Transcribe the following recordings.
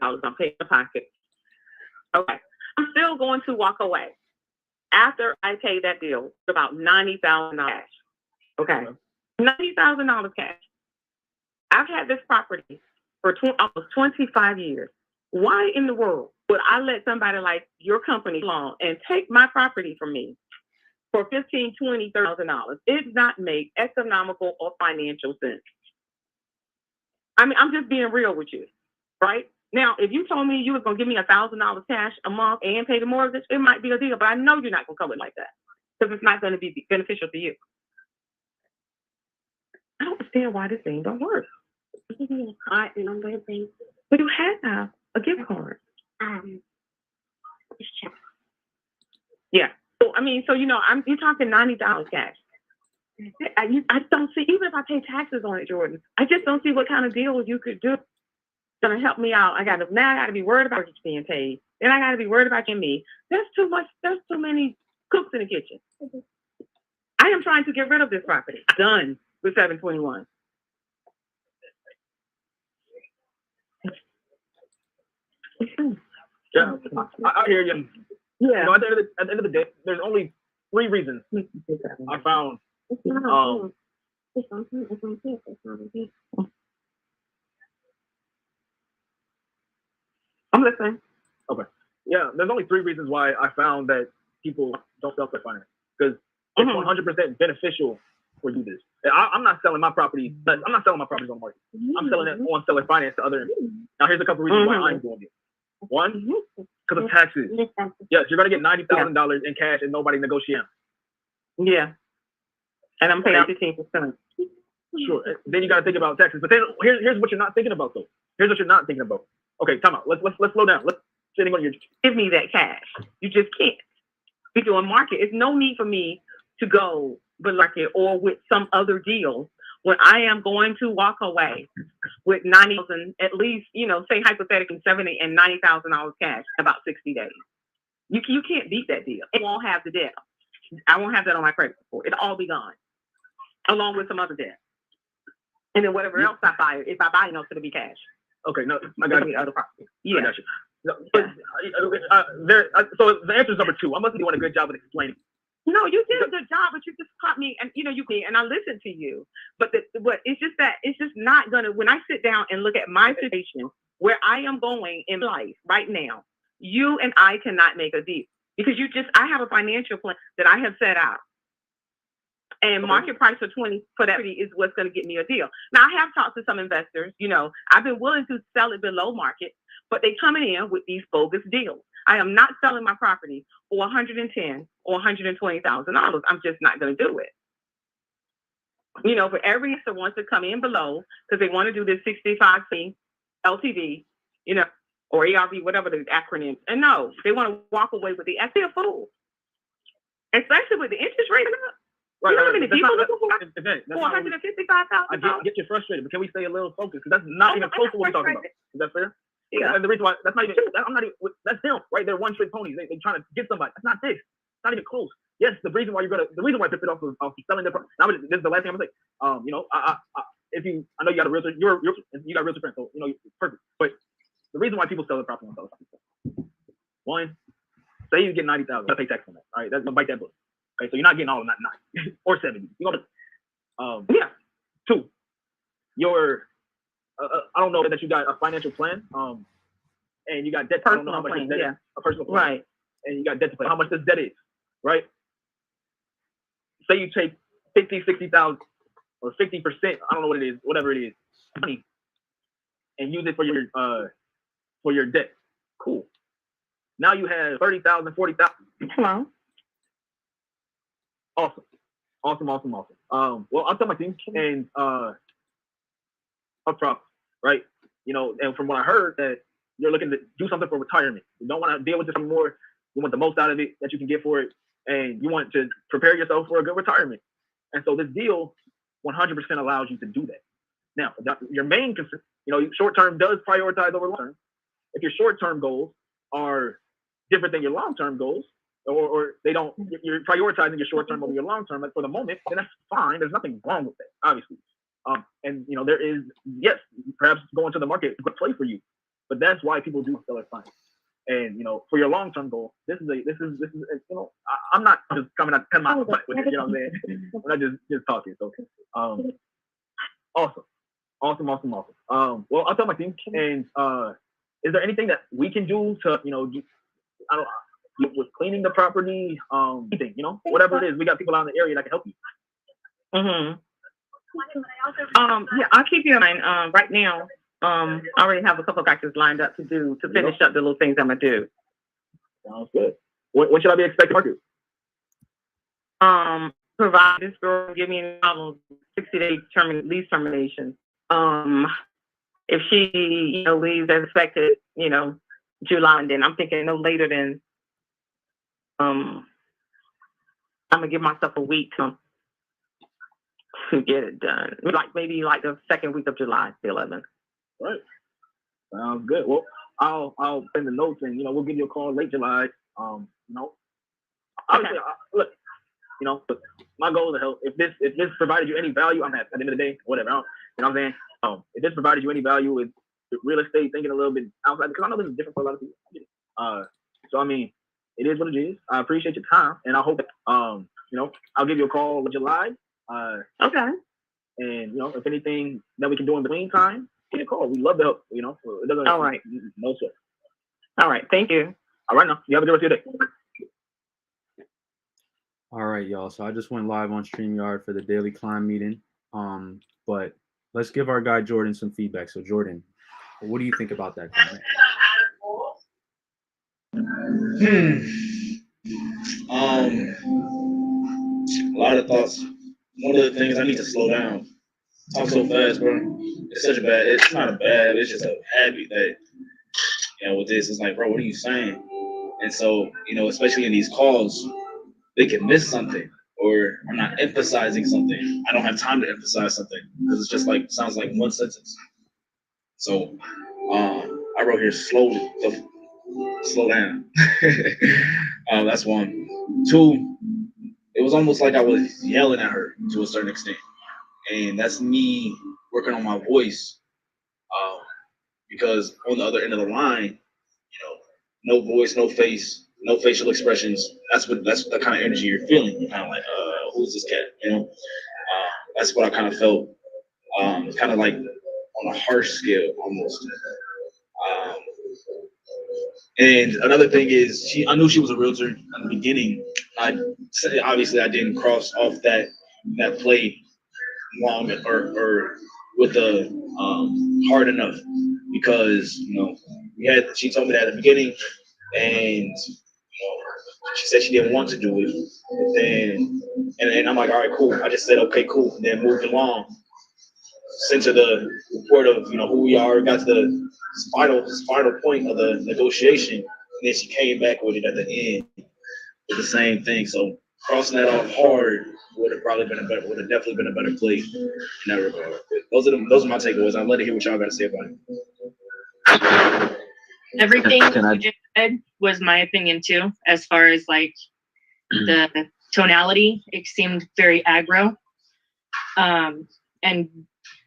I'm paying the pocket. Okay. I'm still going to walk away after I pay that bill about $90,000 cash. Okay. $90,000 cash. I've had this property for almost 25 years. Why in the world would I let somebody like your company along and take my property from me for 15, 20, $30,000? It does not make economical or financial sense. I mean, I'm just being real with you, right? Now, if you told me you were going to give me $1,000 cash a month and pay the mortgage, it might be a deal, but I know you're not going to cover it like that because it's not going to be beneficial to you. I don't understand why this thing don't work. Give me a card number, please. But you have a gift card. Just check. Yeah. So I mean, you're talking $90 cash. I don't see, even if I pay taxes on it, Jordan, I just don't see what kind of deal you could do. Gonna help me out. I gotta be worried about it being paid. Then I gotta be worried about me. There's too much. There's too many cooks in the kitchen. I am trying to get rid of this property. Done with 721. Yeah, I hear you. Yeah. At the end of the day, there's only 3 reasons I found. I'm listening. Okay. Yeah, there's only 3 reasons why I found that people don't sell for finance, because it's 100% beneficial for you. This I'm not selling my property. I'm not selling my properties on the market. I'm selling it on seller finance to other. Now here's a couple reasons why I'm doing it. One, because of taxes. Yes, you're gonna get $90,000 in cash and nobody negotiating. Yeah. And I'm paying 15%. Sure. Then you got to think about taxes. But then here's what you're not thinking about, though. Here's what you're not thinking about. Okay, time out. Let's slow down. Let's sitting on your. Give me that cash. You just can't. Be doing market. It's no need for me to go with market or with some other deal when I am going to walk away with 90,000, at least, say hypothetically $70,000 and $90,000 cash in about 60 days. You can't beat that deal. It won't have the debt. I won't have that on my credit report. It'll all be gone, along with some other debt. And then whatever else I buy, if I buy, it'll be cash. Okay, no, I got you. Other property. Yeah. I got you. No, so the answer is number 2. I must be doing a good job of explaining. No, you did a good job, but you just caught me, and and I listened to you. But it's just that it's just not gonna. When I sit down and look at my situation, where I am going in life right now, you and I cannot make a deal because I have a financial plan that I have set out. And market price for 20 for that is what's going to get me a deal. Now I have talked to some investors. I've been willing to sell it below market, but they coming in with these bogus deals. I am not selling my property for $110,000 or $120,000. I'm just not going to do it. For every investor wants to come in below because they want to do this 65C LTV, or ARV, whatever the acronyms. And no, they want to walk away with the a fool, especially with the interest rate up. Right, you know how many people looking for $155,000? I get you frustrated, but can we stay a little focused? Because that's not even close to what we're talking about. Is that fair? Yeah. And the reason why that's not even I'm not even that's them, right? They're one-trick ponies. They trying to get somebody. That's not this. It's not even close. Yes, the reason why I took it off of selling their property. This is the last thing I'm gonna say. I know you got a realtor, you got a realtor friend, so it's perfect. But the reason why people sell their property on seller finance. One, say you get $90,000, you gotta pay tax on that. All right, that's gonna bite that bullet. Okay, so you're not getting all of that 9 or 70. You're gonna, yeah. 2, I don't know that you got a financial plan, and you got debt. I don't know how much debt is. A personal plan, right? And you got debt to pay. How much this debt is, right? Say you take 50, 60,000 or 50%. I don't know what it is, whatever it is, money, and use it for your debt. Cool. Now you have 30,000, 40,000. Hello. Awesome. Well, I'll tell my team and up top, right? And from what I heard, that you're looking to do something for retirement. You don't want to deal with this anymore. You want the most out of it that you can get for it, and you want to prepare yourself for a good retirement. And so this deal 100% allows you to do that. Now, your main concern, short-term does prioritize over long-term. If your short-term goals are different than your long-term goals, or they don't, you're prioritizing your short-term over your long-term, like for the moment, then that's fine. There's nothing wrong with that, obviously. And there is, yes, perhaps going to the market is a good play for you. But that's why people do stellar science. And for your long-term goal, this is I'm not just coming out 10 miles with it, you know what I'm saying? I'm not just talking. So awesome. Well, I'll tell my team. And is there anything that we can do to with cleaning the property, anything, whatever it is, we got people out in the area that can help you. Yeah, I'll keep you in mind. Right now, I already have a couple of actors lined up to finish up the little things I'm gonna do. Sounds good. What should I be expecting, Marcus? Provide this girl give me any problems, 60-day lease termination. If she, leaves as expected, July, and then I'm thinking no later than, I'm gonna give myself a week to get it done. Maybe the second week of July, the 11th. Right. Sounds good. Well, I'll send the notes and we'll give you a call late July. Obviously, look, my goal is to help. If this provided you any value, I'm happy. At the end of the day, whatever. You know what I'm saying? If this provided you any value with real estate, thinking a little bit outside, because I know this is different for a lot of people. So I mean, it is what it is. I appreciate your time, and I hope I'll give you a call in July. Okay. And if anything that we can do in the meantime, give me a call. We love to help. It doesn't. All right. No sweat. All right. Thank you. All right, now you have a good rest of your day. All right, y'all. So I just went live on StreamYard for the Daily Climb meeting. But let's give our guy Jordan some feedback. So Jordan, what do you think about that comment? A lot of thoughts. One of the things, I need to slow down. Talk so fast, bro. It's not a bad, it's just a habit that, with this, it's like, bro, what are you saying? And so, especially in these calls, they can miss something, or I'm not emphasizing something. I don't have time to emphasize something because it's just sounds like one sentence. So I wrote here slow down. That's one. Two, it was almost like I was yelling at her to a certain extent. And that's me working on my voice. Because on the other end of the line, no voice, no face, no facial expressions. That's the kind of energy you're feeling. You're kind of like, who's this cat? That's what I kind of felt. Kind of like on a harsh scale almost. And another thing is, I knew she was a realtor at the beginning. Obviously I didn't cross off that play long or with the hard enough, because she told me that at the beginning, and she said she didn't want to do it. And I'm like, all right, cool. I just said, okay, cool. And then moved along, sent her the report of who we are, got to the final point of the negotiation, and then she came back with it at the end with the same thing. So crossing that off hard would have definitely been a better play in that regard. Those are my takeaways. I'd love to hear what y'all got to say about it. Everything you just said was my opinion too, as far as the tonality. It seemed very aggro. And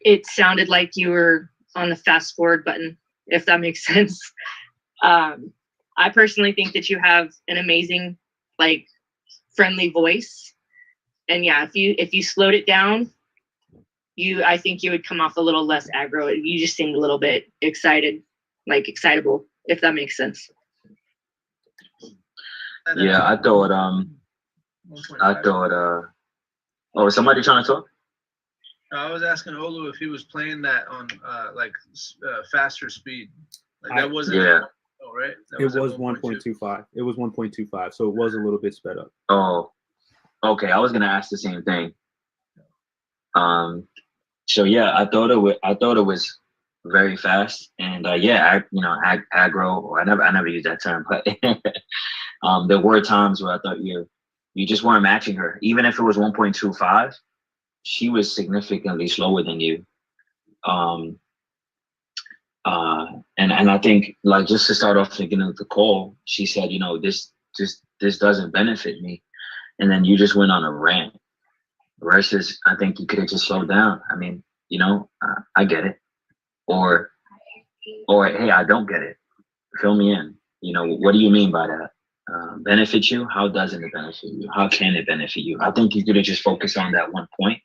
it sounded like you were on the fast forward button, if that makes sense. I personally think that you have an amazing, friendly voice. And yeah, if you slowed it down, I think you would come off a little less aggro. You just seemed a little bit excitable, if that makes sense. Yeah, I thought oh, is somebody trying to talk? I was asking Olu if he was playing that on faster speed. That wasn't right? It was 1.25. It was 1.25, so it was a little bit sped up. Oh, okay. I was gonna ask the same thing. So yeah, I thought it was very fast, and aggro. I never used that term, but there were times where I thought you just weren't matching her. Even if it was 1.25, she was significantly slower than you. And I think, just to start off thinking of the call, she said, this doesn't benefit me, and then you just went on a rant. Versus, I think you could have just slowed down. I mean, I get it. Or Or, hey, I don't get it. Fill me in. You know, what do you mean by that? Benefit you? How doesn't it benefit you? How can it benefit you? I think you could have just focused on that one point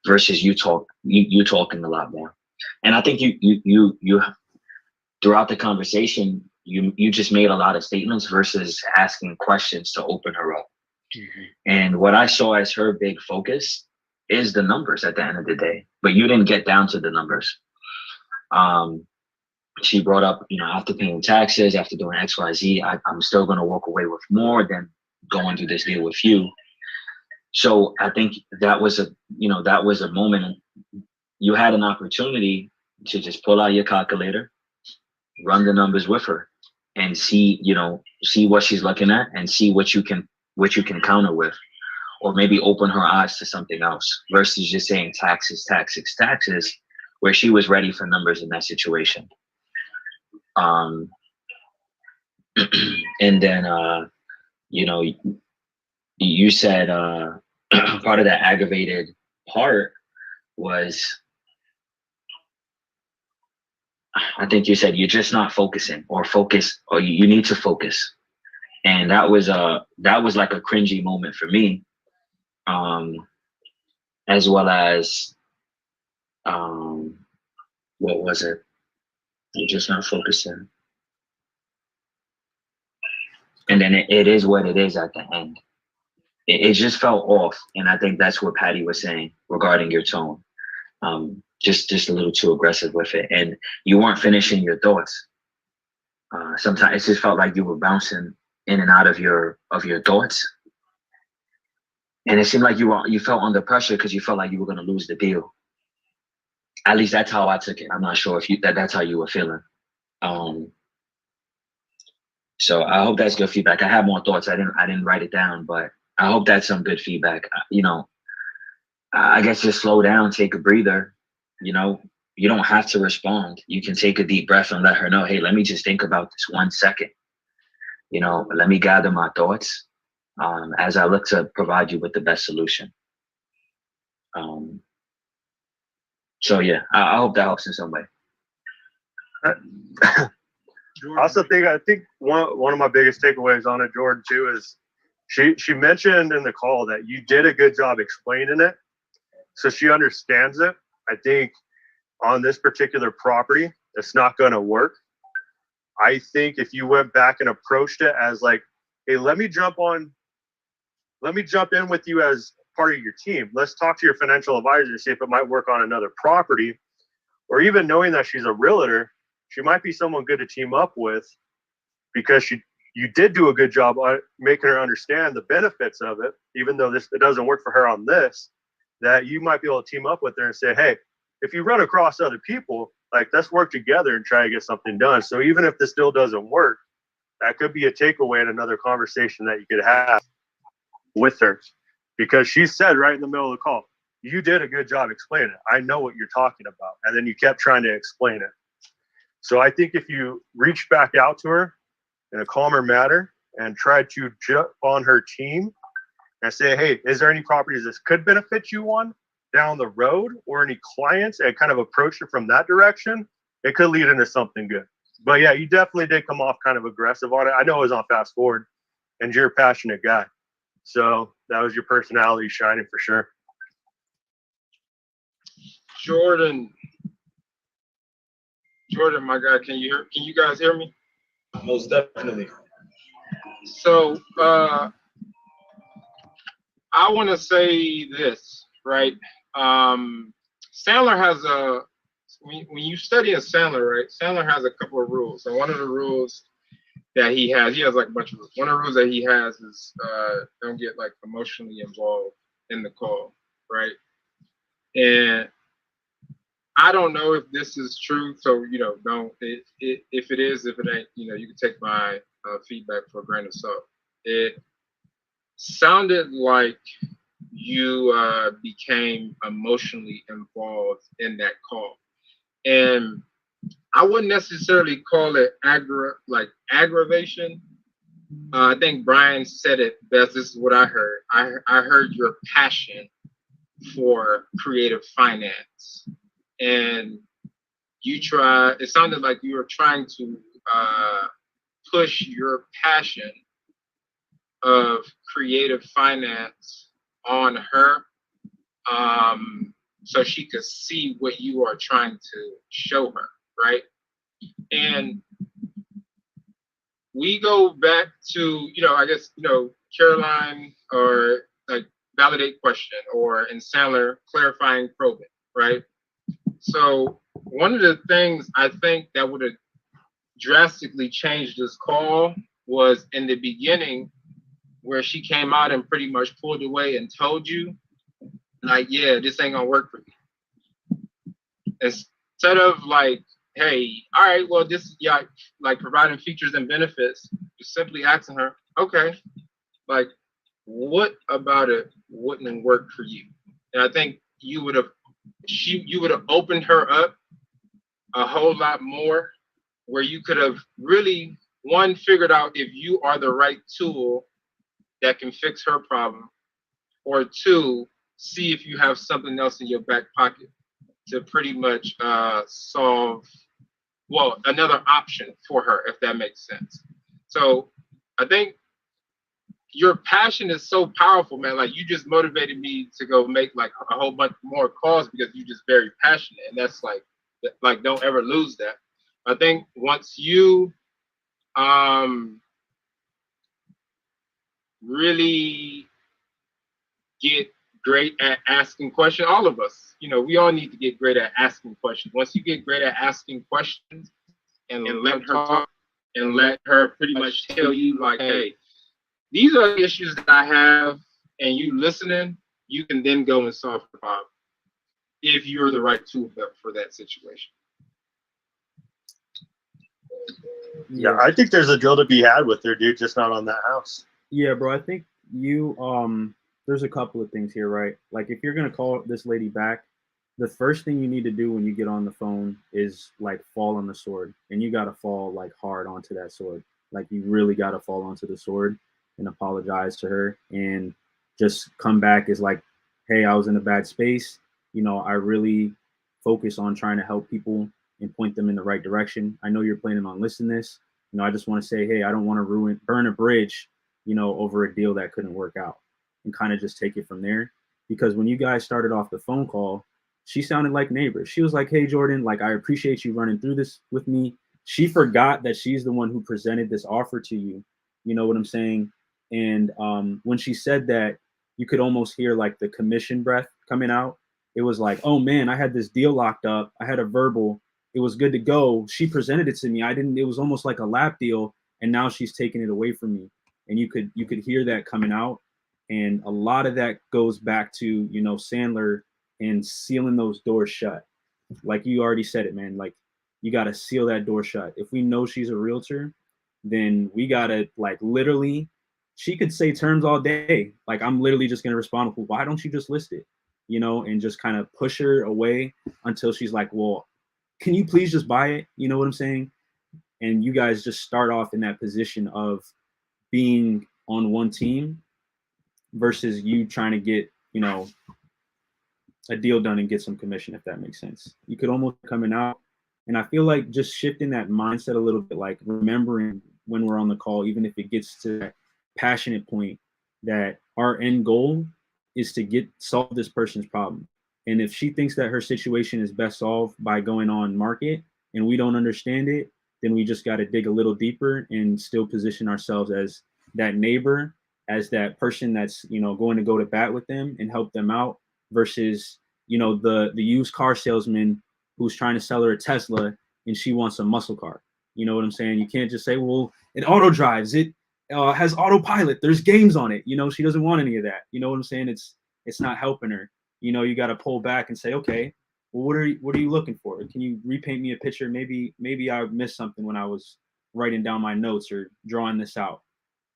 versus you talking a lot more. And I think you throughout the conversation, you just made a lot of statements versus asking questions to open her up. Mm-hmm. And what I saw as her big focus is the numbers at the end of the day, but you didn't get down to the numbers. She brought up, you know, after paying taxes, after doing X, Y, Z, I'm still going to walk away with more than going through this deal with you. So I think that was a moment you had an opportunity to just pull out your calculator, run the numbers with her, and see what she's looking at and see what you can counter with, or maybe open her eyes to something else versus just saying taxes, where she was ready for numbers in that situation. And then, you said part of that aggravated part was, I think you said you're just not focusing, or you need to focus. And that was like a cringy moment for me, as well as, what was it? You're just not focusing. And then it is what it is at the end. It just felt off. And I think that's what Patty was saying regarding your tone. Just a little too aggressive with it. And you weren't finishing your thoughts. Sometimes it just felt like you were bouncing in and out of your thoughts. And it seemed like you felt under pressure because you felt like you were going to lose the deal. At least that's how I took it. I'm not sure if that's how you were feeling. So I hope that's good feedback. I have more thoughts. I didn't write it down, but I hope that's some good feedback. I guess just slow down, take a breather. You don't have to respond. You can take a deep breath and let her know, hey, let me just think about this 1 second. Let me gather my thoughts as I look to provide you with the best solution. So yeah, I hope that helps in some way. I think one of my biggest takeaways on it, Jordan, too, is she mentioned in the call that you did a good job explaining it, so she understands it. I think on this particular property, it's not going to work. I think if you went back and approached it as like, hey, let me jump in with you as part of your team. Let's talk to your financial advisor to see if it might work on another property, or even knowing that she's a realtor, she might be someone good to team up with, because you did do a good job making her understand the benefits of it, even though it doesn't work for her on this, that you might be able to team up with her and say, hey, if you run across other people, like, let's work together and try to get something done. So even if this deal doesn't work, that could be a takeaway in another conversation that you could have with her. Because she said right in the middle of the call, you did a good job explaining it. I know what you're talking about. And then you kept trying to explain it. So I think if you reach back out to her in a calmer manner and try to jump on her team and say, hey, is there any properties this could benefit you on down the road, or any clients, and kind of approach it from that direction, it could lead into something good. But yeah, you definitely did come off kind of aggressive on it. I know it was on Fast Forward, and you're a passionate guy. So that was your personality shining for sure. Jordan, my guy, can you guys hear me? Most definitely. So I want to say this, right? Sandler has when you study a Sandler, right? Sandler has a couple of rules, and one of the rules that he has like a bunch of rules. One of the rules that he has is don't get like emotionally involved in the call, right? And I don't know if this is true, so don't. If it is, if it ain't, you can take my feedback for a grain of salt. It sounded like you became emotionally involved in that call, and I wouldn't necessarily call it aggravation. I think Brian said it best. This is what I heard. I heard your passion for creative finance. And it sounded like you were trying to push your passion of creative finance on her, so she could see what you are trying to show her, right? And we go back to, I guess, Caroline, or like validate question, or in Sandler, clarifying probing, right? So one of the things I think that would have drastically changed this call was in the beginning, where she came out and pretty much pulled away and told you, like, yeah, this ain't gonna work for me. Instead of like, hey, all right, well, this is like providing features and benefits, just simply asking her, okay, like, what about it wouldn't work for you? And I think you would have opened her up a whole lot more, where you could have really, one, figured out if you are the right tool that can fix her problem, or two, see if you have something else in your back pocket to pretty much solve, well, another option for her, if that makes sense. So I think your passion is so powerful, man. Like, you just motivated me to go make like a whole bunch more calls, because you're just very passionate, and that's like don't ever lose that. I think once you really get great at asking questions, all of us, we all need to get great at asking questions. Once you get great at asking questions and let her talk, and let her pretty much tell you, like, hey, these are the issues that I have, and you listening, you can then go and solve the problem if you're the right tool for that situation. Yeah, I think there's a deal to be had with her, dude, just not on that house. Yeah, bro. I think there's a couple of things here, right? Like, if you're gonna call this lady back, the first thing you need to do when you get on the phone is like fall on the sword, and you gotta fall like hard onto that sword. Like, you really gotta fall onto the sword and apologize to her, and just come back as like, hey, I was in a bad space. I really focus on trying to help people and point them in the right direction. I know you're planning on listening to this. I just want to say, hey, I don't want to burn a bridge, over a deal that couldn't work out, and kind of just take it from there. Because when you guys started off the phone call, she sounded like neighbors. She was like, hey, Jordan, like, I appreciate you running through this with me. She forgot that she's the one who presented this offer to you. You know what I'm saying? And when she said that, you could almost hear like the commission breath coming out. It was like, oh man, I had this deal locked up. I had a verbal. It was good to go. She presented it to me. It was almost like a lap deal. And now she's taking it away from me. And you could hear that coming out. And a lot of that goes back to, Sandler and sealing those doors shut. Like you already said it, man. Like, you got to seal that door shut. If we know she's a realtor, then we got to, like, literally, she could say terms all day. Like, I'm literally just going to respond, well, why don't you just list it? And just kind of push her away until she's like, well, can you please just buy it? You know what I'm saying? And you guys just start off in that position of being on one team versus you trying to get, a deal done and get some commission, if that makes sense. You could almost coming out. And I feel like just shifting that mindset a little bit, like remembering when we're on the call, even if it gets to that passionate point, that our end goal is to solve this person's problem. And if she thinks that her situation is best solved by going on market and we don't understand it, then we just got to dig a little deeper and still position ourselves as that neighbor, as that person that's, going to go to bat with them and help them out, versus, the used car salesman who's trying to sell her a Tesla and she wants a muscle car. You know what I'm saying? You can't just say, well, it auto drives, it has autopilot, there's games on it. She doesn't want any of that. You know what I'm saying? It's not helping her. You got to pull back and say, okay, well, what are you looking for? Can you repaint me a picture? Maybe I missed something when I was writing down my notes or drawing this out.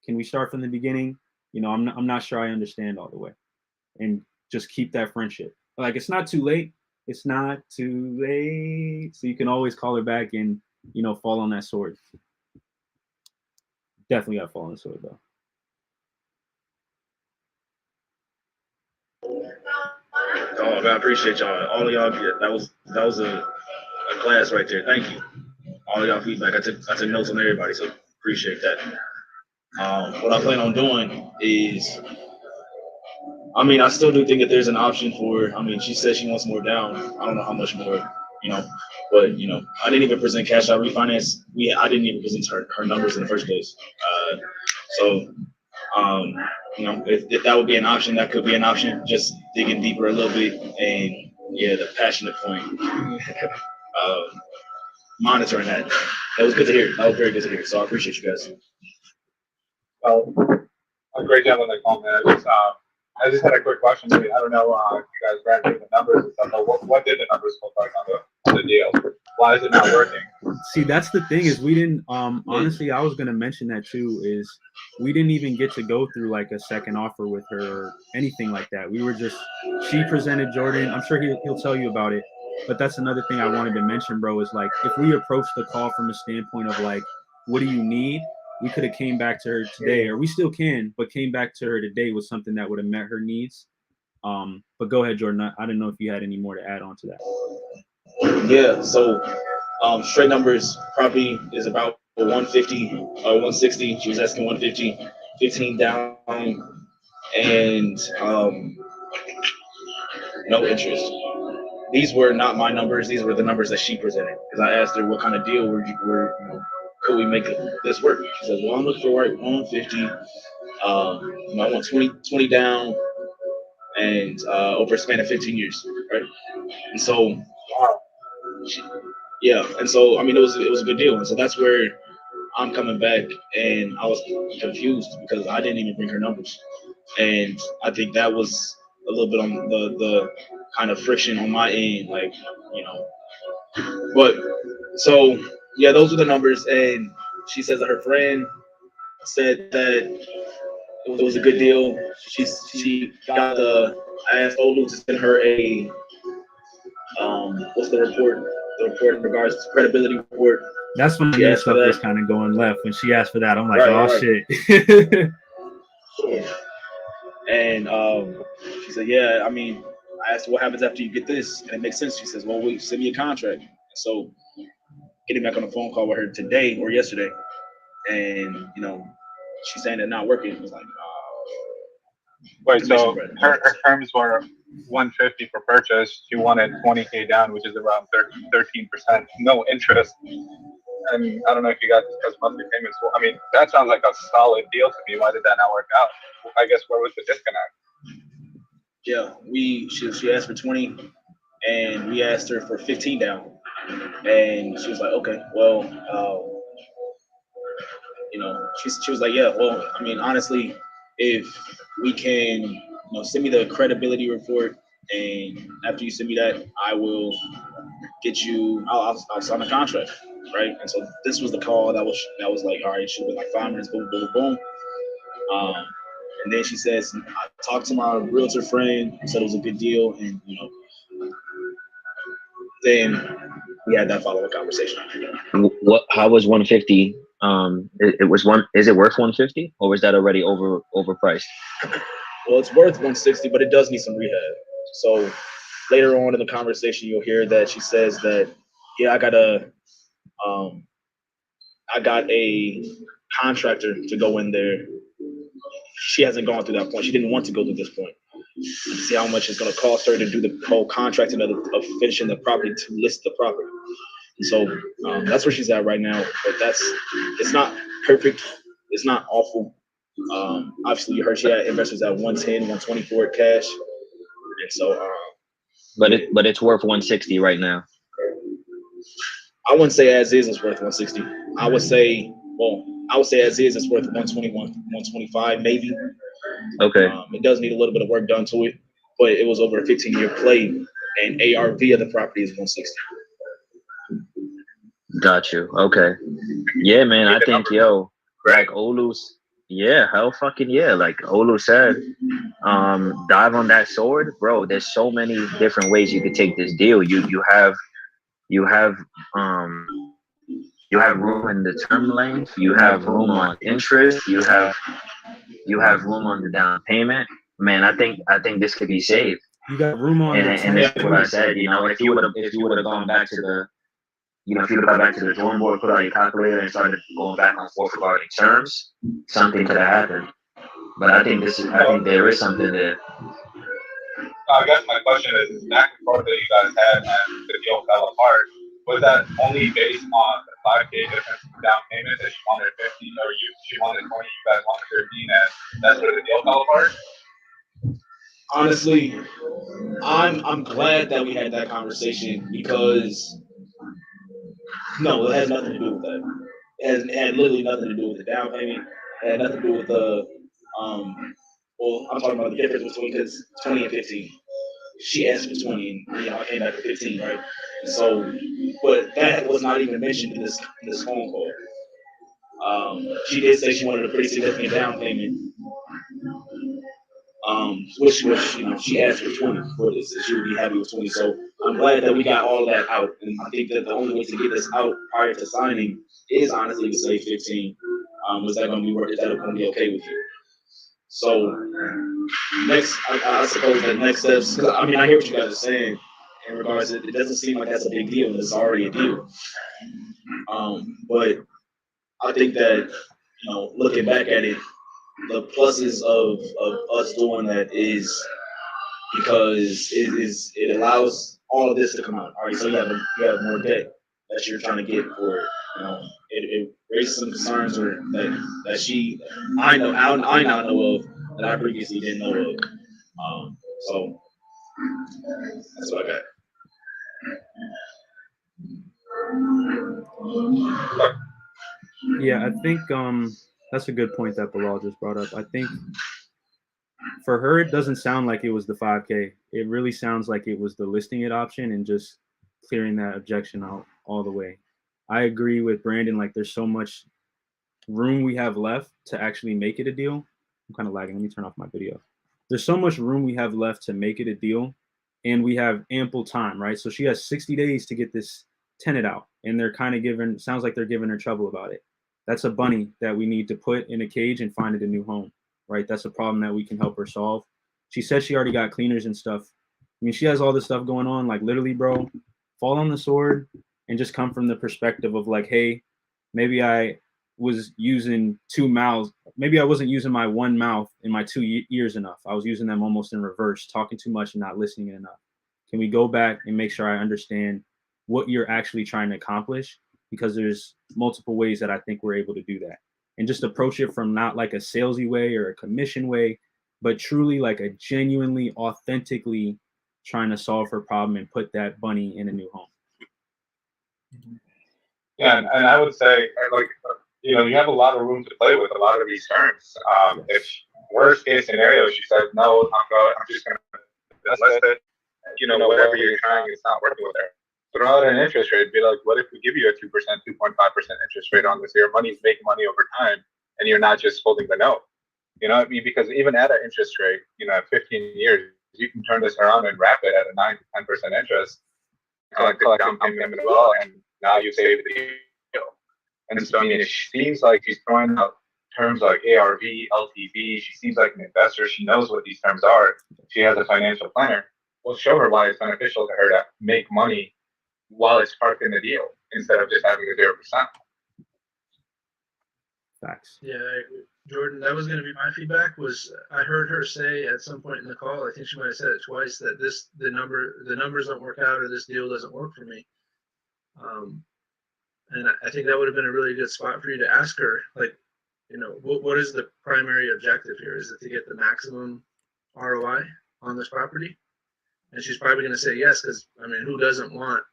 Can we start from the beginning? I'm not sure I understand all the way, and just keep that friendship. Like, it's not too late. It's not too late. So you can always call her back and, fall on that sword. Definitely got to fall on the sword, though. Oh man, I appreciate y'all. All of y'all. That was a a class right there. Thank you. All y'all feedback. I took notes on everybody, so appreciate that. What I plan on doing is, I mean, I still do think that there's an option for, I mean, she says she wants more down. I don't know how much more, but, I didn't even present cash out refinance. I didn't even present her numbers in the first place. So, if that would be an option, that could be an option. Just digging deeper a little bit, and yeah, the passionate point, monitoring that. That was good to hear. That was very good to hear. So I appreciate you guys. Well, a great job on the call, man. I just had a quick question. I don't know if you guys ran through the numbers and stuff, but what did the numbers look like on the deal? Why is it not working? See, that's the thing is we didn't, honestly, I was going to mention that too, is we didn't even get to go through like a second offer with her or anything like that. We were just, she presented Jordan. I'm sure he'll tell you about it. But that's another thing I wanted to mention, bro, is like, if we approach the call from a standpoint of like, what do you need? We could have came back to her today, or we still can, but came back to her today with something that would have met her needs. But go ahead, Jordan. I didn't know if you had any more to add on to that. Yeah, so straight numbers, property is about 150 or 160. She was asking 150, 15 down, and no interest. These were not my numbers. These were the numbers that she presented. Because I asked her what kind of deal could we make this work? She says, well, I'm looking for 150. I want 20 down and over a span of 15 years, right? And so, and so I mean, it was a good deal. And so that's where I'm coming back, and I was confused because I didn't even bring her numbers, and I think that was a little bit on the kind of friction on my end, But so yeah, those were the numbers, and she says that her friend said that it was a good deal. She got I asked Olu to send her a what's the report? The report in regards to credibility report. That's when the stuff was kind of going left. When she asked for that, I'm like, shit. And she said, yeah, I mean, I asked her what happens after you get this, and it makes sense. She says, well, wait, send me a contract. So getting back on the phone call with her today or yesterday, and she's saying it's not working. It was like, wait, so her terms were 150 for purchase. She wanted 20K down, which is around 13%, no interest. And I don't know if you guys discussed monthly payments. Well, I mean, that sounds like a solid deal to me. Why did that not work out? I guess where was the disconnect? Yeah, she asked for 20, and we asked her for 15 down, and she was like, okay, well, she was like, yeah, well, I mean, honestly, if we can, send me the credibility report, and after you send me that, I will get you. I'll sign a contract, right? And so this was the call that was like, all right, it should have been like 5 minutes, boom, boom, boom. And then she says, I talked to my realtor friend who said it was a good deal, and then we had that follow-up conversation. How was 150? It was one. Is it worth 150, or was that already overpriced? Well, it's worth 160, but it does need some rehab. So later on in the conversation, you'll hear that she says that, yeah, I got a contractor to go in there. She hasn't gone through that point. She didn't want to go through this point to see how much it's going to cost her to do the whole contracting of finishing the property to list the property. And so that's where she's at right now. But it's not perfect. It's not awful. Obviously, you heard she had investors at 110, 120 for it cash. And so, but it's worth 160 right now. I wouldn't say as is it's worth 160. I would say as is it's worth 120, 125 maybe. Okay. It does need a little bit of work done to it, but it was over a 15-year play, and ARV of the property is 160. Got you. Okay. Yeah, man. I think like Olu's. Yeah, hell fucking yeah. Like Olu said, dive on that sword, bro. There's so many different ways you could take this deal. You have room in the term length, you have room on interest, you have room on the down payment. Man, I think this could be saved. You got room on and that's what I said. If you would have gone back to if you got back to the drawing board, put out your calculator, and started going back and forth regarding terms, something could have happened. But I think there is something there. I guess my question is back and forth that you guys had and the deal fell apart. Was that only based on the 5K difference in down payment that she wanted 15 or she wanted 20, you guys wanted 13, and that's where the deal fell apart? Honestly, I'm glad that we had that conversation because no, it has nothing to do with that. It had literally nothing to do with the down payment. It had nothing to do with the well, I'm talking about the difference between because 20 and 15. She asked for 20 and I came back with 15, right? And so, but that was not even mentioned in this phone call. She did say she wanted a pretty significant down payment. Which she asked for 20 for this, and she would be happy with 20. So I'm glad that we got all of that out, and I think that the only way to get this out prior to signing is honestly to say 15. Is that going to be worth? Is that going to be okay with you? So next, I suppose that next steps. Because I mean, I hear what you guys are saying in regards to it doesn't seem like that's a big deal. It's already a deal. But I think that looking back at it. The pluses of us doing that is because it allows all of this to come out. All right, so you have more debt that you're trying to get for it. It raises some concerns or that I now know of that I previously didn't know of. So that's what I got. Yeah, I think that's a good point that Bilal just brought up. I think for her, it doesn't sound like it was the 5K. It really sounds like it was the listing it option and just clearing that objection out all the way. I agree with Brandon. Like, there's so much room we have left to actually make it a deal. I'm kind of lagging. Let me turn off my video. There's so much room we have left to make it a deal, and we have ample time, right? So she has 60 days to get this tenant out, and they're kind of sounds like they're giving her trouble about it. That's a bunny that we need to put in a cage and find it a new home, right? That's a problem that we can help her solve. She said she already got cleaners and stuff. I mean, she has all this stuff going on. Like, literally, bro, fall on the sword and just come from the perspective of like, hey, maybe I was using 2 mouths. Maybe I wasn't using my 1 mouth in my 2 ears enough. I was using them almost in reverse, talking too much and not listening enough. Can we go back and make sure I understand what you're actually trying to accomplish? Because there's multiple ways that I think we're able to do that, and just approach it from not like a salesy way or a commission way, but truly like a genuinely, authentically trying to solve her problem and put that bunny in a new home. Yeah, and I would say, like, you have a lot of room to play with a lot of these terms. If worst case scenario, she says, no, I'm just going to list it, whatever you're trying, it's not working with her. Throw out an interest rate, be like, what if we give you a 2%, 2.5% interest rate on this? Your money's making money over time, and you're not just holding the note. You know what I mean? Because even at an interest rate, at 15 years, you can turn this around and wrap it at a 9 to 10% interest, collect the down payment as well, and now you save the deal. And so, I mean, it seems like she's throwing out terms like ARV, LTV. She seems like an investor. She knows what these terms are. She has a financial planner. We'll show her why it's beneficial to her to make money while it's parked in the deal instead of just having a 0%. Facts. Yeah, Jordan, that was going to be my feedback. Was I heard her say at some point in the call, I think she might have said it twice, that the numbers don't work out, or this deal doesn't work for me. And I think that would have been a really good spot for you to ask her, like, what is the primary objective here? Is it to get the maximum ROI on this property? And she's probably going to say yes, because I mean, who doesn't want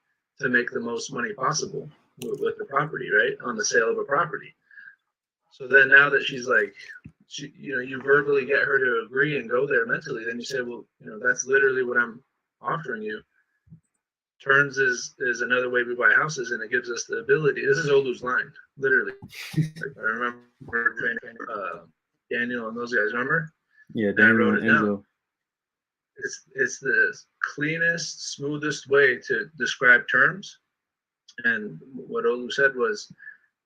to make the most money possible with the property, right? On the sale of a property. So then now that she's like, you verbally get her to agree and go there mentally, then you say, well, that's literally what I'm offering you. Terms is another way we buy houses, and it gives us the ability. This is Olu's line, literally. Like, I remember Daniel and those guys, remember? Yeah, Daniel and Enzo. It's the cleanest, smoothest way to describe terms. And what Olu said was,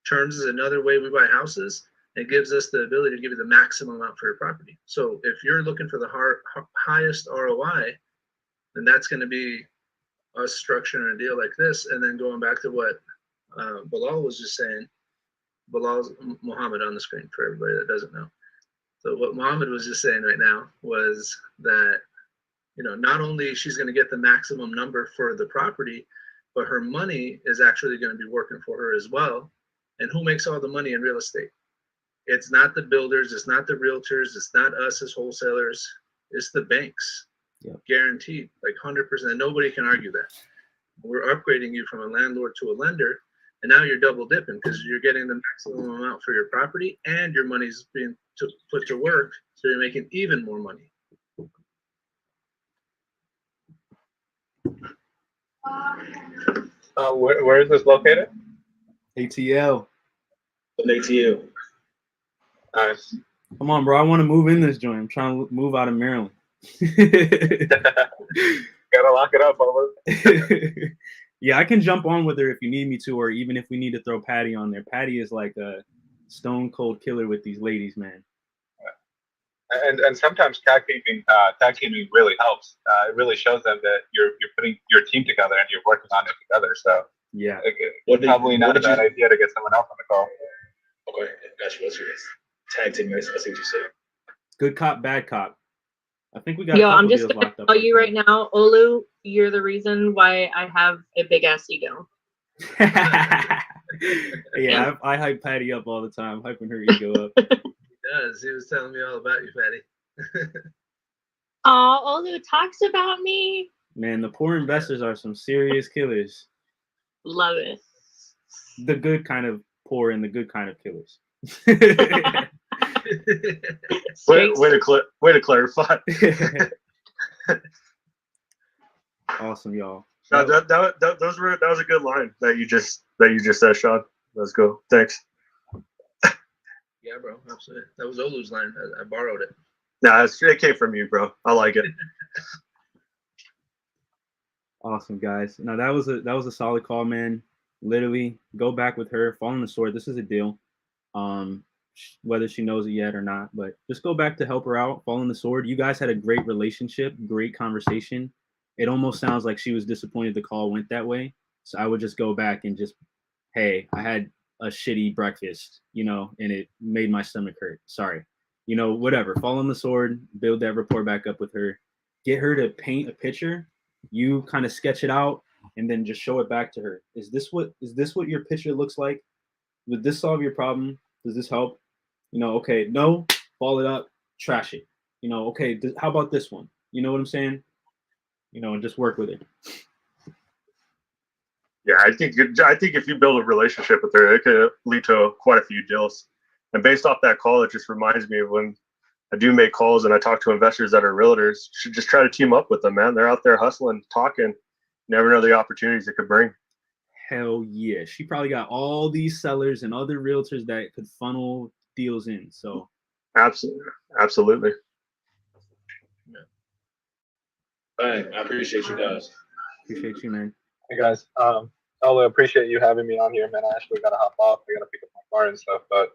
terms is another way we buy houses. It gives us the ability to give you the maximum amount for your property. So if you're looking for the highest ROI, then that's going to be us structuring a deal like this, and then going back to what Bilal was just saying, Bilal's Muhammad on the screen for everybody that doesn't know. So what Muhammad was just saying right now was that, you know, not only she's going to get the maximum number for the property, but her money is actually going to be working for her as well. And who makes all the money in real estate? It's not the builders, it's not the realtors, it's not us as wholesalers, it's the banks. Yep. Guaranteed, like 100%. Nobody can argue that. We're upgrading you from a landlord to a lender, and now you're double dipping because you're getting the maximum amount for your property and your money's being put to work, so you're making even more money. Where is this located? ATL. An ATL. Nice. Come on, bro. I want to move in this joint. I'm trying to move out of Maryland. Gotta lock it up, over. Yeah, I can jump on with her if you need me to, or even if we need to throw Patty on there. Patty is like a stone cold killer with these ladies, man. And sometimes tag teaming really helps. It really shows them that you're putting your team together and you're working on it together. So yeah, probably not a bad idea to get someone else on the call. Okay, got you. What's your tag team? I see what you said. Good cop, bad cop. I think we got. Yo, a I'm couple just deals gonna locked up tell you right now, Olu, you're the reason why I have a big ass ego. Yeah, I hype Patty up all the time, hyping her ego up. He does. He was telling me all about you, Patty. Oh, Olu talks about me. Man, the poor investors are some serious killers. Love it. The good kind of poor and the good kind of killers. way to clarify. Awesome, y'all. No, that was a good line that you just said, Sean. Let's go. Thanks. Yeah, bro, absolutely. That was Olu's line. I borrowed it. Nah, it came from you, bro. I like it. Awesome, guys. No, that was a solid call, man. Literally, go back with her, fall on the sword. This is a deal. Whether she knows it yet or not, but just go back to help her out, fall on the sword. You guys had a great relationship, great conversation. It almost sounds like she was disappointed the call went that way. So I would just go back and just, hey, I had a shitty breakfast, and it made my stomach hurt. Sorry. Whatever. Fall on the sword, build that rapport back up with her, get her to paint a picture. You kind of sketch it out and then just show it back to her. Is this what your picture looks like? Would this solve your problem? Does this help? Okay, no, ball it up, trash it. Okay, how about this one? You know what I'm saying? And just work with it. Yeah, I think if you build a relationship with her, it could lead to quite a few deals. And based off that call, it just reminds me of when I do make calls and I talk to investors that are realtors, should just try to team up with them, man. They're out there hustling, talking. Never know the opportunities it could bring. Hell yeah. She probably got all these sellers and other realtors that could funnel deals in. So absolutely. All right, I appreciate you guys. Appreciate you, man. Hey guys, Ola, appreciate you having me on here, man. I actually gotta hop off. I gotta pick up my car and stuff, but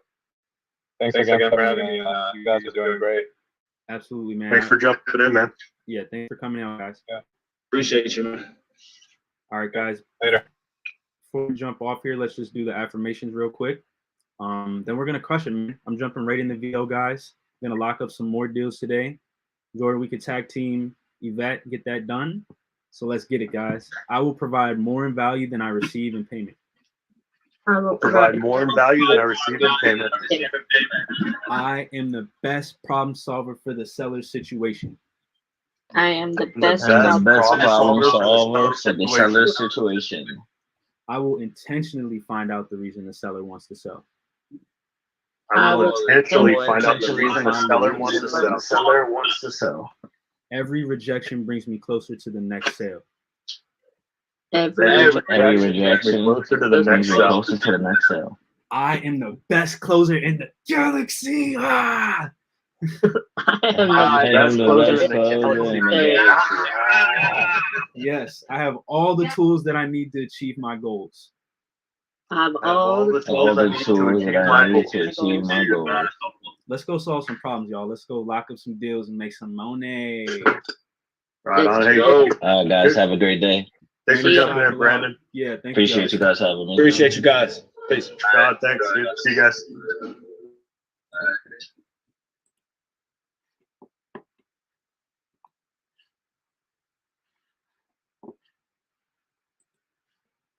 thanks again for having me. You guys are doing great. Absolutely, man. Thanks for jumping in, man. Yeah, thanks for coming out, guys. Yeah. Appreciate you, man. All right, guys. Later. Before we jump off here, let's just do the affirmations real quick. Then we're gonna crush it, man. I'm jumping right in the VO, guys. I'm gonna lock up some more deals today. Jordan, we could tag team Yvette, get that done. So let's get it, guys. I will provide more in value than I receive in payment. I will Provide more in value than I receive in payment. I am the best problem solver for the seller's situation. I am the The best best Problem solver for the seller situation. I will intentionally find out the reason the seller wants to sell. I will intentionally find out the reason the seller wants to sell. Every rejection brings me closer to the next sale. Every rejection Closer to the brings next me sale. closer to the next sale. I am the best closer in the galaxy. Ah! I am the best closer in the Yes, I have all the tools that I need to achieve my goals. I have All all the the all tools I the need to tools achieve that my I need goals. to achieve my goals. Let's go solve some problems, y'all. Let's go lock up some deals and make some money. Right on. Hey, Guys, have a great day. Thanks for See ya. jumping in, Brandon. Yeah, thank Appreciate you guys having me. Appreciate you guys. Peace. God, thanks, dude. See you guys.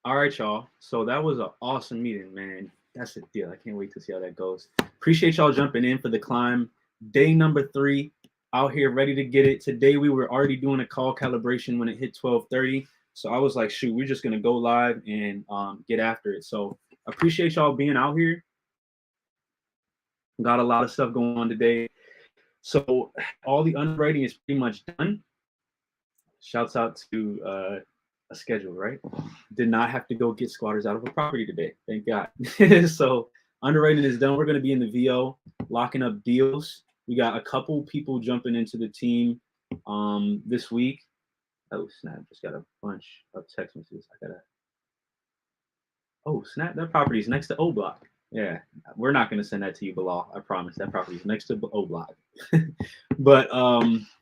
All right, y'all. So that was an awesome meeting, man. That's a deal. I can't wait to see how that goes. Appreciate y'all jumping in for the climb. Day number 3, out here ready to get it. Today we were already doing a call calibration when it hit 12:30. So I was like, shoot, we're just gonna go live and get after it. So appreciate y'all being out here. Got a lot of stuff going on today. So all the underwriting is pretty much done. Shouts out to a schedule, right? Did not have to go get squatters out of a property today. Thank God. So underwriting is done. We're going to be in the VO, locking up deals. We got a couple people jumping into the team this week. Oh, snap. Just got a bunch of text messages. Oh, snap. That property is next to O Block. Yeah, we're not going to send that to you, Bilal. I promise. That property is next to O Block. But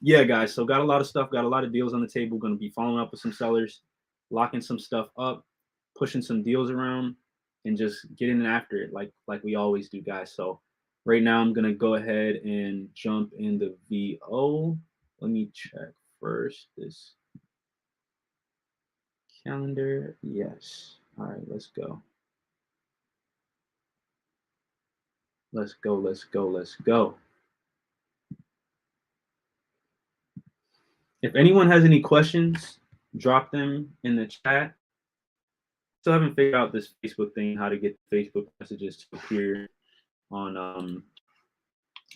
yeah, guys. So got a lot of stuff. Got a lot of deals on the table. Going to be following up with some sellers, locking some stuff up, pushing some deals around, and just getting after it like we always do, guys. So right now I'm going to go ahead and jump in the VO. Let me check first this calendar. Yes. All right, let's go. Let's go, let's go, let's go. If anyone has any questions, drop them in the chat. Still haven't figured out this Facebook thing, how to get Facebook messages to appear on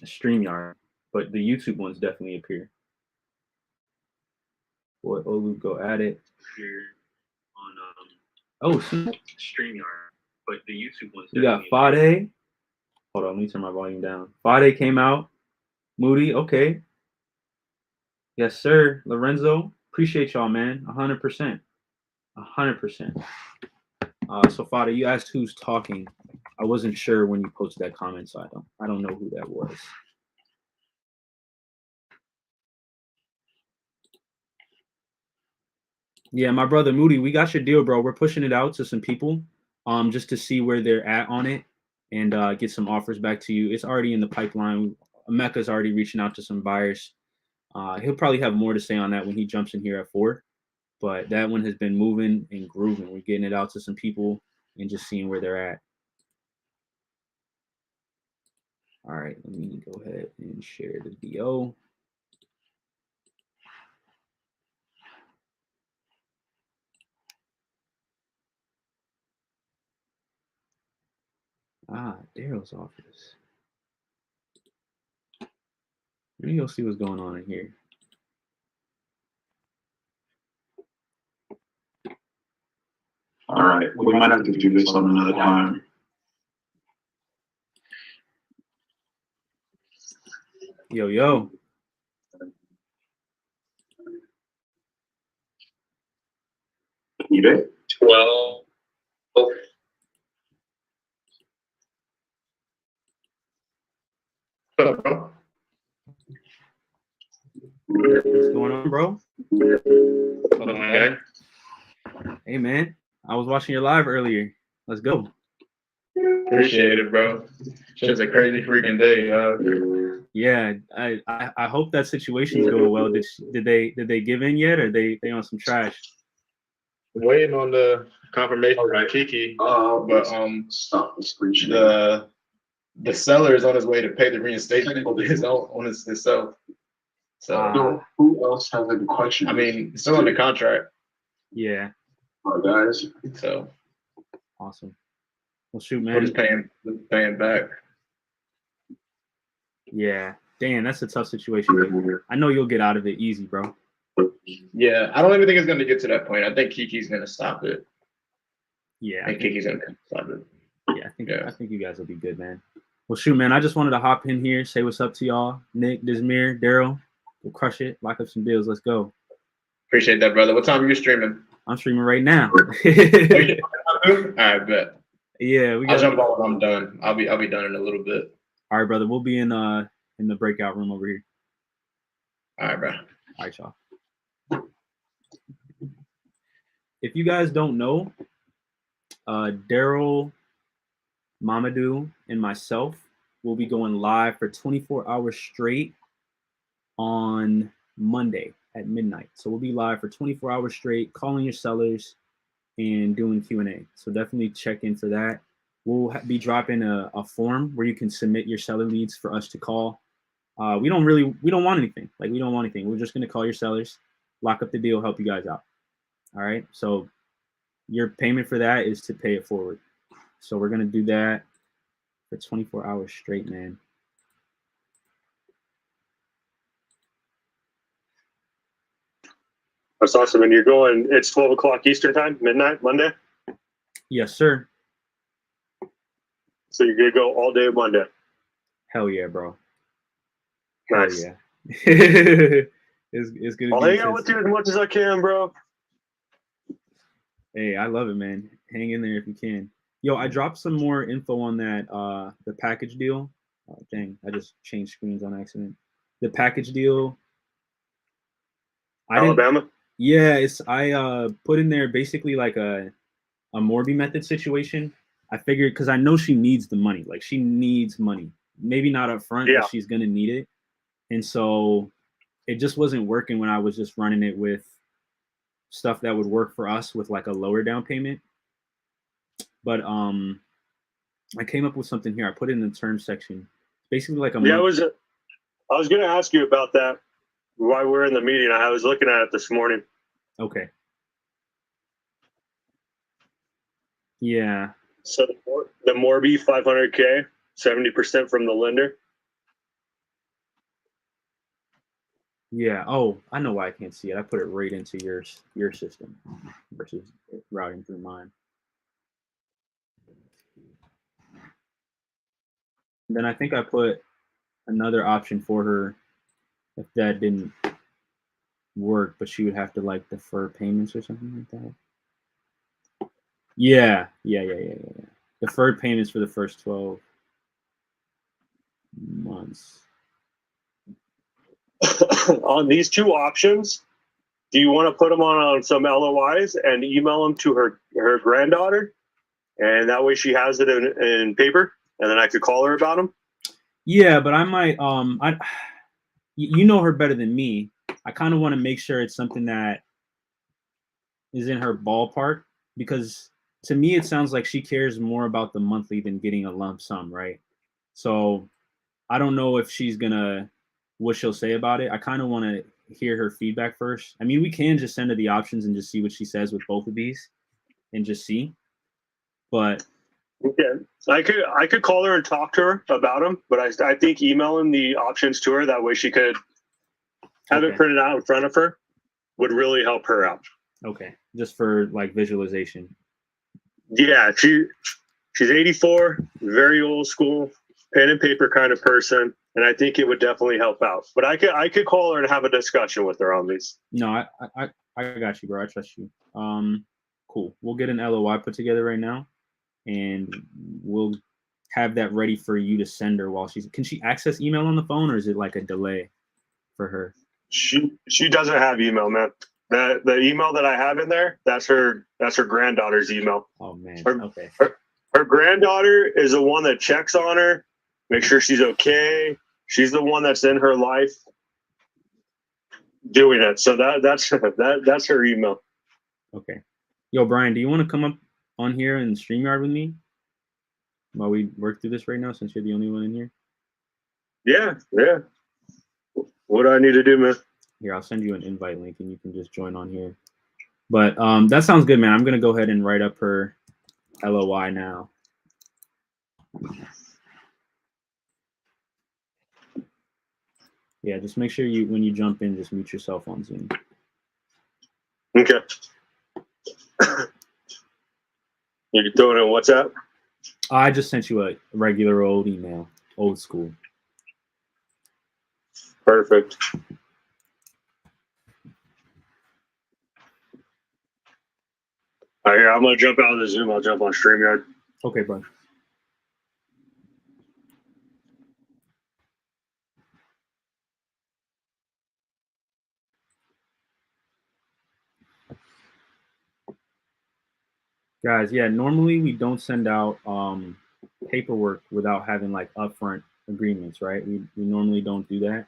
StreamYard, but the YouTube ones definitely appear. Boy, Olu, go at it. Here on StreamYard, but the YouTube ones. We got Fade. Hold on, let me turn my volume down. Fade came out. Moody, okay. Yes, sir. Lorenzo, appreciate y'all, man. 100%. 100%. So Fada, you asked who's talking. I wasn't sure when you posted that comment, so I don't know who that was. Yeah, my brother Moody, we got your deal, bro. We're pushing it out to some people, just to see where they're at on it and get some offers back to you. It's already in the pipeline. Mecca's already reaching out to some buyers. He'll probably have more to say on that when he jumps in here at 4. But that one has been moving and grooving. We're getting it out to some people and just seeing where they're at. All right, let me go ahead and share the VO. Daryl's office. Let me go see what's going on in here. All right, we might have to do this on another time. Yo, yo. You there? Well, what's up, bro? What's going on, bro? Okay. Hey, man. I was watching your live earlier. Let's go. Appreciate it, bro. Just a crazy freaking day. Yeah, I hope that situation's going well. Did they give in yet, or they on some trash? Waiting on the confirmation from Kiki, but the seller is on his way to pay the reinstatement on himself. So who else has any questions? I mean, it's still under contract. Yeah. Guys. So awesome. Well, shoot, man. We're just paying back. Yeah. Damn, that's a tough situation. Dude. I know you'll get out of it easy, bro. Yeah, I don't even think it's going to get to that point. I think Kiki's going to stop it. Yeah. I think Kiki's going to stop it. Yeah, I think you guys will be good, man. Well, shoot, man. I just wanted to hop in here, say what's up to y'all. Nick, Dismir, Daryl. We'll crush it. Lock up some deals. Let's go. Appreciate that, brother. What time are you streaming? I'm streaming right now. All right, bet. Yeah, I'll jump on when I'm done. I'll be done in a little bit. All right, brother. We'll be in the breakout room over here. All right, bro. All right, y'all. if you guys don't know, Daryl, Mamadou, and myself will be going live for 24 hours straight on Monday at midnight. So we'll be live for 24 hours straight, calling your sellers and doing Q&A. So definitely check in for that. We'll be dropping a form where you can submit your seller leads for us to call. We don't want anything. Like, we don't want anything. We're just going to call your sellers, lock up the deal, help you guys out. All right. So your payment for that is to pay it forward. So we're going to do that for 24 hours straight, man. That's awesome. And you're going, it's 12 o'clock Eastern time, midnight, Monday? Yes, sir. So you're going to go all day Monday? Hell yeah, bro. Nice. Hell yeah. it's good. I'll hang out with you as much as I can, bro. Hey, I love it, man. Hang in there if you can. Yo, I dropped some more info on that, the package deal. Dang, I just changed screens on accident. The package deal. Alabama? Yeah, I put in there basically like a Morby method situation. I figured, because I know she needs the money. Like, she needs money. Maybe not up front, but she's gonna need it. And so it just wasn't working when I was just running it with stuff that would work for us with like a lower down payment. But I came up with something here. I put it in the terms section. Basically like a I was going to ask you about that while we're in the meeting. I was looking at it this morning. Okay. Yeah. So the Morby 500K, 70% from the lender. Yeah. Oh, I know why I can't see it. I put it right into your system versus routing through mine. Then I think I put another option for her if that didn't work, but she would have to like defer payments or something like that. Yeah. Deferred payments for the first 12 months. On these two options, do you want to put them on some LOIs and email them to her granddaughter? And that way she has it in paper, and then I could call her about them? Yeah, but I might, you know her better than me. I kind of want to make sure it's something that is in her ballpark, because to me, it sounds like she cares more about the monthly than getting a lump sum, right? So I don't know if she's gonna, what she'll say about it. I kind of want to hear her feedback first. I mean, we can just send her the options and just see what she says with both of these and just see. But okay, I could call her and talk to her about them, but I think emailing the options to her, that way she could have it printed out in front of her, would really help her out. Okay, just for like visualization. Yeah, she's 84, very old school, pen and paper kind of person, and I think it would definitely help out. But I could call her and have a discussion with her on these. No, I got you, bro. I trust you. Cool. We'll get an LOI put together right now, and we'll have that ready for you to send her while can she access email on the phone, or is it like a delay for her? She doesn't have email, man. The email that I have in there, that's her granddaughter's email. Oh man. Okay. Her granddaughter is the one that checks on her, make sure she's okay. She's the one that's in her life doing it. So that's her email. Okay. Yo, Brian, do you want to come up on here and StreamYard with me while we work through this right now, since you're the only one in here? Yeah. What do I need to do, man? Here, I'll send you an invite link and you can just join on here. But that sounds good, man. I'm gonna go ahead and write up her LOI now. Yeah, just make sure when you jump in, just mute yourself on Zoom. Okay. You can throw it in WhatsApp? I just sent you a regular old email, old school. Perfect. All right, here, I'm going to jump out of the Zoom. I'll jump on StreamYard. Okay, bud. Guys, yeah, normally we don't send out paperwork without having like upfront agreements, right? We normally don't do that.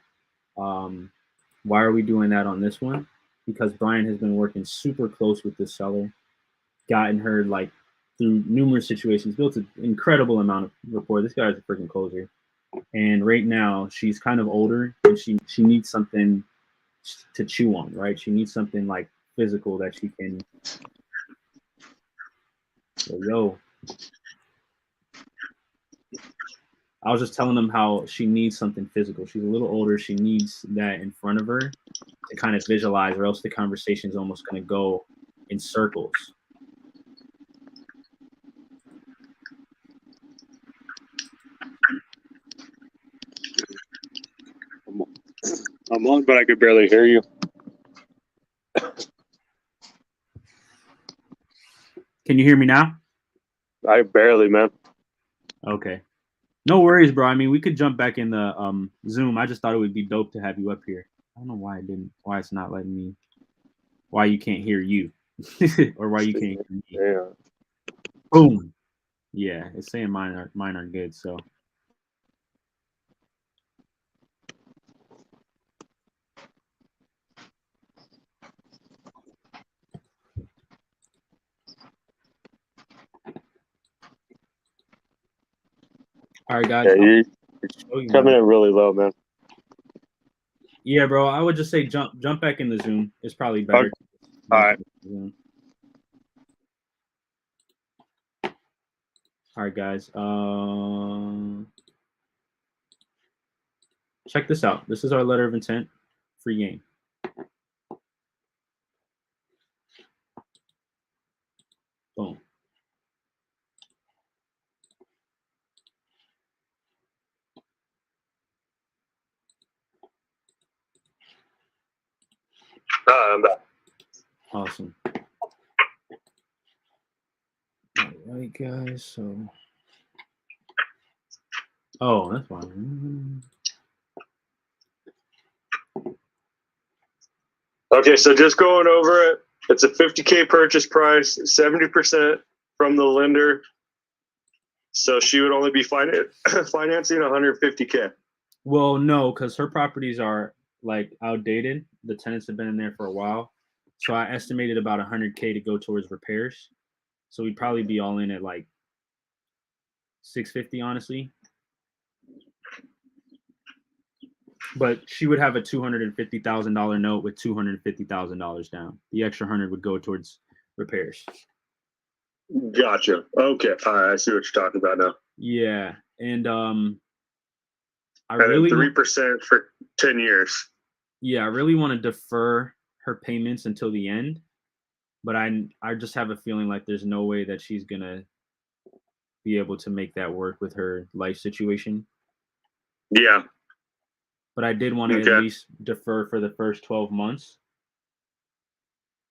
Why are we doing that on this one? Because Brian has been working super close with this seller, gotten her like through numerous situations, built an incredible amount of rapport. This guy's a freaking closer. And right now she's kind of older and she needs something to chew on, right? She needs something like physical that she can. Yo. I was just telling them how she needs something physical. She's a little older. She needs that in front of her to kind of visualize, or else the conversation is almost going to go in circles. I'm on, but I could barely hear you. Can you hear me now? I barely, man. Okay. No worries, bro. I mean, we could jump back in the Zoom. I just thought it would be dope to have you up here. I don't know why it's not letting me, why you can't hear you or why you can't hear me. Yeah. Boom. Yeah, it's saying mine are good, so. All right, guys. Yeah, you're coming in really low, man. Yeah, bro. I would just say jump back in the Zoom. It's probably better. Okay. All right. All right, guys. Check this out. This is our letter of intent. Free game. Boom. I'm back. Awesome. All right, guys. So. Oh, that's fine. Okay, so just going over it, it's a $50K purchase price, 70% from the lender. So she would only be financing $150K. Well, no, because her properties are like outdated. The tenants have been in there for a while. So I estimated about $100K to go towards repairs. So we'd probably be all in at like $650, honestly. But she would have a $250,000 note with $250,000 down. The extra 100 would go towards repairs. Gotcha. Okay. All right. I see what you're talking about now. Yeah. And I and really 3% for 10 years. Yeah, I really want to defer her payments until the end. But I just have a feeling like there's no way that she's gonna be able to make that work with her life situation. Yeah. But I did want to at least defer for the first 12 months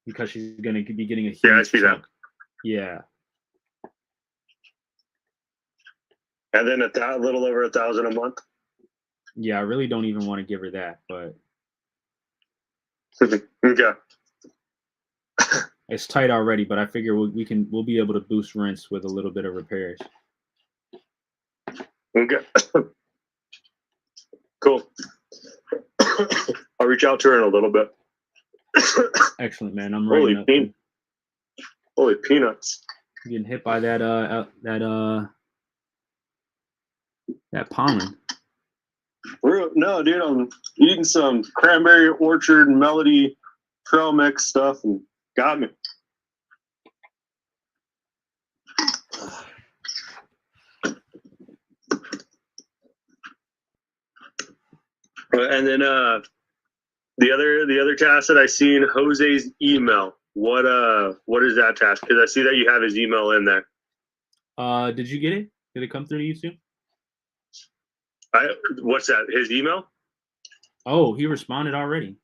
because she's going to be getting a huge I see chunk. that. Yeah. And then a little over $1,000 a month. Yeah, I really don't even want to give her that, but okay. It's tight already, but I figure we'll be able to boost rents with a little bit of repairs. Okay. Cool. I'll reach out to her in a little bit. Excellent, man. I'm ready. Holy peanuts. Getting hit by that pollen. No, dude, I'm eating some cranberry orchard melody trail mix stuff and got me. And then the other task that I see in Jose's email. What is that task? Because I see that you have his email in there. Did you get it? Did it come through to you too? What's that? His email? Oh, he responded already.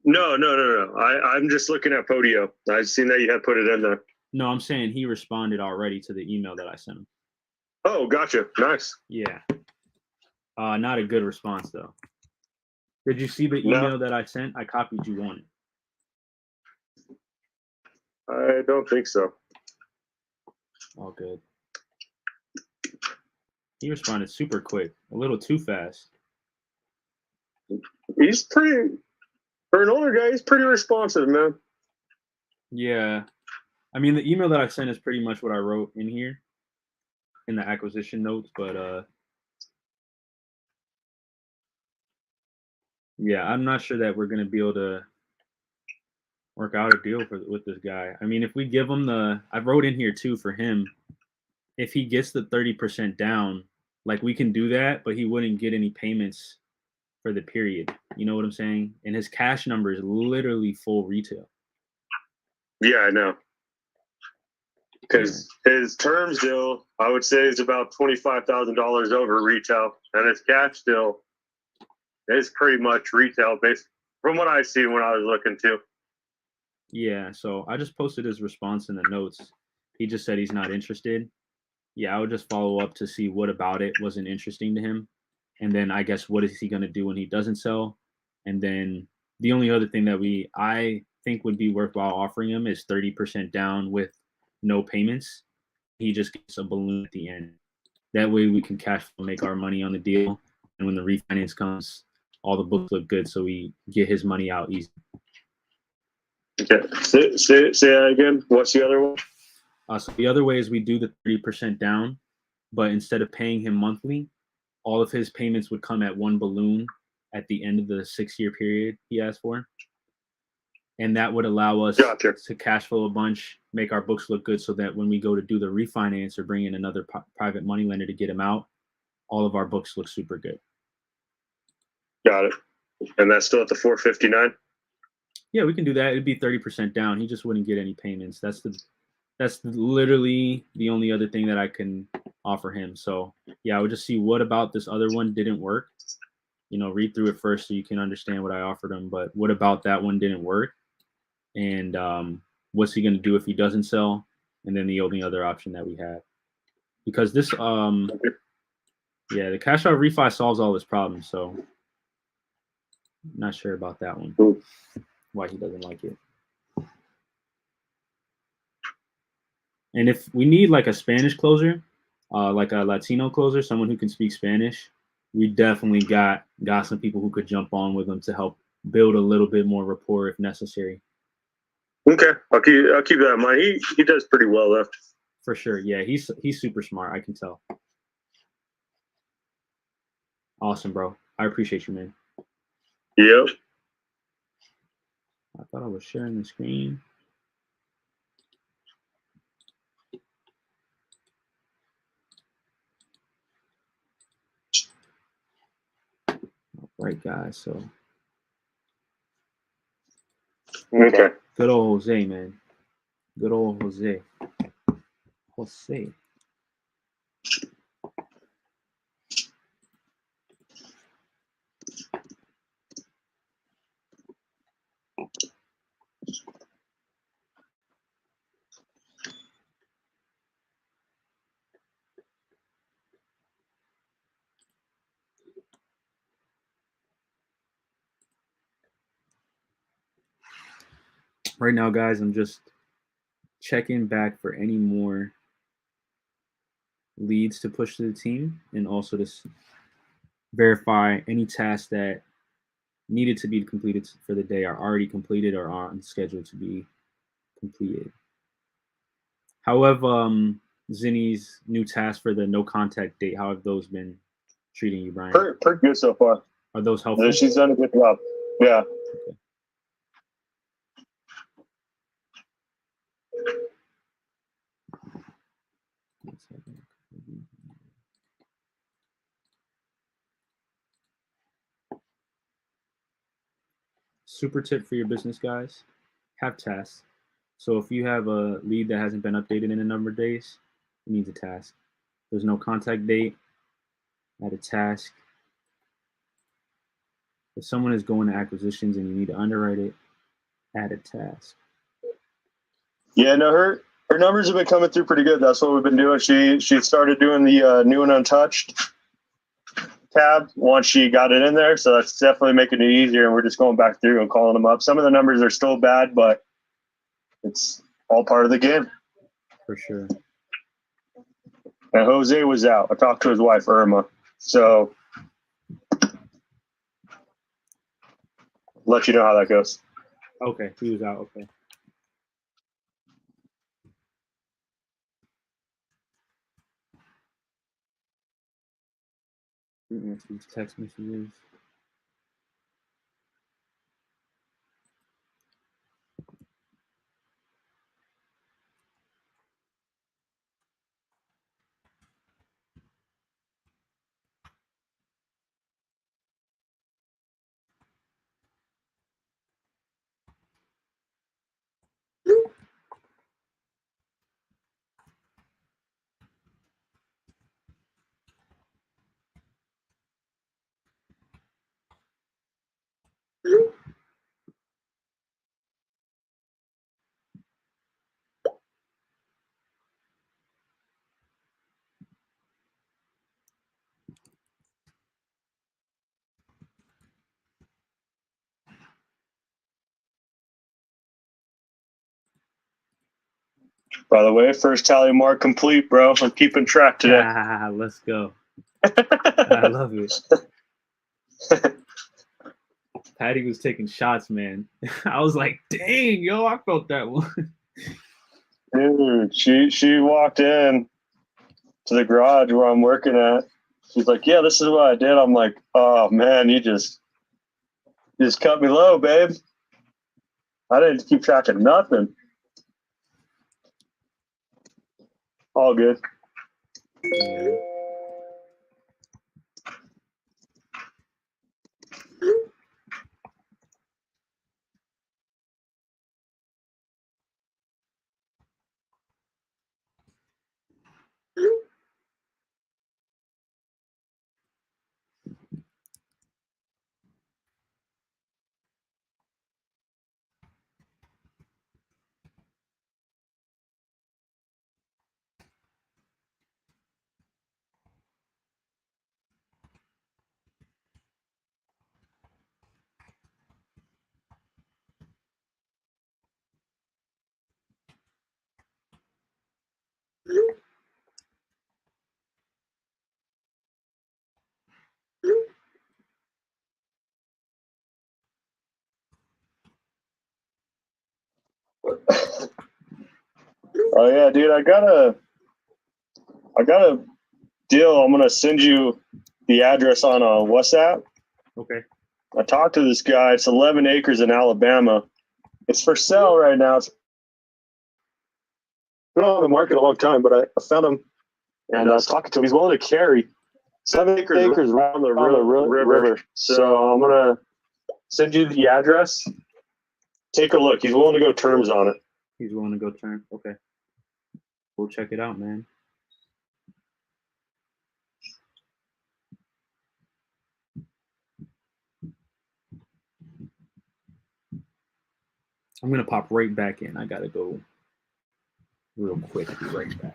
No. I'm just looking at Podio. I've seen that you had put it in there. No, I'm saying he responded already to the email that I sent him. Oh, gotcha. Nice. Yeah. Not a good response though. Did you see the email that I sent? I copied you on it. I don't think so. All good. He responded super quick, a little too fast. He's pretty, for an older guy, he's pretty responsive, man. Yeah. I mean, the email that I sent is pretty much what I wrote in here in the acquisition notes, but yeah, I'm not sure that we're going to be able to work out a deal with this guy. I mean, if we give him I wrote in here too for him, if he gets the 30% down, like we can do that, but he wouldn't get any payments for the period. You know what I'm saying? And his cash number is literally full retail. Yeah, I know. Because his terms deal, I would say, is about $25,000 over retail, and his cash deal is pretty much retail based from what I see when I was looking too. Yeah, so I just posted his response in the notes. He just said he's not interested. Yeah, I would just follow up to see what about it wasn't interesting to him. And then I guess what is he going to do when he doesn't sell? And then the only other thing that I think would be worthwhile offering him is 30% down with no payments. He just gets a balloon at the end. That way we can cash flow, make our money on the deal. And when the refinance comes, all the books look good, so we get his money out easy. Okay, say that again. What's the other one? So the other way is we do the 30% down, but instead of paying him monthly, all of his payments would come at one balloon at the end of the 6-year period he asked for. And that would allow us to cash flow a bunch, make our books look good so that when we go to do the refinance or bring in another private money lender to get him out, all of our books look super good. Got it. And that's still at the 459? Yeah, we can do that. It'd be 30% down. He just wouldn't get any payments. That's literally the only other thing that I can offer him. So yeah, I would just see what about this other one didn't work. You know, read through it first so you can understand what I offered him. But what about that one didn't work? And what's he going to do if he doesn't sell? And then the only other option that we have, because this the cash out refi solves all his problems. So not sure about that one. Why he doesn't like it. And if we need like a Spanish closer, like a Latino closer, someone who can speak Spanish, we definitely got some people who could jump on with him to help build a little bit more rapport if necessary. Okay, I'll keep that in mind. He does pretty well though. For sure, yeah, he's super smart. I can tell. Awesome, bro. I appreciate you, man. Yep. I thought I was sharing the screen. Right, guys. So, okay. Good old Jose, man. Good old Jose. Jose. Right now, guys, I'm just checking back for any more leads to push to the team, and also to verify any tasks that needed to be completed for the day are already completed or are on schedule to be completed. However, Zinni's new task for the no contact date, how have those been treating you, Brian? Pretty good so far. Are those helpful? Yeah, she's done a good job. Yeah. Okay. Super tip for your business, guys: have tasks. So if you have a lead that hasn't been updated in a number of days, it needs a task. There's no contact date, add a task. If someone is going to acquisitions and you need to underwrite it, add a task. Yeah, no, her numbers have been coming through pretty good. That's what we've been doing. She started doing the new and untouched tab once she got it in there, so that's definitely making it easier. And we're just going back through and calling them up. Some of the numbers are still bad, but it's all part of the game. For sure. and Jose was out. I talked to his wife Irma, so let you know how that goes. Okay, he was out. Okay. These text messages. By the way, first tally mark complete, bro. I'm keeping track today. Let's go. I love it. Patty was taking shots, man. I was like, dang, yo, I felt that one. Dude, she walked in to the garage where I'm working at. She's like, yeah, this is what I did. I'm like, oh man, you just cut me low, babe. I didn't keep track of nothing. All good. Yeah. Oh yeah, dude, I got a deal. I'm gonna send you the address on WhatsApp. Okay. I talked to this guy. It's 11 acres in Alabama. It's for sale right now. It's been on the market a long time, but I found him and I was talking to him. He's willing to carry 7 acres around the river. So I'm gonna send you the address. Take a look. He's willing to go terms on it. He's willing to go turn. Okay. We'll check it out, man. I'm gonna pop right back in. I gotta go real quick. Be right back.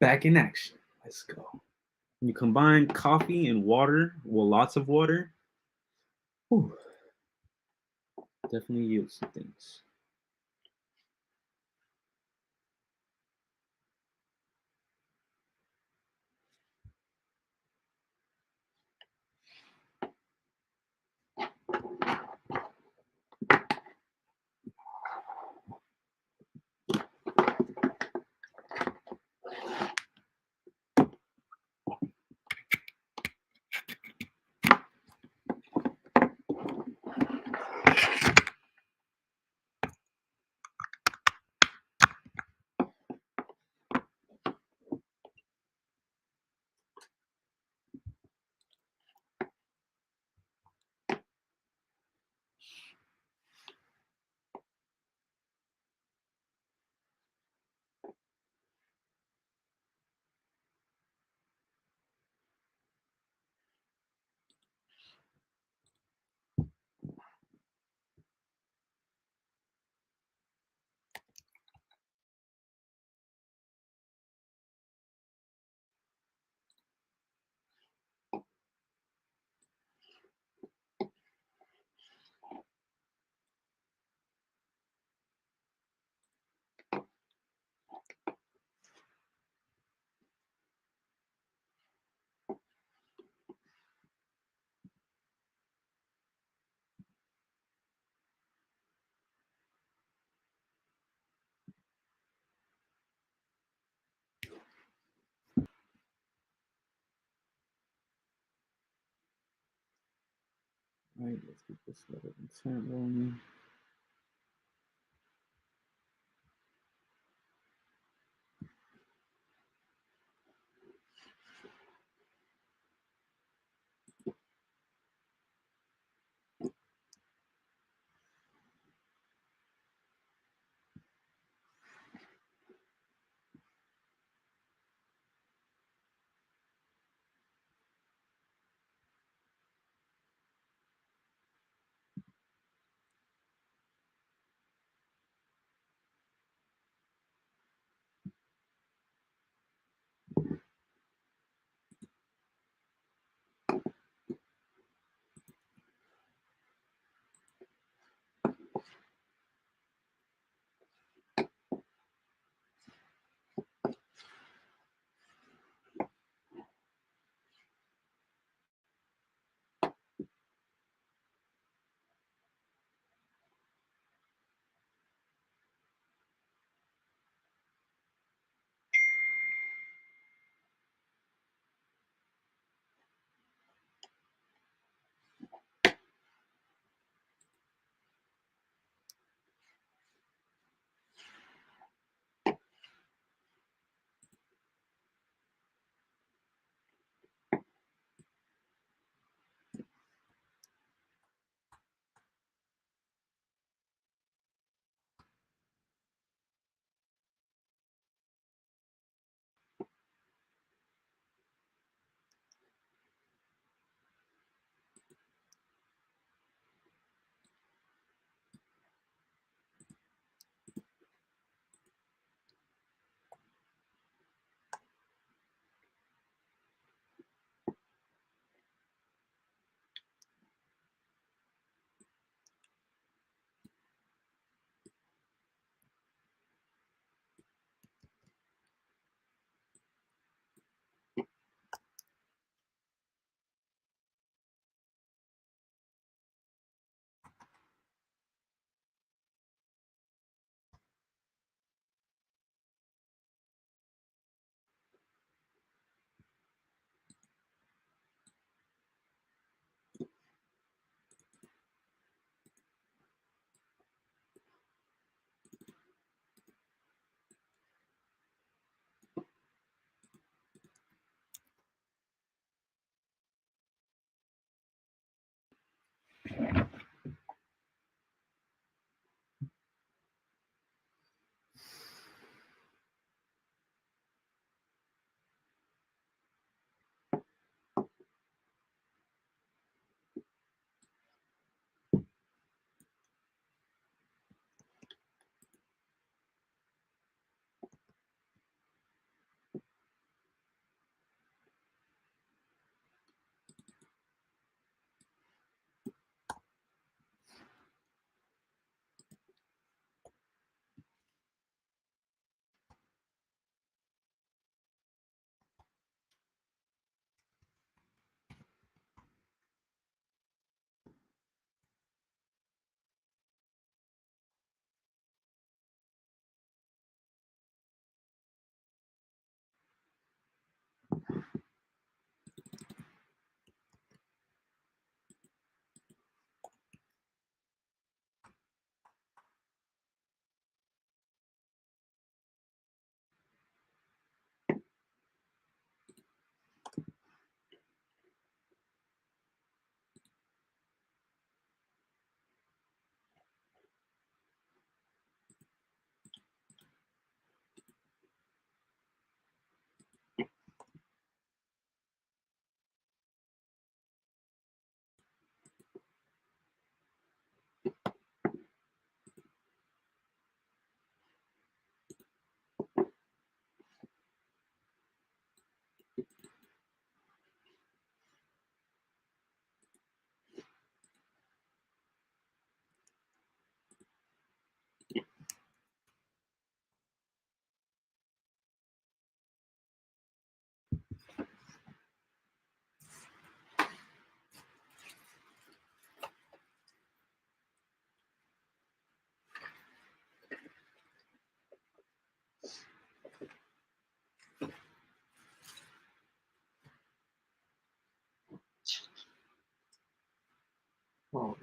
back in action. Let's go. When you combine coffee and water, well, lots of water, whew, definitely yields some things. All right, let's get this letter of intent rolling.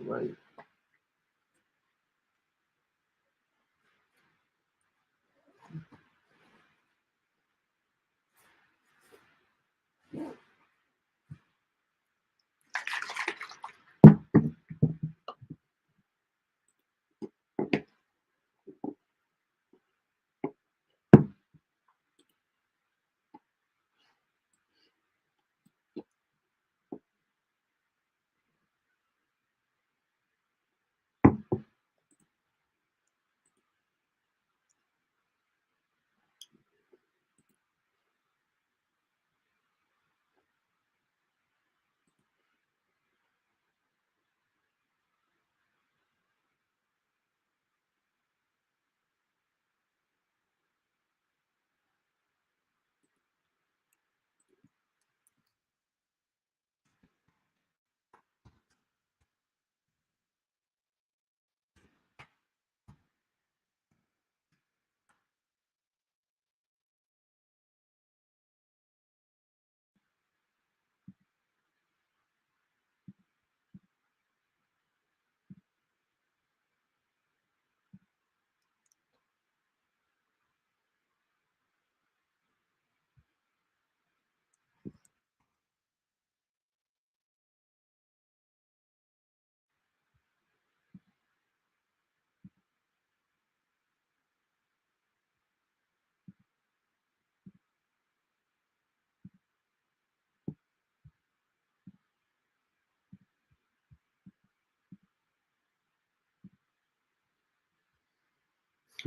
right.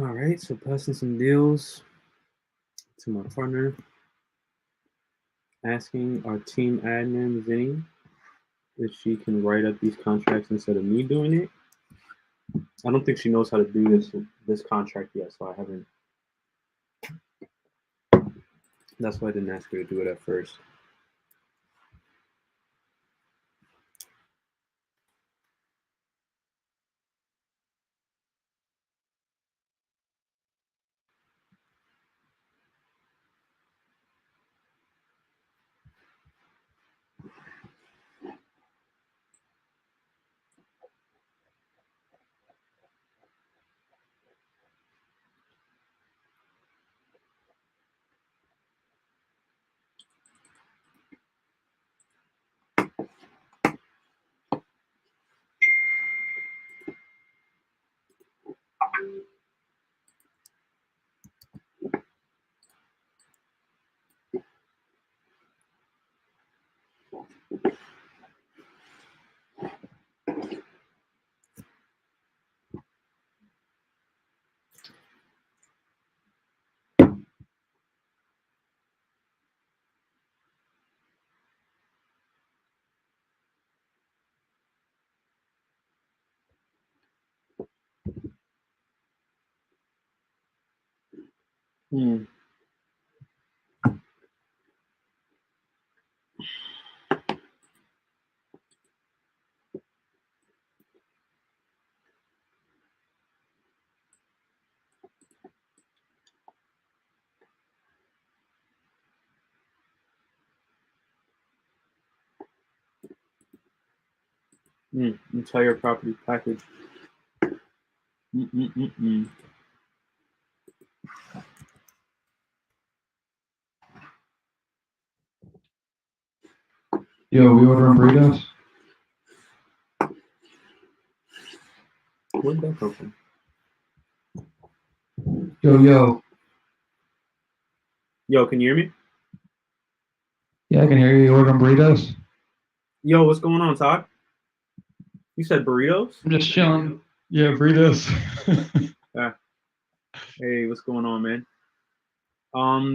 All right, so passing some deals to my partner, asking our team admin, Vinny, if she can write up these contracts instead of me doing it. I don't think she knows how to do this contract yet, so I haven't. That's why I didn't ask her to do it at first. Hmm. Entire property package. Yo, we ordering burritos? Where'd that come from? Yo. Yo, can you hear me? Yeah, I can hear you. You ordering burritos? Yo, what's going on, Todd? You said burritos? I'm just chilling. Yeah, burritos. Hey, what's going on, man?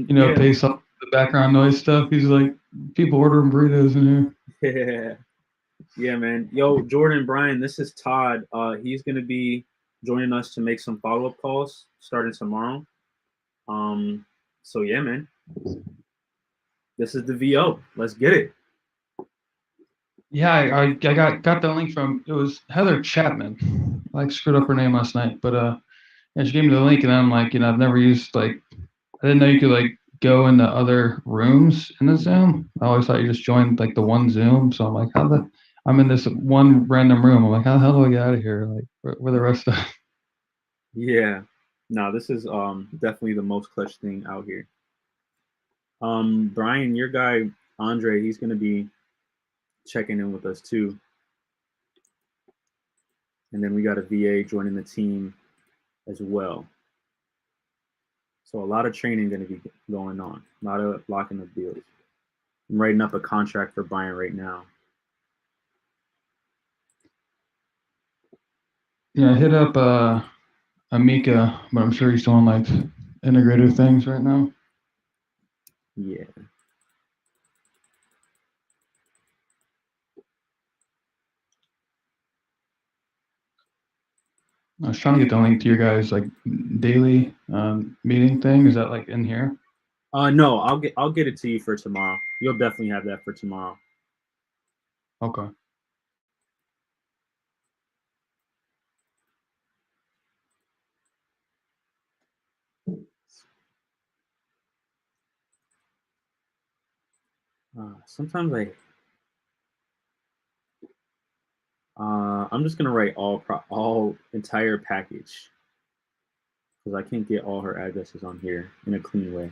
Yeah. Based off the background noise stuff, he's like, people ordering burritos in here. Yeah, man. Yo, Jordan, Brian, this is Todd. He's gonna be joining us to make some follow-up calls starting tomorrow. So yeah, man. This is the VO. Let's get it. Yeah, I got the link from, it was Heather Chapman. I like screwed up her name last night, but and she gave me the link, and I'm like, I've never used, I didn't know you could go into other rooms in the Zoom. I always thought you just joined the one Zoom. So I'm like, I'm in this one random room. I'm like, how the hell do I get out of here? Like, where the rest of? Yeah. No, this is definitely the most clutch thing out here. Brian, your guy Andre, he's gonna be checking in with us too. And then we got a VA joining the team as well. So a lot of training going to be going on. A lot of locking up deals. I'm writing up a contract for Brian right now. Yeah, I hit up Amika, but I'm sure he's doing like integrative things right now. Yeah. I was trying to get the link to your guys' like daily meeting thing. Is that like in here? No, I'll get it to you for tomorrow. You'll definitely have that for tomorrow. Okay. Sometimes I'm just gonna write all entire package because I can't get all her addresses on here in a clean way.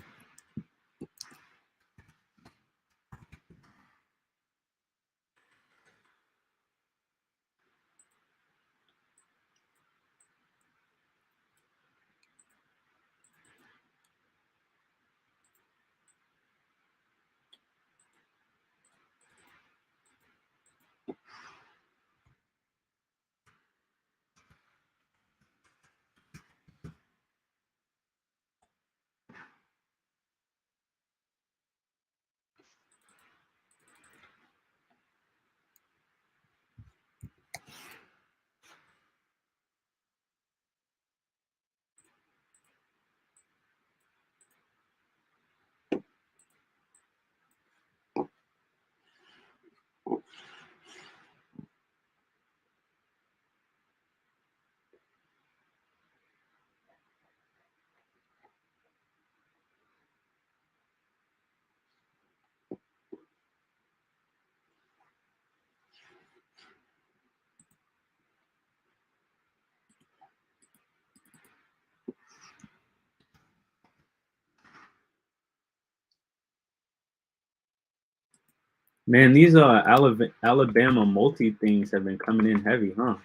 Man, these Alabama multi things have been coming in heavy, huh?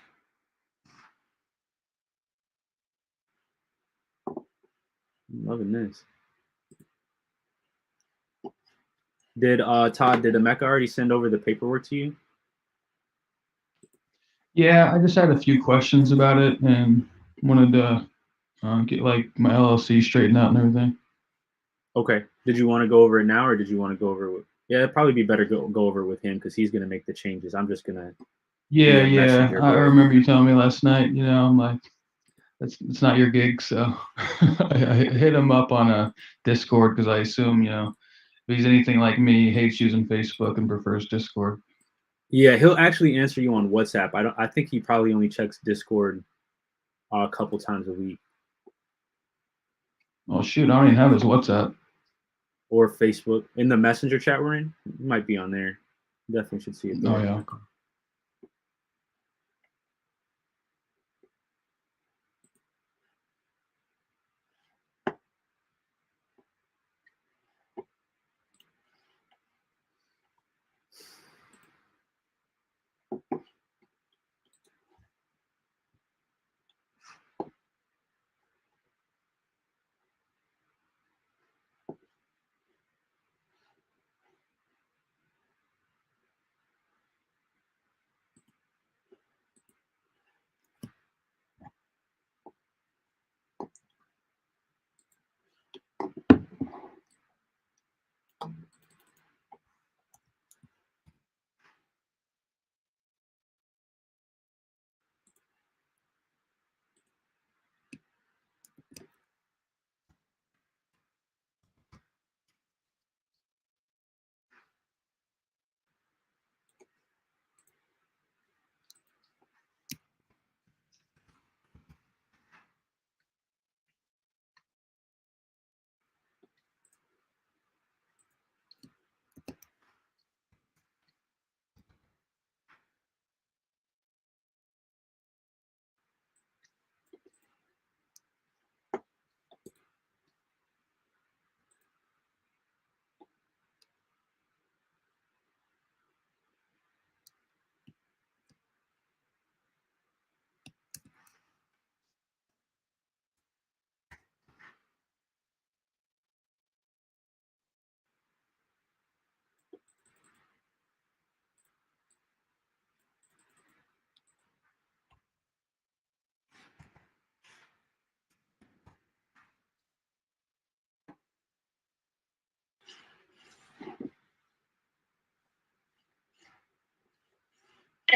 I'm loving this. Did Todd, did Emeka already send over the paperwork to you? Yeah, I just had a few questions about it and wanted to get like my LLC straightened out and everything. Okay. Did you want to go over it now, or did you want to go over it with? Yeah, it'd probably be better go over it with him because he's gonna make the changes. I'm just gonna. Yeah, be a yeah. messenger I boy. remember you telling me last night. You know, I'm like, it's not your gig, so I hit him up on a Discord because I assume if he's anything like me, he hates using Facebook and prefers Discord. Yeah, he'll actually answer you on WhatsApp. I think he probably only checks Discord a couple times a week. Oh shoot, I don't even have his WhatsApp. Or Facebook in the messenger chat we're in. It might be on there. Definitely should see it there. Oh yeah.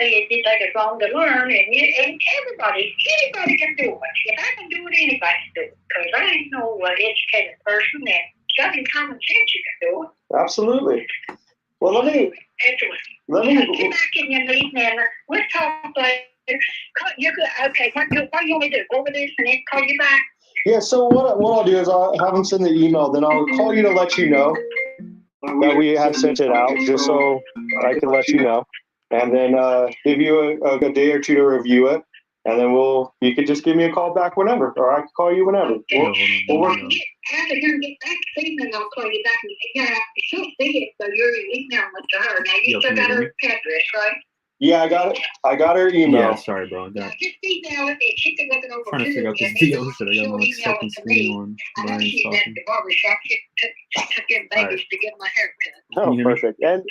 tell you, it takes us long to learn, and anybody can do it. If I can do it, anybody can do it. Because I ain't no educated person, and just in common sense, you can do it. Absolutely. Well, let me. Get back in your meeting, and we'll talk later. You could, okay, what do you want me to do? Go over this and then call you back? Yeah, so what I'll do is I'll have them send the email, then I'll call you to let you know that we have sent it out, just so I can let you know. And then give you a day or two to review it. And then you could just give me a call back whenever, or I can call you whenever. We'll work. After you get back this evening, I'll call you back. And yeah, she'll see it, so you're emailing it to her. Now, you still got her address, right? Yeah, I got it. I got her email. Yeah, sorry, bro. Just email it, and she can look it over. Trying to figure out this deal shit. I got my like second screen on. I know Brian's she's at talking. the barbershop. She took in babies to get my haircut. Oh, perfect. And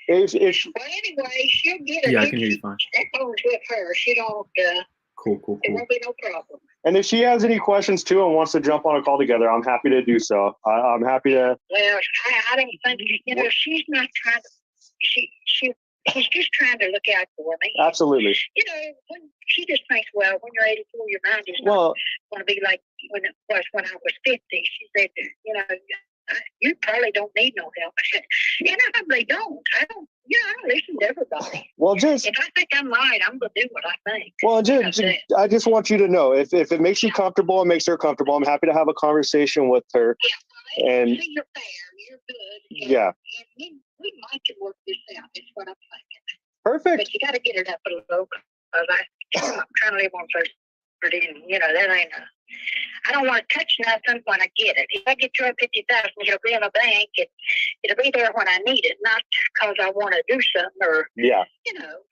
if well, anyway, she'll get it. Yeah, I can hear you fine. That goes with her. She don't. Cool. It won't be no problem. And if she has any questions too and wants to jump on a call together, I'm happy to do so. I'm happy to. Well, I don't think she's not trying to. She's just trying to look out for me. Absolutely. You know, when she just thinks, well, when you're 84, your mind is not going to be like when it was when I was 50. She said, you know, you probably don't need no help. And I probably don't. I don't listen to everybody. Well, if I think I'm right, I'm going to do what I think. Well, I just want you to know if it makes you comfortable and makes her comfortable, I'm happy to have a conversation with her. Yeah, well, and you're fair. You're good. Yeah. And we might can work this out. That's what I'm thinking. Perfect. But you got to get it up a little because I'm trying to live on first. You know, that ain't I don't want to touch nothing when I get it. If I get $250,000, it'll be in a bank. It'll be there when I need it, not because I want to do something or, you know.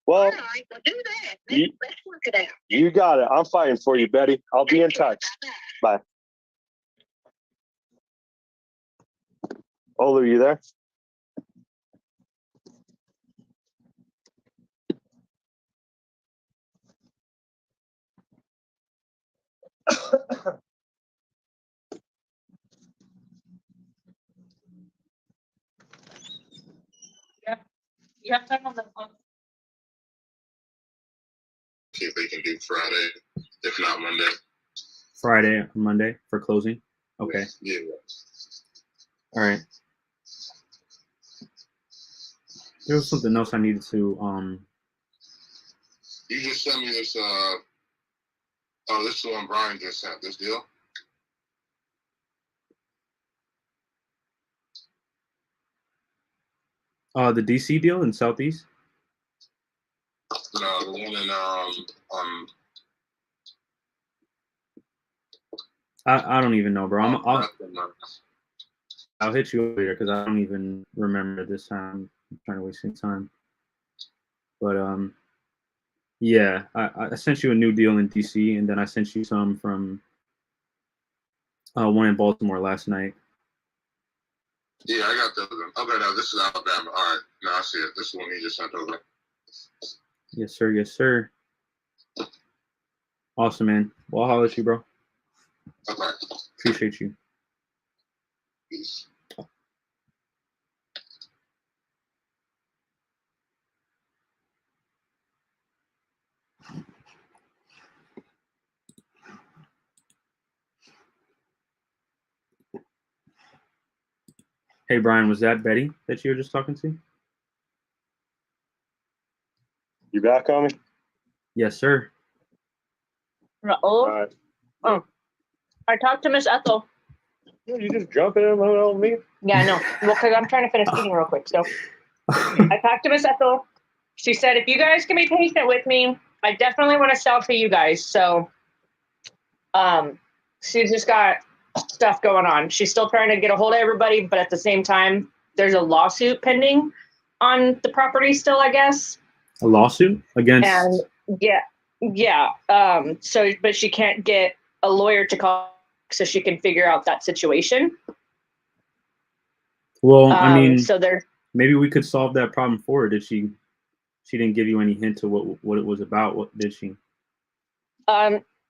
Well, all right, well, do that. Let's work it out. You got it. I'm fighting for you, Betty. I'll be in touch. Bye. Olu, you there? You have time on the See if they can do Friday, if not Monday. Friday or Monday for closing. Okay. Yeah. All right. There was something else I needed to You just sent me this this is the one Brian just sent, this deal. the DC deal in Southeast. No, the one in I don't even know, bro. I'll hit you later because I don't even remember this time. I'm trying to waste any time. But yeah, I sent you a new deal in DC, and then I sent you some from one in Baltimore last night. Yeah, I got the okay. Now this is Alabama. All right, now I see it. This is the one he just sent over. Yes, sir. Yes, sir. Awesome, man. Well, I'll holler at you, bro. Okay. Appreciate you. Peace. Hey, Brian, was that Betty that you were just talking to? You back on me? Yes, sir. All right. Oh, I talked to Miss Ethel. You just jumping in the middle of me? Yeah, I know. Well, because I'm trying to finish eating real quick. So I talked to Miss Ethel. She said, if you guys can be patient with me, I definitely want to sell to you guys. So she's just got stuff going on. She's still trying to get a hold of everybody, but at the same time, there's a lawsuit pending on the property still, I guess. A lawsuit against? And yeah. So, but she can't get a lawyer to call so she can figure out that situation. Well, I mean, so there. Maybe we could solve that problem for her. Did she? She didn't give you any hint to what it was about. What did she?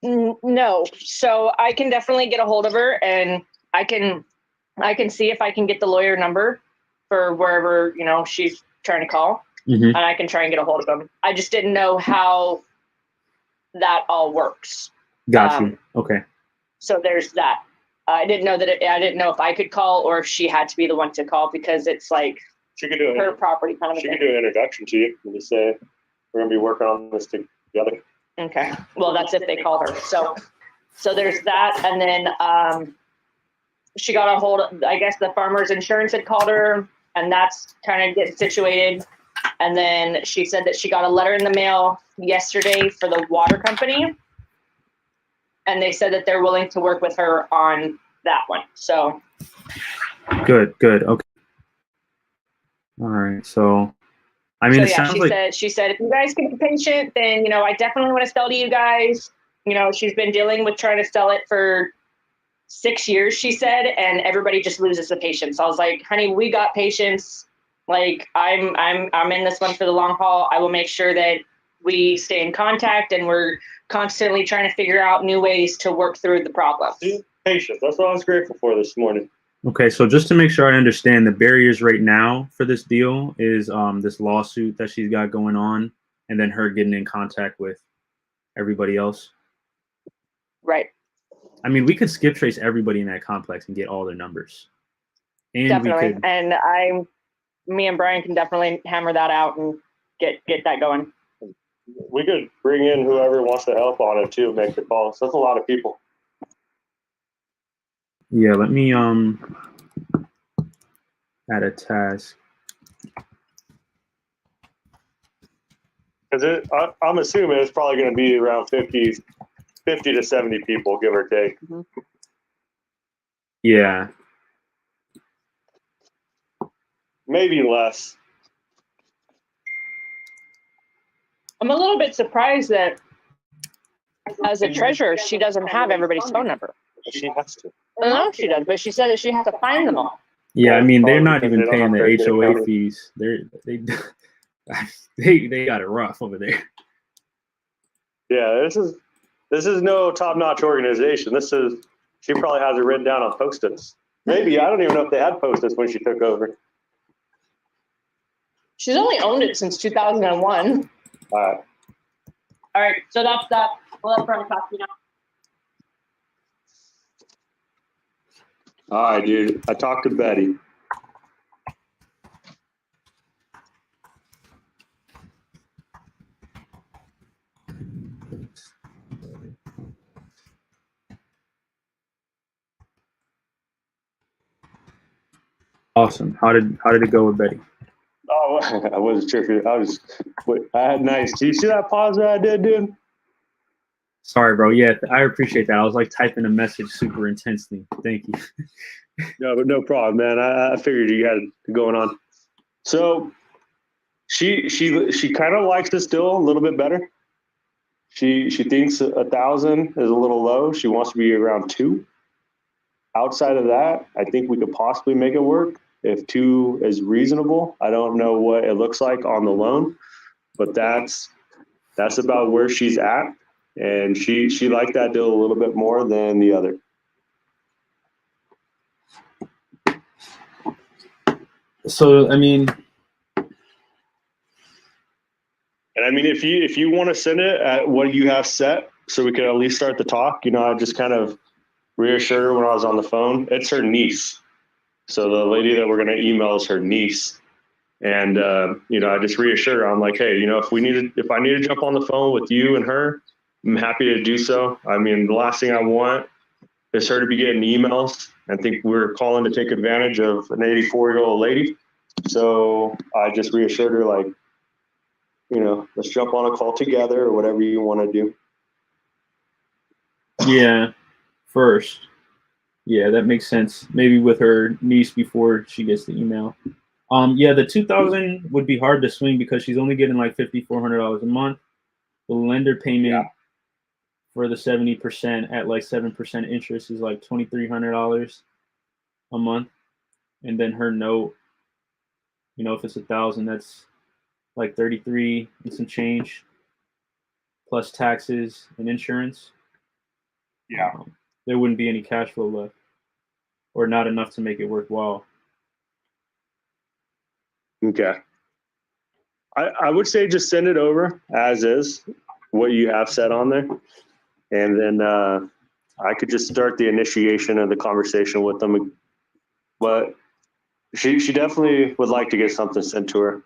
No. So I can definitely get a hold of her, and I can see if I can get the lawyer number for wherever she's trying to call. and I can try and get a hold of him. I just didn't know how that all works. Got you. Okay. So there's that. I didn't know that. I didn't know if I could call or if she had to be the one to call because it's like She could do her it. property kind of. She thing. could do an introduction to you and just say, "We're gonna be working on this together." Okay. Well, that's if they call her. So there's that, and then she got a hold of. I guess the farmer's insurance had called her, and that's kind of getting situated. And then she said that she got a letter in the mail yesterday for the water company, and they said that they're willing to work with her on that one. So Good. Okay. All right. So, I mean, so it yeah, sounds like she said if you guys can be patient, then I definitely want to sell to you guys. She's been dealing with trying to sell it for 6 years, she said, and everybody just loses the patience. I was like, honey, we got patience. Like I'm in this one for the long haul. I will make sure that we stay in contact and we're constantly trying to figure out new ways to work through the problem. Patience. That's what I was grateful for this morning. okay. So just to make sure I understand, the barriers right now for this deal is this lawsuit that she's got going on, and then her getting in contact with everybody else. Right. I mean, we could skip trace everybody in that complex and get all their numbers. And Definitely. we could, And me and Brian can definitely hammer that out and get that going. We could bring in whoever wants to help on it too, make the calls. That's a lot of people. yeah, let me add a task. Because I'm assuming it's probably going to be around 50 to 70 people, give or take. Yeah. Maybe less. I'm a little bit surprised that as a treasurer, she doesn't have everybody's phone number. She has to. I don't know if she does, but she said that she has to find them all. Yeah, I mean, they're not because even they don't paying have the very good HOA accounting. fees. They got it rough over there. Yeah, this is no top-notch organization. She probably has it written down on Post-its. Maybe, I don't even know if they had Post-its when she took over. She's only owned it since 2001. All right, so that's that. We'll let Brian talk to you now. All right, dude. I talked to Betty. Awesome. How did it go with Betty? Oh, I wasn't sure if I had nice. Do you see that pause that I did, dude? Sorry, bro. Yeah, I appreciate that. I was like typing a message super intensely. Thank you. No, but no problem, man. I figured you had it going on. So she kind of likes this deal a little bit better. She thinks 1,000 is a little low. She wants to be around 2. Outside of that, I think we could possibly make it work. If 2 is reasonable, I don't know what it looks like on the loan, but that's about where she's at. And she liked that deal a little bit more than the other. So, I mean, and I mean, if you want to send it at what you have set, so we can at least start the talk. I just kind of reassured her when I was on the phone. It's her niece. So the lady that we're going to email is her niece. And, I just reassured her. I'm like, hey, if I need to jump on the phone with you and her, I'm happy to do so. I mean, the last thing I want is her to be getting emails. I think we're calling to take advantage of an 84-year-old lady. So I just reassured her, like, let's jump on a call together or whatever you want to do. yeah, first. Yeah, that makes sense. Maybe with her niece before she gets the email. Yeah, the 2,000 would be hard to swing because she's only getting like $5,400 a month. The lender payment for the 70% at like 7% interest is like $2,300 a month, and then her note, if it's 1,000, that's like 33 and some change, plus taxes and insurance. Yeah. There wouldn't be any cash flow left, or not enough to make it worthwhile. Okay. I would say just send it over as is, what you have said on there. And then I could just start the initiation of the conversation with them. But she definitely would like to get something sent to her.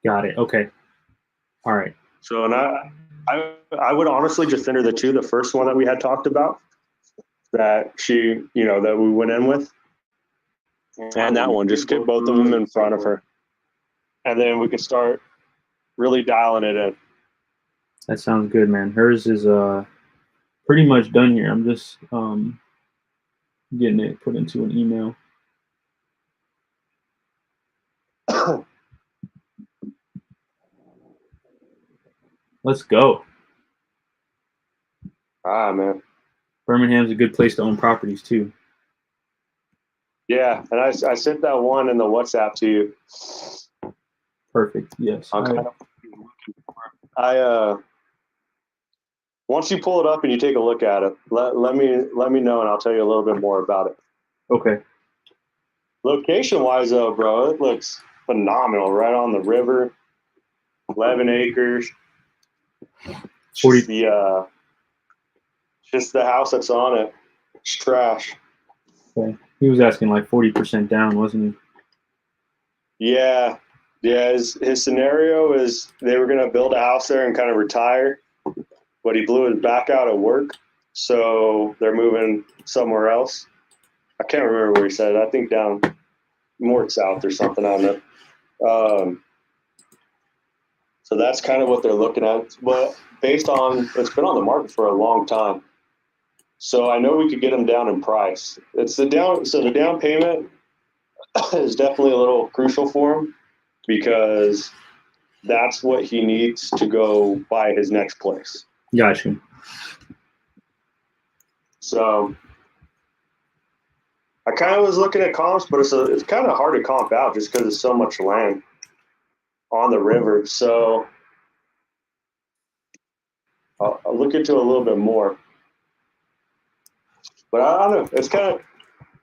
Got it. Okay. All right. So, and I would honestly just send her the two. The first one that we had talked about, that she, that we went in with, and that one, just get both of them in front of her. And then we could start really dialing it in. That sounds good, man. Hers is pretty much done here. I'm just getting it put into an email. Let's go. Man. Birmingham's a good place to own properties too. Yeah, and I sent that one in the WhatsApp to you. Perfect. Yes. Once you pull it up and you take a look at it, let me know and I'll tell you a little bit more about it. Okay. Location wise though, bro, it looks phenomenal. Right on the river, 11 acres. 40. Just the house that's on it. It's trash. Okay. He was asking like 40% down, wasn't he? Yeah. His scenario is they were gonna build a house there and kind of retire, but he blew his back out at work, so they're moving somewhere else. I can't remember where he said it. I think down more south or something. I don't know. So that's kind of what they're looking at. But based on, it's been on the market for a long time, so I know we could get them down in price. So the down payment is definitely a little crucial for him because that's what he needs to go buy his next place. Gotcha. So I kind of was looking at comps, but it's kind of hard to comp out just because there's so much land on the river. So I'll look into it a little bit more. But I don't know. It's kind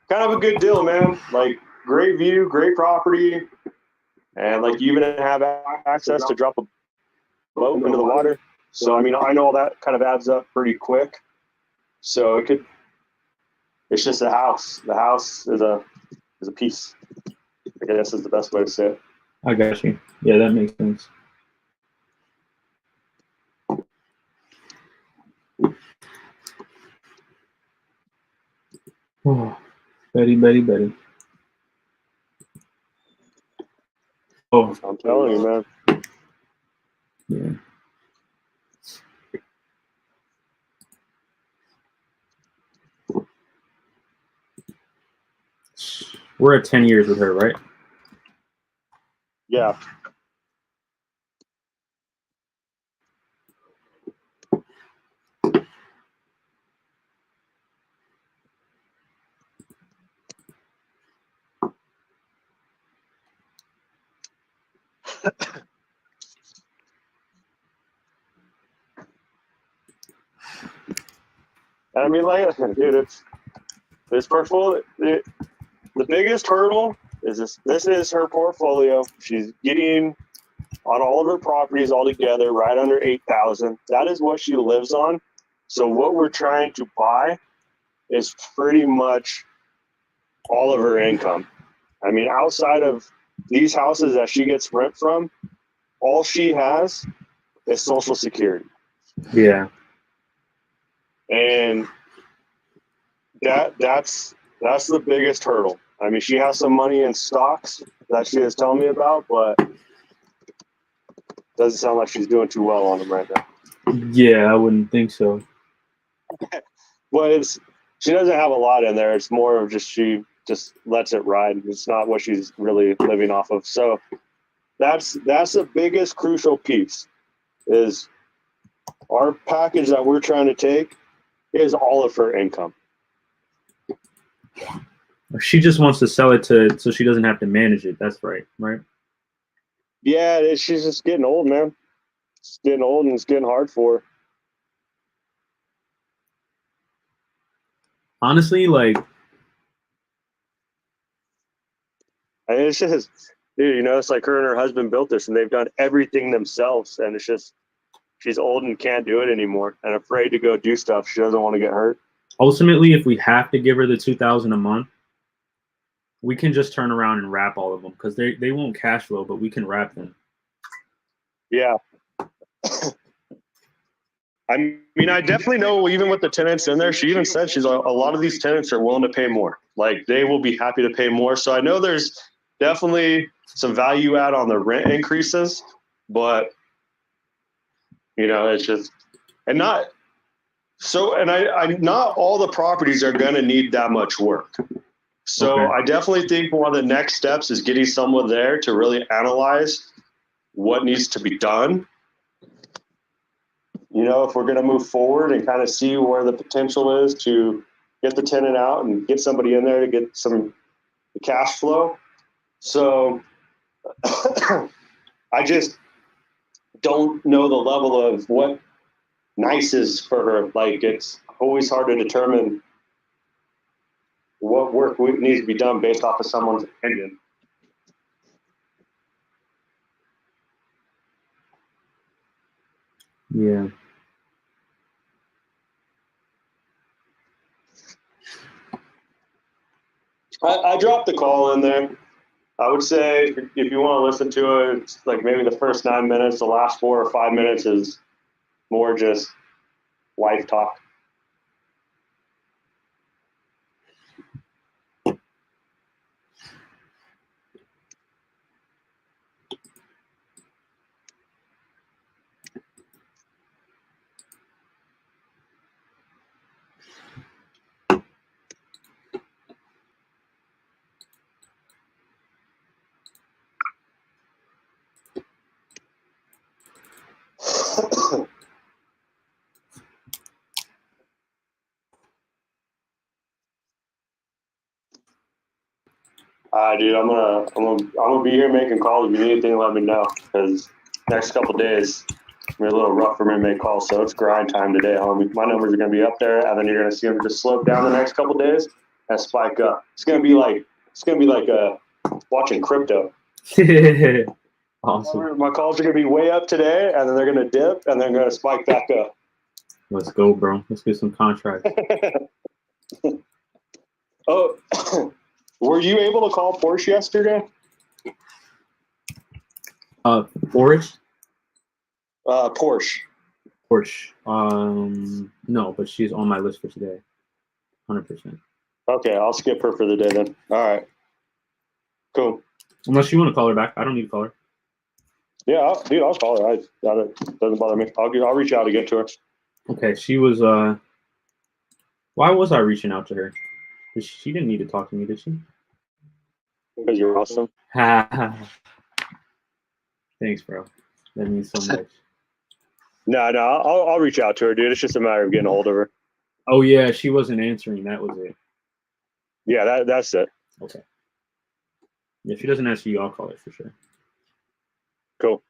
of a good deal, man. Like, great view, great property, and like you even have access to drop a boat into the water. So I mean, I know all that kind of adds up pretty quick. So it's just a house. The house is a piece. I guess is the best way to say it. I got you. Yeah, that makes sense. Oh, Betty. Oh, I'm telling you, man. Yeah. We're at 10 years with her, right? Yeah. I mean, like, dude, this portfolio. The biggest hurdle is this is her portfolio. She's getting on all of her properties all together right under 8,000. That is what she lives on. So what we're trying to buy is pretty much all of her income. I mean, outside of these houses that she gets rent from, all she has is Social Security. Yeah. And that's the biggest hurdle. I mean, she has some money in stocks that she is telling me about, but doesn't sound like she's doing too well on them right now. Yeah, I wouldn't think so. Well, she doesn't have a lot in there. It's more of just she just lets it ride. It's not what she's really living off of. So that's the biggest crucial piece is our package that we're trying to take is all of her income. She just wants to sell it so she doesn't have to manage it. That's right? Yeah, she's just getting old, man. It's getting old and it's getting hard for her. Honestly, like, And it's just dude, you know, it's like her and her husband built this, and they've done everything themselves, and it's just she's old and can't do it anymore, and afraid to go do stuff. She doesn't want to get hurt. Ultimately, if we have to give her the $2,000 a month, we can just turn around and wrap all of them because they won't cash flow, but we can wrap them. Yeah. I mean, I definitely know even with the tenants in there, she even said she's a lot of these tenants are willing to pay more. Like they will be happy to pay more. So I know there's definitely some value add on the rent increases, but you know, it's just, and not so, and I not all the properties are going to need that much work. So Okay. I definitely think one of the next steps is getting someone there to really analyze what needs to be done. You know, if we're going to move forward and kind of see where the potential is to get the tenant out and get somebody in there to get some cash flow. So I just don't know the level of what nice is for her. Like it's always hard to determine what work needs to be done based off of someone's opinion. Yeah. I dropped the call in there. I would say if you want to listen to it, it's like maybe the first 9 minutes, the last 4 or 5 minutes is more just wife talk. Dude, I'm gonna be here making calls. If you need anything, let me know. Because next couple days, be a little rough for me to make calls. So it's grind time today, homie. My numbers are gonna be up there, and then you're gonna see them just slope down the next couple days and spike up. It's gonna be like watching crypto. Awesome. My calls are gonna be way up today, and then they're gonna dip, and then they're gonna spike back up. Let's go, bro. Let's get some contracts. Oh, were you able to call Porsche yesterday? Forest? Porsche. Porsche. No, but she's on my list for today. 100%. Okay, I'll skip her for the day then. All right. Cool. Unless you want to call her back. I don't need to call her. Yeah, I'll call her. That doesn't bother me. I'll reach out again to her. Okay, she was why was I reaching out to her? She didn't need to talk to me, did she? Because you're awesome. Thanks, bro. That means so much. No, I'll reach out to her, dude. It's just a matter of getting a hold of her. Oh yeah, she wasn't answering. That was it. Yeah, that's it. Okay. If she doesn't answer you, I'll call her for sure. Cool.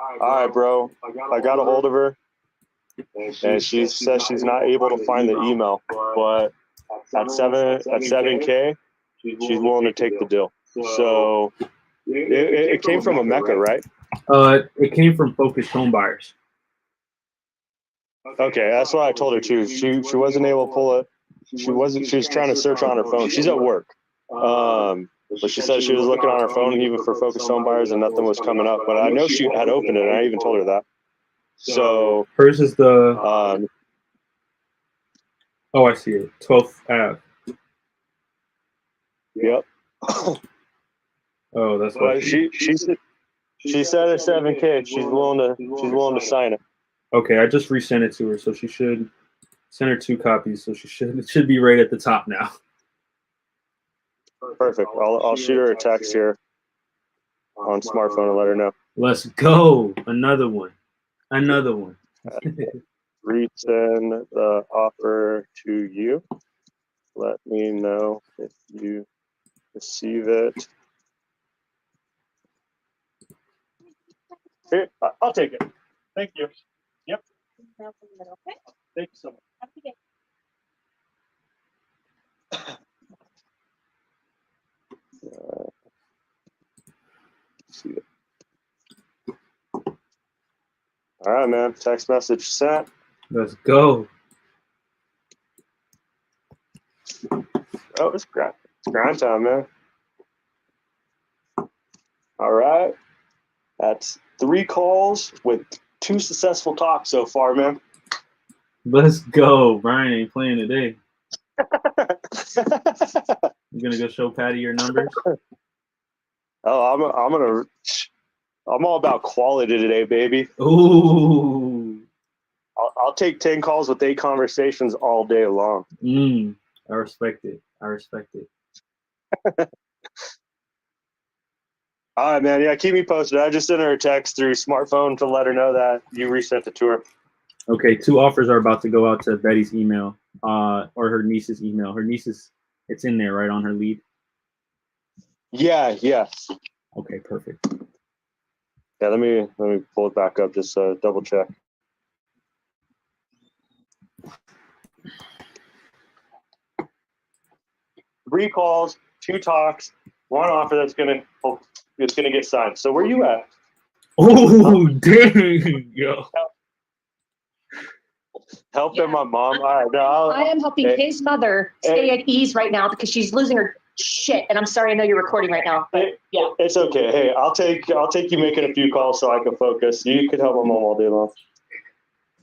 All right, bro. I got a hold of her, and she says she's not able to find the email, but at 7K, she's willing to take the deal. So it came from a Mecca, right? It came from Focused Home Buyers. Okay, that's what I told her too. She wasn't able to pull it. She was trying to search on her phone. She's at work. But she said she was looking on her phone even for Focused Home Buyers and nothing was coming up. But I know she had opened it and I even told her that. So hers is the oh, I see it. 12th Ave. Yep. Oh, that's But what she said at 7K she's willing to sign it. Okay, I just resent it to her, so she should send her 2 copies. So it should be right at the top now. Perfect. I'll shoot her a text here on smartphone and let her know. Let's go. Another one. Resend the offer to you. Let me know if you receive it. Here, I'll take it. Thank you. Yep. Thank you so much. See it. All right, man. Text message sent. Let's go. Oh, it's grind time, man. All right. That's 3 calls with 2 successful talks so far, man. Let's go. Brian ain't playing today. You gonna go show Patty your numbers? Oh, I'm all about quality today, baby. Ooh. I'll take 10 calls with 8 conversations all day long. I respect it. All right, man. Yeah, keep me posted. I just sent her a text through smartphone to let her know that you resent it to her. Okay, 2 offers are about to go out to Betty's email, or her niece's email. Her niece's, it's in there, right, on her lead? Yeah. Okay, perfect. Yeah, let me pull it back up, just double check. Three calls, 2 talks, 1 offer that's gonna get signed. So where you at? Oh, dang, yo. Helping my mom. All right, no, I am helping his mother stay at ease right now because she's losing her shit. And I'm sorry, I know you're recording right now, but yeah. It's okay. Hey, I'll take you making a few calls so I can focus. You could help my mom all day long.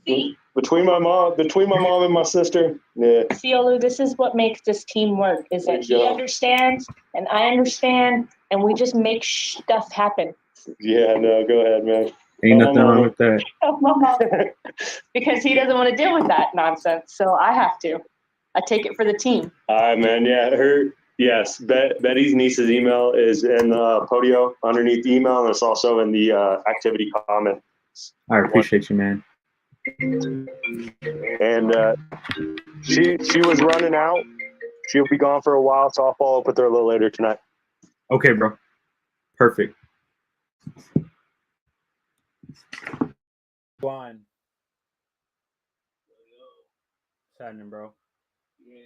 See? Between my mom and my sister, yeah. See, Olu, this is what makes this team work, is that he Yeah. understands and I understand, and we just make stuff happen. Yeah, no, go ahead, man. Ain't nothing wrong with that. Because he doesn't want to deal with that nonsense, so I have to. I take it for the team. All right, man. Yeah, Betty's niece's email is in Podio underneath the email, and it's also in the activity comment. I appreciate you, man. And she was running out. She'll be gone for a while, so I'll follow up with her a little later tonight. Okay, bro. Perfect. Blind. What's happening, bro? Yeah,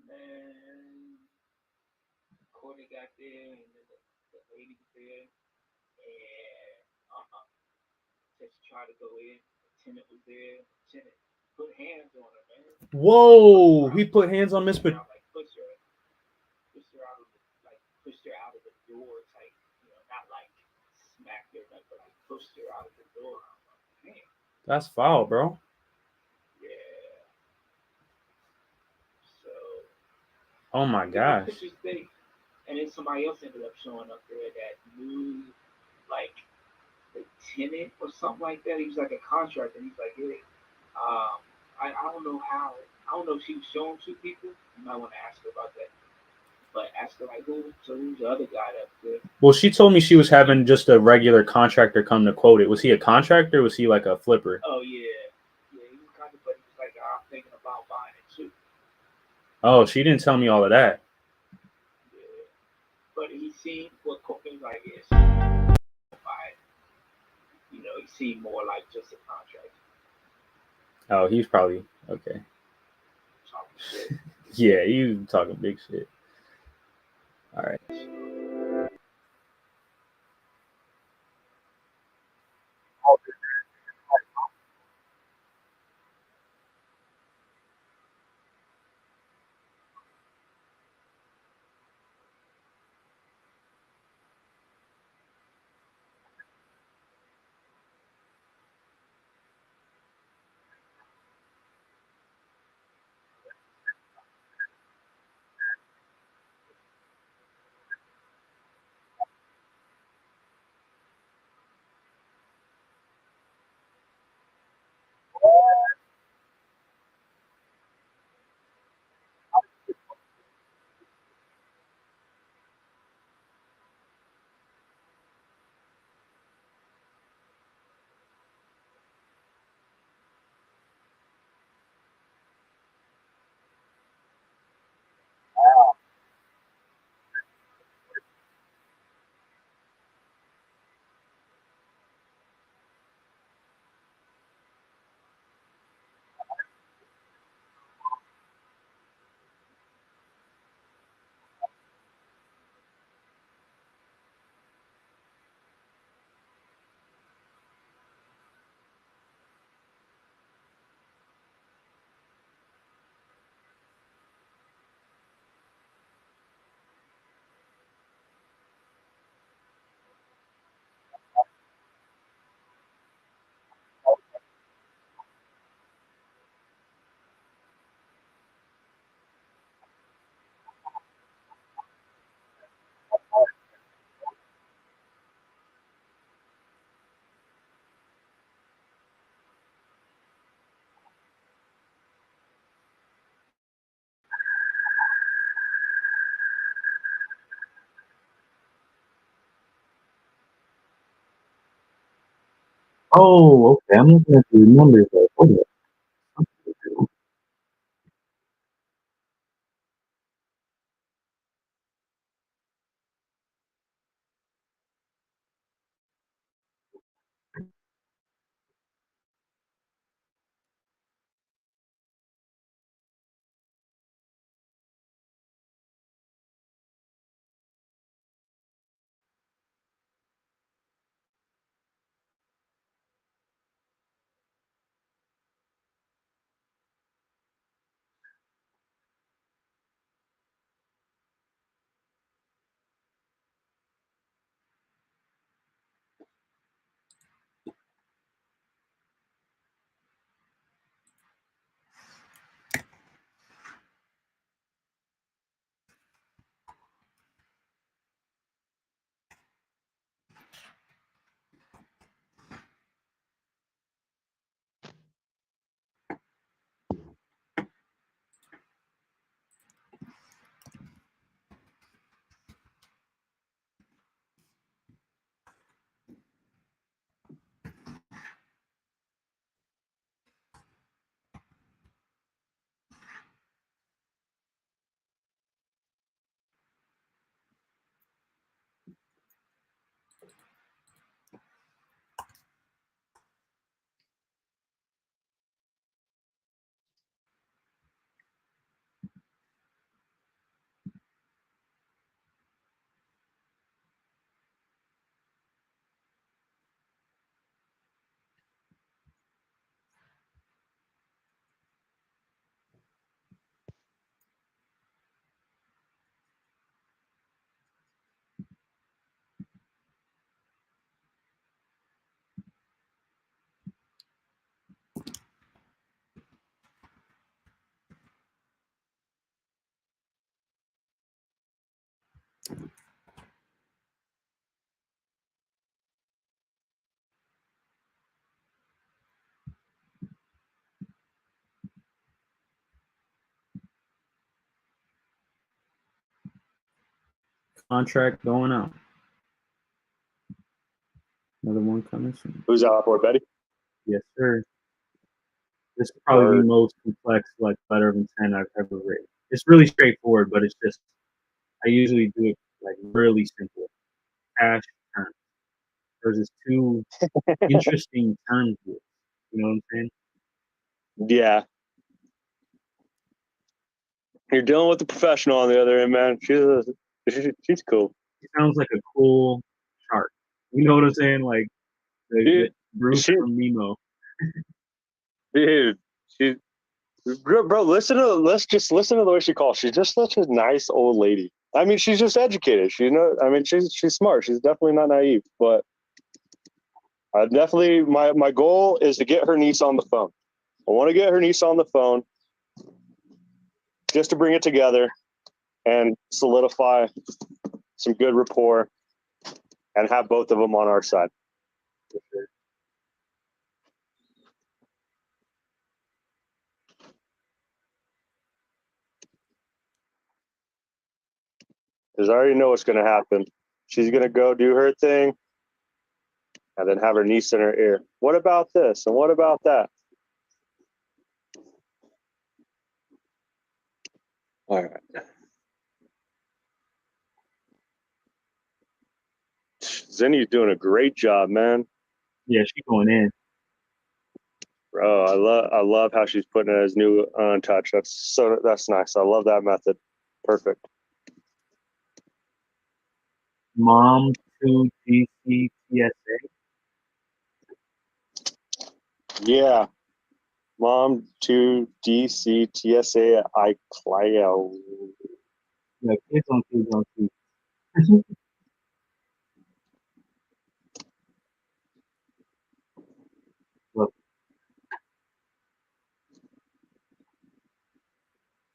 man. Courtney got there, and then the lady was there, and just tried to go in. The tenant was there. The tenant put hands on her, man. Whoa, he put hands on Miss Pushed her out of the door, type, not like smacked her, but like pushed her out of the door. Man. That's foul, bro. Yeah. So. Oh my gosh. And then somebody else ended up showing up there that knew, like, the tenant or something like that. He was like a contractor. He's like, hey, I don't know how. I don't know if she was showing 2 people. You might want to ask her about that. But ask her, like, who's the other guy up there? Well, she told me she was having just a regular contractor come to quote it. Was he a contractor or was he like a flipper? Oh, yeah. Yeah, he was kind of, but he was like, I'm thinking about buying it too. Oh, she didn't tell me all of that. Yeah. But he seen what Courtney like is. he seemed more like just a contract. Oh, he's probably okay. Talking shit. Yeah, he was talking big shit. All right. Oh, okay. I'm looking at the numbers. Like, hold up. Contract going out. Another one coming soon. Who's out for Betty? Yes, sir. This is probably the most complex like letter of intent I've ever written. It's really straightforward, but it's just I usually do it like really simple. Cash terms. because it's too interesting terms. You know what I'm saying? Yeah. You're dealing with the professional on the other end, man. She's cool. It sounds like a cool shark. You know what I'm saying? Like the Bruce from Nemo. Dude, let's just listen to the way she calls. She's just such a nice old lady. I mean, she's just educated. She's smart. She's definitely not naive. But I definitely my goal is to get her niece on the phone. I want to get her niece on the phone just to bring it together and solidify some good rapport and have both of them on our side. Because I already know what's going to happen. She's going to go do her thing and then have her niece in her ear. What about this? And what about that? All right. Zinni's doing a great job, man. Yeah, she's going in. Bro, I love how she's putting it as new touch. That's nice. I love that method. Perfect. Mom to DC TSA. Yeah. Mom to DC TSA at iCloud. Yeah, kids on kids on kids. Look.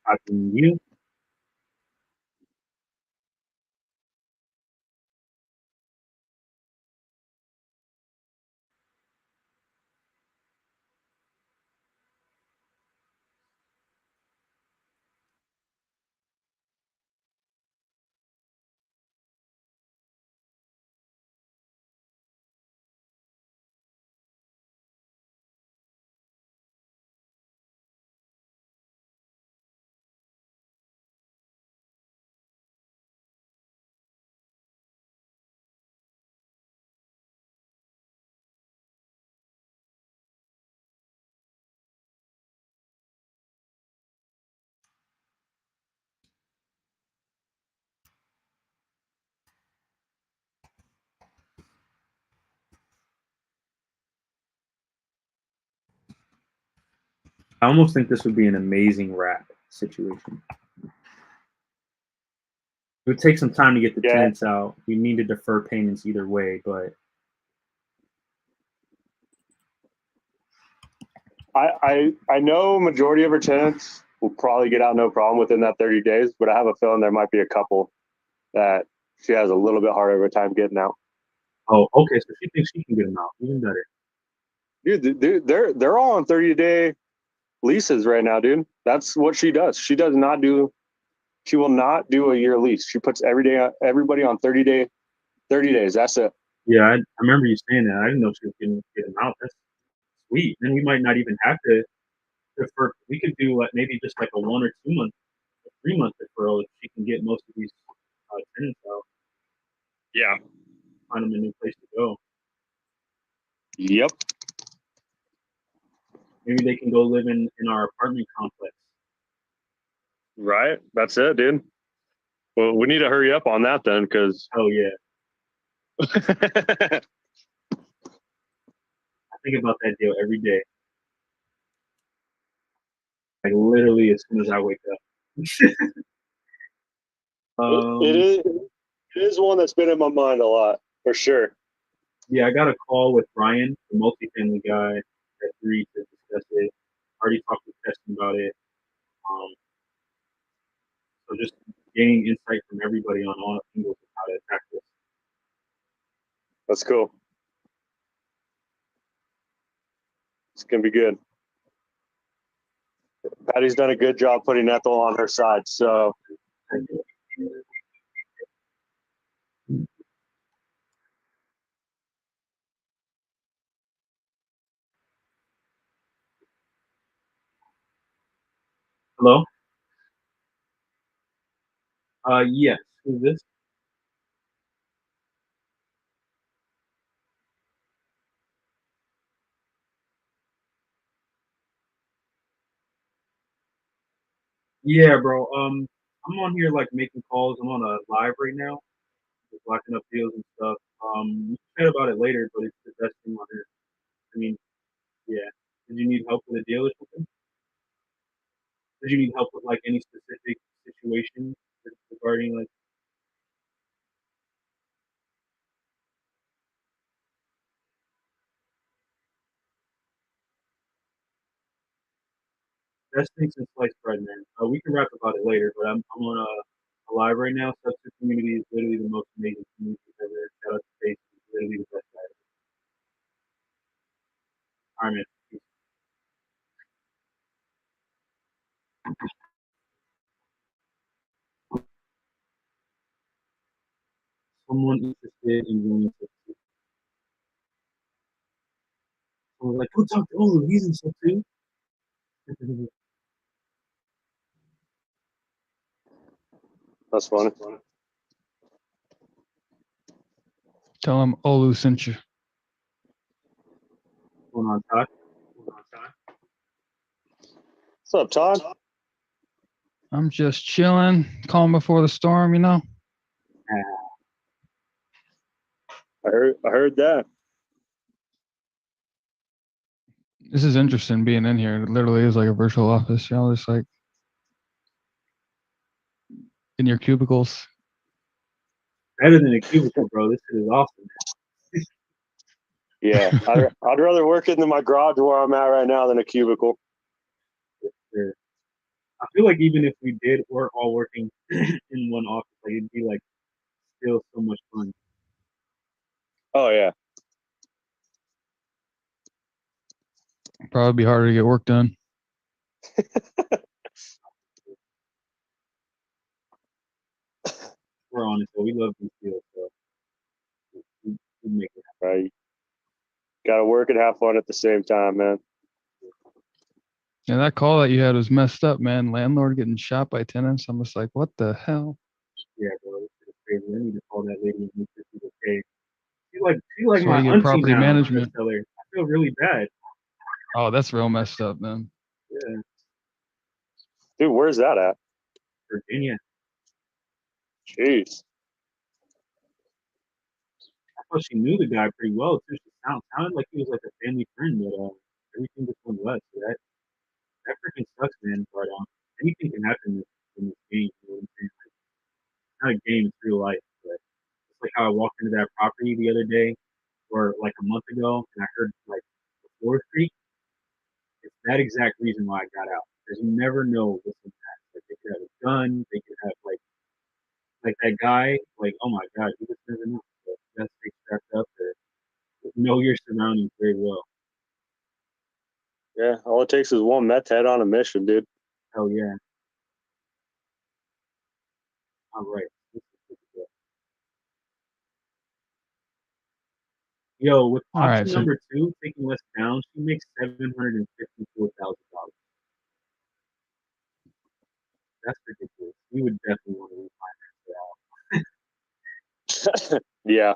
Talking to you. I almost think this would be an amazing rap situation. It would take some time to get the tenants out. We need to defer payments either way, but I know majority of her tenants will probably get out no problem within that 30 days, but I have a feeling there might be a couple that she has a little bit harder of a time getting out. Oh, okay. So she thinks she can get them out. Even better. Dude, they're all on 30-day leases right now, dude. That's what she does. She will not do a year lease. She puts everybody on 30 days. That's it. Yeah, I remember you saying that. I didn't know she was getting them out. That's sweet. And we might not even have to defer. We could do maybe just like a 1 or 2 month, 3 month deferral if she can get most of these tenants out. Yeah. Find them a new place to go. Yep. Maybe they can go live in our apartment complex. Right. That's it, dude. Well, we need to hurry up on that then, because. Oh yeah. I think about that deal every day. Like literally as soon as I wake up. It is one that's been in my mind a lot, for sure. Yeah, I got a call with Brian, the multifamily guy, at 3 to discuss it. Already talked to Teston about it. So just gaining insight from everybody on all angles of how to attack this. That's cool. It's gonna be good. Patty's done a good job putting Ethel on her side, so. Hello? Yes. Who's this? Yeah, bro. I'm on here like making calls. I'm on a live right now, just locking up deals and stuff. We can chat about it later, but it's the best thing on earth. I mean, yeah. Did you need help with a deal or something? Did you need help with like any specific situation regarding like? Best thing since sliced bread, man. We can rap about it later, but I'm on a live right now. Substance community is literally the most amazing community ever. Shout out to Face, it's literally the best guy. All right, man. Peace. Someone interested in doing something. Someone's like, go talk to Olu, he's in stuff too. That's funny. Tell him Olu sent you. Going on, Todd? What's up, Todd? I'm just chilling, calm before the storm, you know. I heard that. This is interesting being in here. It literally is like a virtual office, you know, just like in your cubicles. Better than a cubicle, bro. This shit is awesome. Yeah, I'd rather work in my garage where I'm at right now than a cubicle. Sure. I feel like even if we did, we're all working in one office, like it'd be like still so much fun. Oh yeah. Probably be harder to get work done. We're honest, but we love these deals, so we make it happen. Right. Got to work and have fun at the same time, man. Yeah, that call that you had was messed up, man. Landlord getting shot by tenants. I'm just like, what the hell? Yeah, bro, this is crazy. I need to call that lady and make sure she's okay. She's like So my you get auntie property now. management. I feel really bad. Oh, that's real messed up, man. Yeah, Dude, where's that at? Virginia. Jeez. I thought she knew the guy pretty well too. She sounded like he was like a family friend, but everything just went left. So that freaking sucks, man. But anything can happen in this game. You know what I'm saying? Like, it's not a game; it's real life. But it's like how I walked into that property the other day, or like a month ago, and I heard like the floor creak. It's that exact reason why I got out. Because you never know what's in that. Like they could have a gun. They could have like that guy. Like, oh my god, you just never know. So you gotta stay strapped up or know your surroundings very well. Yeah, all it takes is one meth head on a mission, dude. Hell yeah. All right. Yo, with All option right, so number 2 taking us down, she makes $754,000. That's ridiculous. We would definitely want to refinance that. Yeah.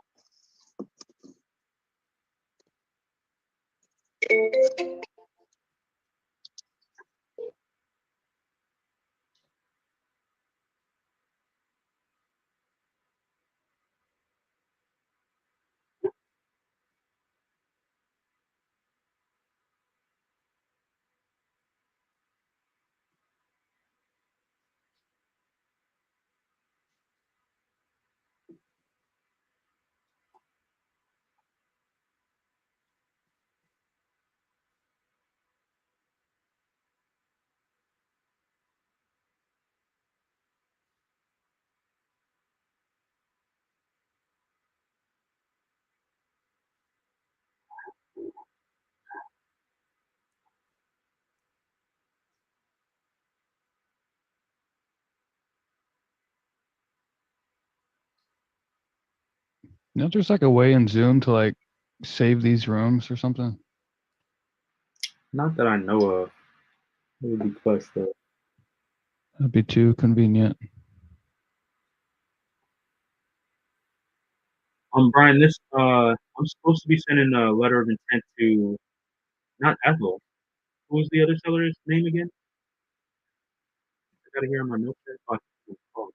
you know, there's like a way in Zoom to like save these rooms or something. Not that I know of. It would be clutch though. That'd be too convenient. Brian, I'm supposed to be sending a letter of intent to not Ethel. What was the other seller's name again? gotta hear my milkshake. Oh,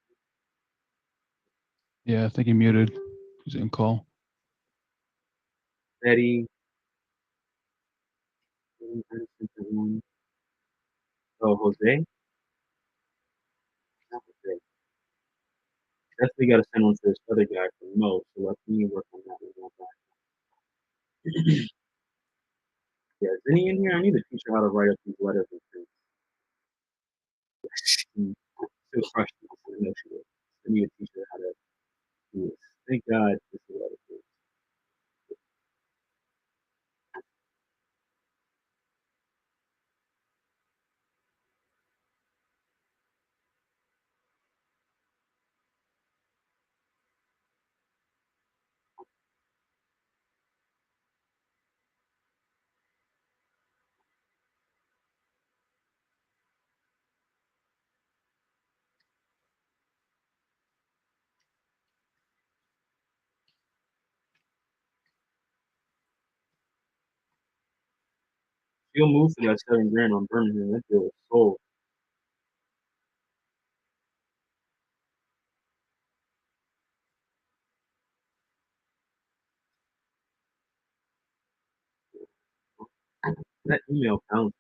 Yeah, I think he muted. He's in call. Betty. Oh, Jose. Not Jose. Definitely got to send one to this other guy from Mo. So let me work on that one back. Yeah, is any in here? I need to teach her how to write up these letters and things. Still frustrated. I know she is. I need to teach her how to do this. Thank God this is what it is. She'll move for that $7 grand on Birmingham. That deal is sold. That email bounced.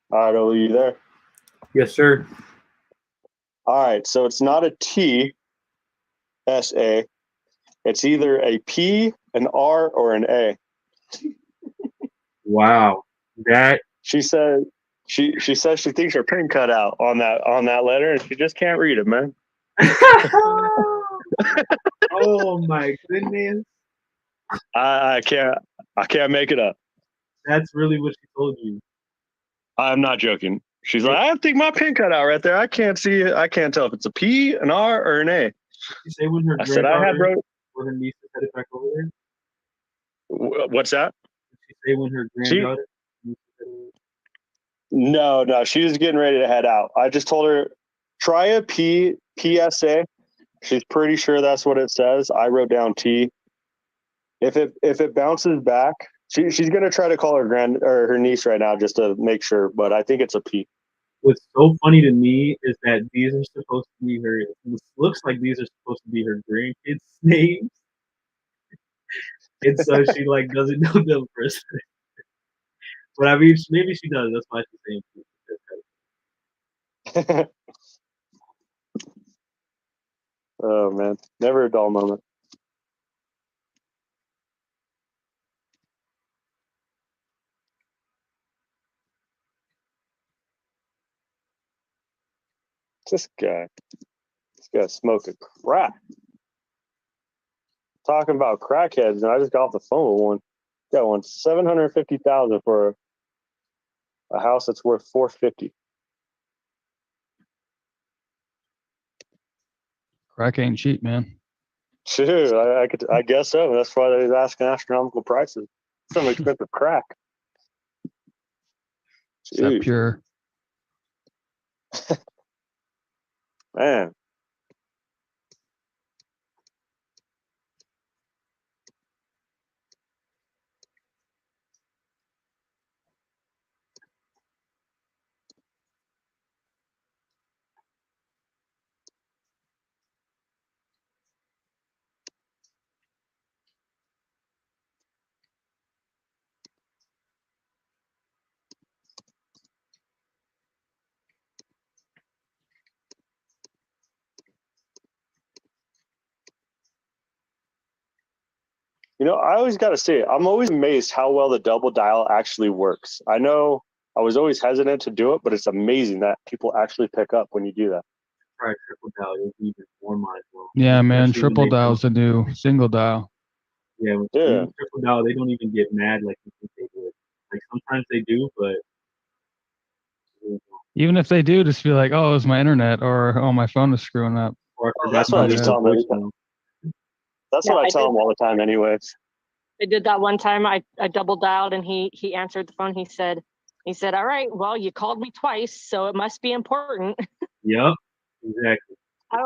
All right, are you there? Yes, sir. All right, so it's not a T S A. It's either a P, an R, or an A. Wow. That She said she says she thinks her pen cut out on that letter, and she just can't read it, man. oh my goodness. I can't make it up. That's really what she told you. I'm not joking. She's like, I think my pin cut out right there. I can't see it. I can't tell if it's a P, an R, or an A. Did you say when her I said I had granddaughter or her niece is headed back over there? What's that? Did she say when her granddaughter? No, she's getting ready to head out. I just told her, try a PSA. She's pretty sure that's what it says. I wrote down T. If it bounces back, she's gonna try to call her niece right now just to make sure, but I think it's a P. What's so funny to me is that these are supposed to be her. It looks like these are supposed to be her grandkids' names, and so she like doesn't know them first. But I mean, maybe she does. That's why she's saying. Oh man, never a dull moment. This guy's smoking crack. Talking about crackheads, and I just got off the phone with one. Got one $750,000 for a house that's worth $450. Crack ain't cheap, man. Dude, I guess so. That's why they're asking astronomical prices. Some expensive crack. Is that pure? Man. You know, I always got to say, I'm always amazed how well the double dial actually works. I know I was always hesitant to do it, but it's amazing that people actually pick up when you do that. Try triple dial, you'll be even more mindful. Yeah, man. Especially when Triple they dial's the new single dial. Yeah, when they use triple dial, they don't even get mad like you think they do. Like sometimes they do, but Even if they do, just be like, "Oh, it was my internet," or "Oh, my phone is screwing up." That's what I just tell them. That's what I tell them all the time, anyways. I did that one time. I double dialed and he answered the phone. He said, all right, well, you called me twice, so it must be important. Yep, exactly. I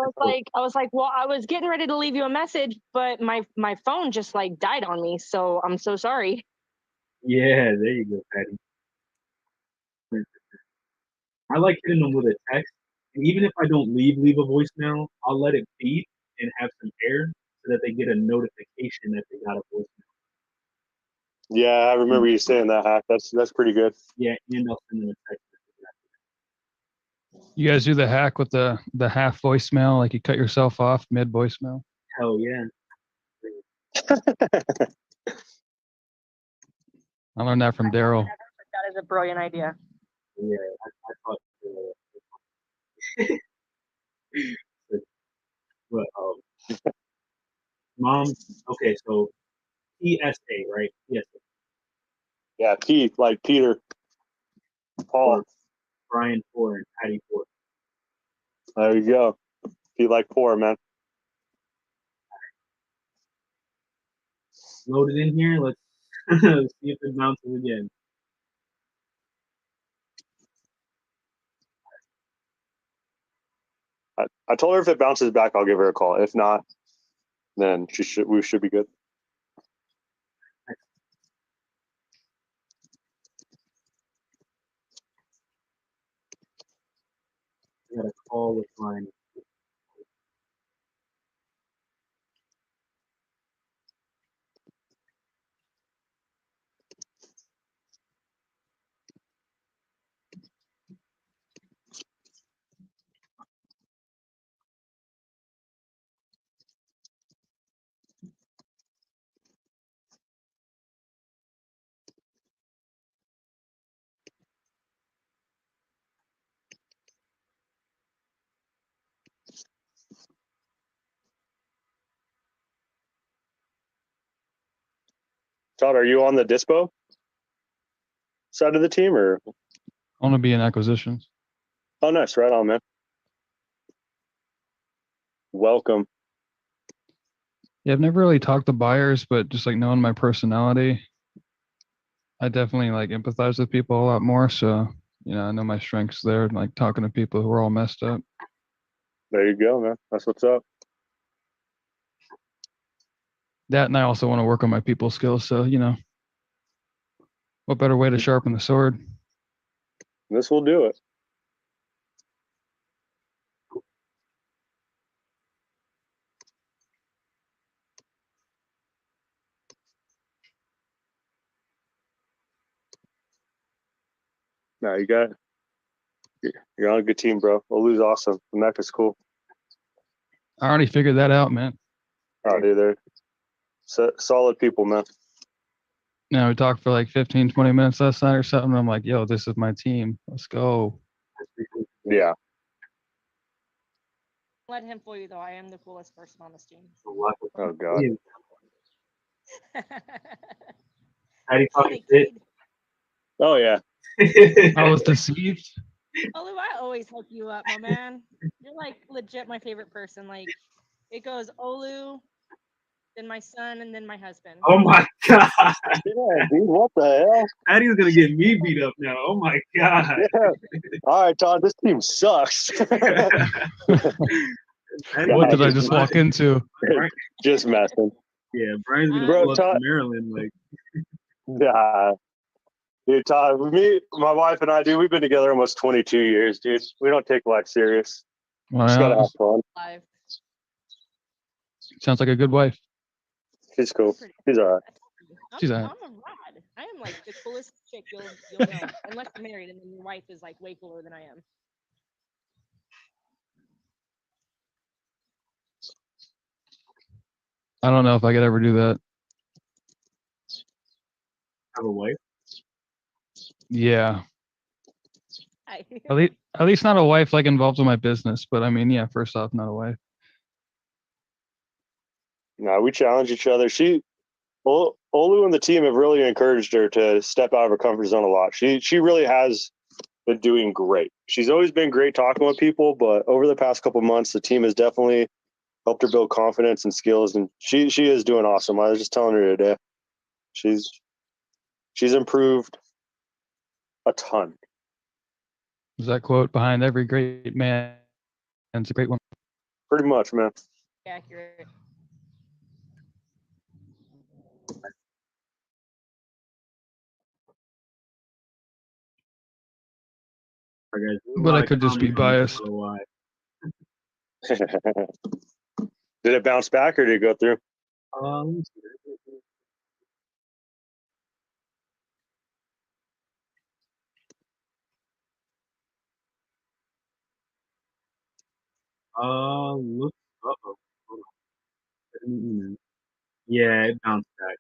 was like, well, I was getting ready to leave you a message, but my phone just like died on me. So I'm so sorry. Yeah, there you go, Patty. I like hitting them with a text. And even if I don't leave a voicemail, I'll let it beep and have some air so that they get a notification that they got a voicemail. Yeah, I remember you saying that, Hack. That's pretty good. Yeah, and I'll send them a text. You guys do the hack with the half voicemail, like you cut yourself off mid voicemail. Hell yeah. I learned that from Daryl. That is a brilliant idea. Yeah, I thought. But Mom. Okay, so PSA, right? Yes. Yeah, P like Peter, Paul, Brian Ford, and Patty Ford. There you go. P like poor, man. Load it in here. Let's see if it bounces again. I told her if it bounces back, I'll give her a call. If not, then we should be good. I got a call with mine. Todd, are you on the Dispo side of the team, or? I want to be in acquisitions. Oh, nice. Right on, man. Welcome. Yeah, I've never really talked to buyers, but just like knowing my personality, I definitely like empathize with people a lot more. So, I know my strengths there, and like talking to people who are all messed up. There you go, man. That's what's up. That, and I also want to work on my people skills. So, what better way to sharpen the sword? This will do it. No, you're on a good team, bro. Olu's awesome. The Mecca's cool. I already figured that out, man. Oh, dude, they're solid people, man. Now we talked for like 15, 20 minutes last night or something. I'm like, yo, this is my team. Let's go. Yeah. Let him fool you, though. I am the coolest person on this team. Oh, God. How do you fucking fit? Oh, yeah. I was deceived. Olu, I always hook you up, my man. You're like legit my favorite person. Like, it goes Olu, then my son, and then my husband. Oh my god! Yeah, dude, what the hell? Patty's gonna get me beat up now. Oh my god! Yeah. All right, Todd, this team sucks. What did I just walk into? Just messing. Yeah, Brian's gonna Bro, pull up Todd, to Maryland like. Nah. Dude, Todd, my wife and I, dude, we've been together almost 22 years, dude. We don't take life serious. Wow. Just gotta have fun. Live. Sounds like a good wife. She's cool. She's all right. She's all I'm right. a rod. I am like the coolest chick you'll know. Unless you're married and then your wife is like way cooler than I am. I don't know if I could ever do that. Have a wife? Yeah. At least not a wife like involved in my business. But I mean, yeah, first off, not a wife. No, we challenge each other. Olu and the team have really encouraged her to step out of her comfort zone a lot. She really has been doing great. She's always been great talking with people, but over the past couple months, the team has definitely helped her build confidence and skills, and she is doing awesome. I was just telling her today, she's improved a ton. Is that quote behind every great man? And it's a great one. Pretty much, man. Accurate. But I could just be biased. Did it bounce back or did it go through? Let me see. Look. Uh-oh. Hold on. Yeah, it bounced back.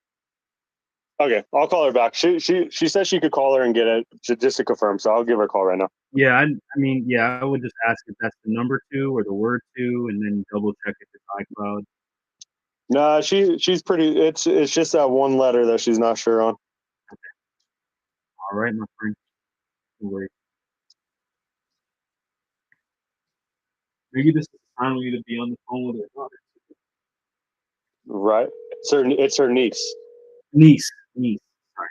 Okay, I'll call her back. She said she could call her and get it just to confirm. So I'll give her a call right now. Yeah, I mean, yeah, I would just ask if that's the number 2 or the word 2, and then double check if it's iCloud. Nah, she's pretty. It's just that one letter that she's not sure on. Okay. All right, my friend. Don't worry. Maybe this is the time we need to be on the phone with her daughter. Right. It's her niece. Niece. Sorry.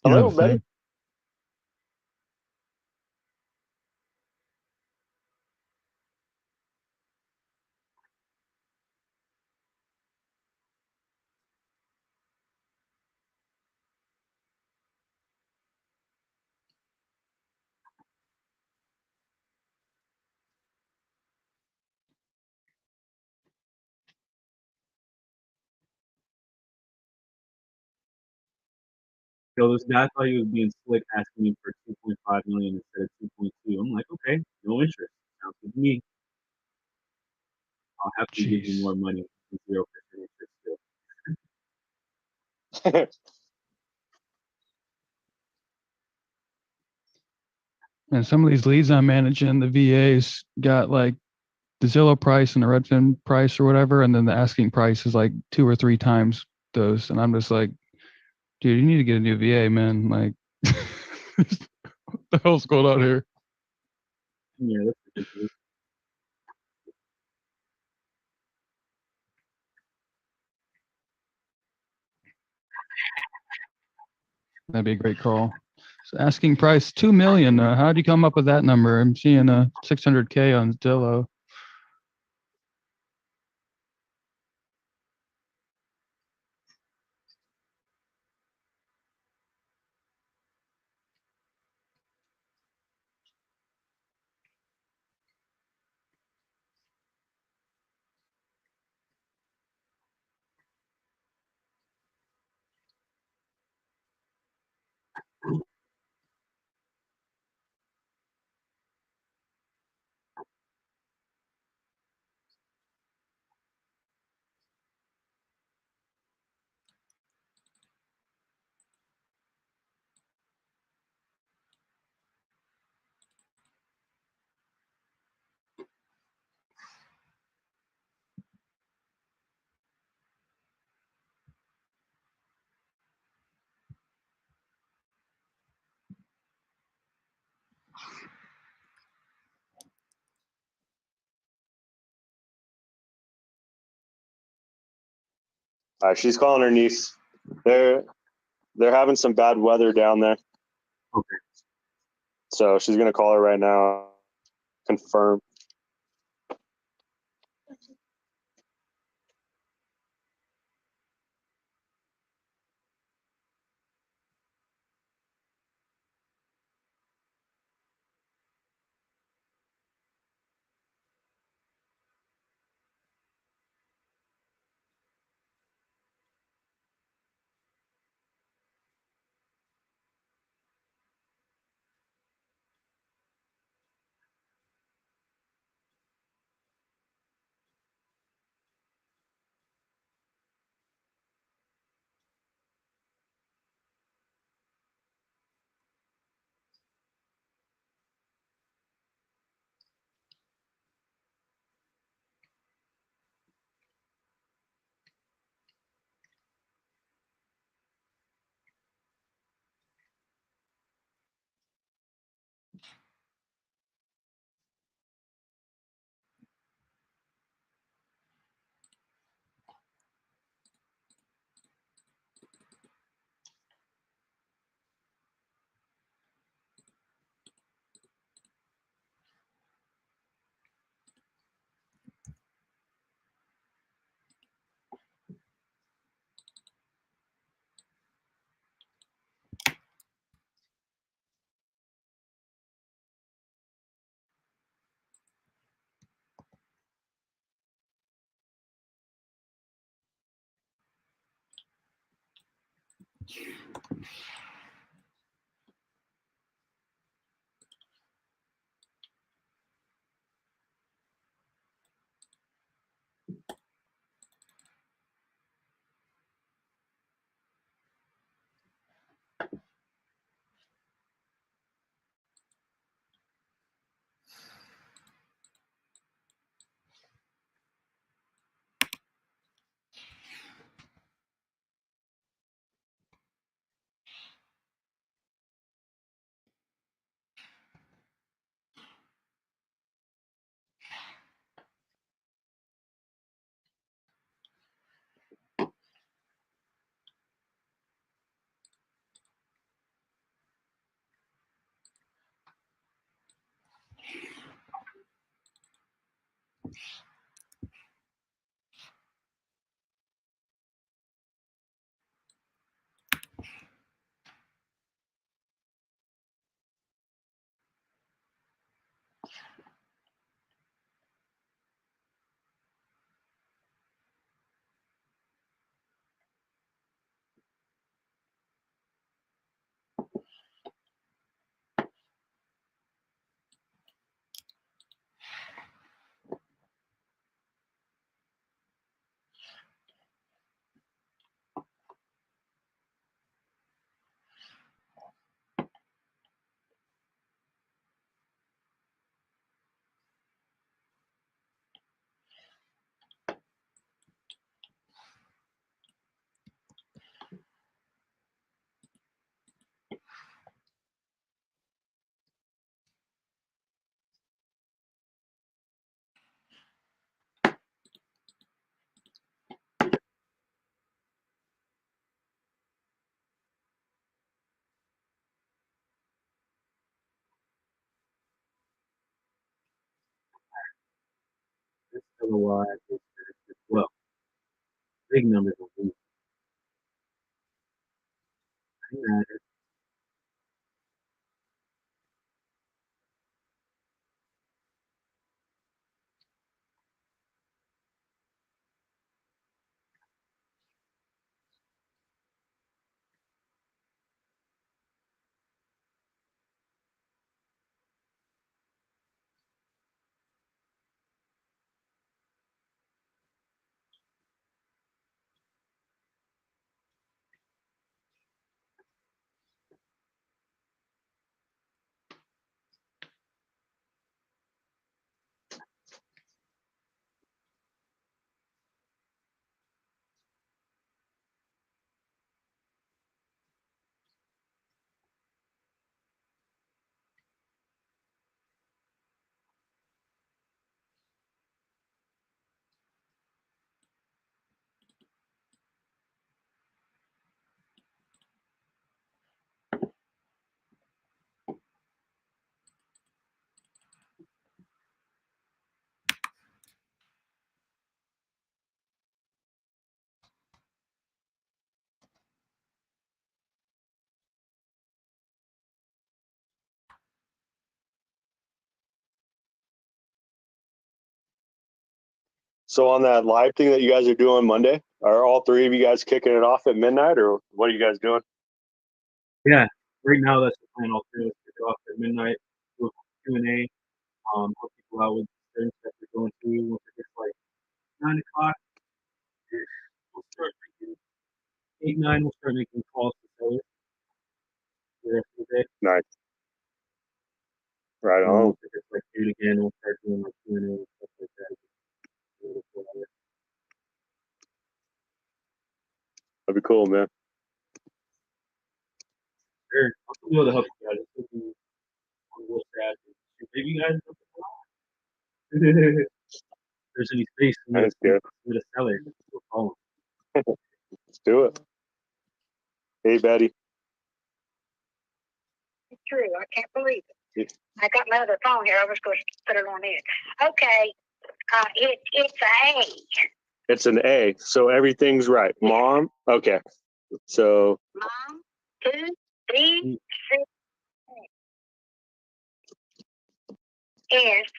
Hello, Betty. Yo, this guy thought he was being slick, asking me for 2.5 million instead of 2.2. I'm like, okay, no interest. Sounds good to me. I'll have to give you more money than 0% interest. And some of these leads I'm managing, the VAs got like the Zillow price and the Redfin price or whatever, and then the asking price is like 2 or 3 times those. And I'm just like, dude, you need to get a new VA, man. Like, the hell's going on here? Yeah, that's ridiculous. That'd be a great call. So asking price 2 million. How did you come up with that number? I'm seeing 600K on Zillow. She's calling her niece. They're having some bad weather down there. Okay. So she's gonna call her right now. Confirm. LOI as well. Big numbers on these. So on that live thing that you guys are doing Monday, are all three of you guys kicking it off at midnight, or what are you guys doing? Yeah, right now that's the plan. I'll kick it off at midnight. Do a Q&A. Help people out with certain stuff they're going through. Once it gets like 9 o'clock, we'll start making 8, 9. We'll start making calls to sellers for the rest of the day. Nice. Right And on. once it gets like 8 again, we'll start doing like Q&A and stuff like that. That'd be cool, man. Sure, I'll be able to help you guys. It's looking on the strategy. Maybe you guys if there's any space That's good. with a seller, we'll call Let's do it. Hey, Betty. It's true. I can't believe it. I got my other phone here. I was going to put it on it. Okay. It's an A. It's an A, so everything's right. Mom, okay. So Mom, 2, 3, 6, S.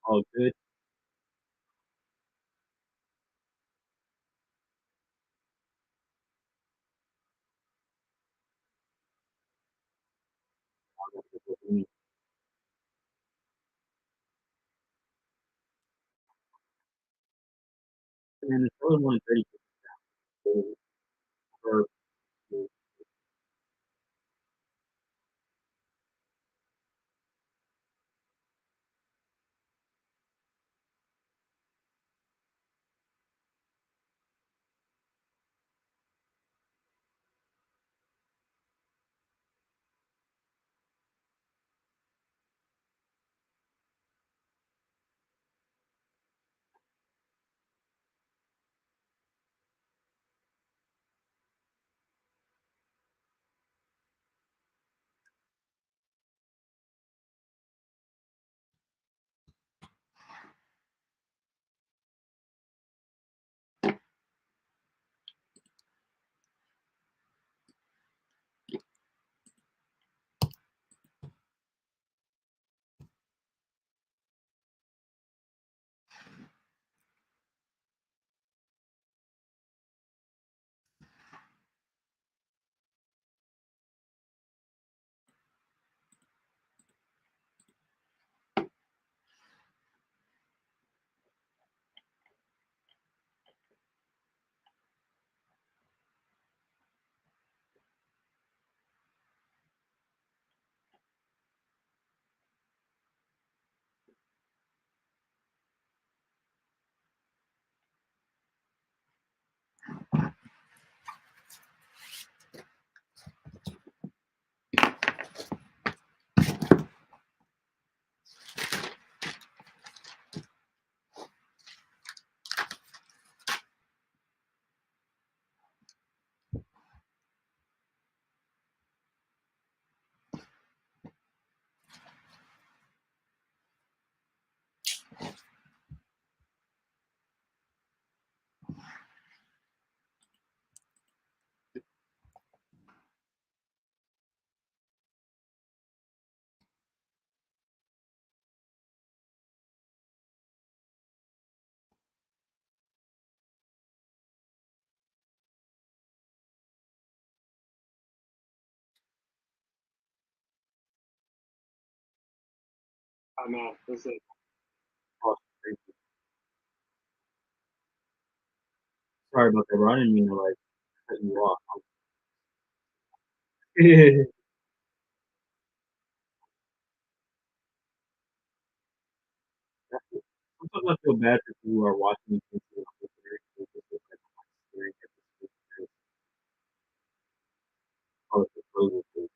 all good. And it's only 130 for I'm at. This is oh, sorry about that, bro. I didn't mean to like cut you off. Sometimes I feel bad for people who are watching these things. Oh, it's a frozen food.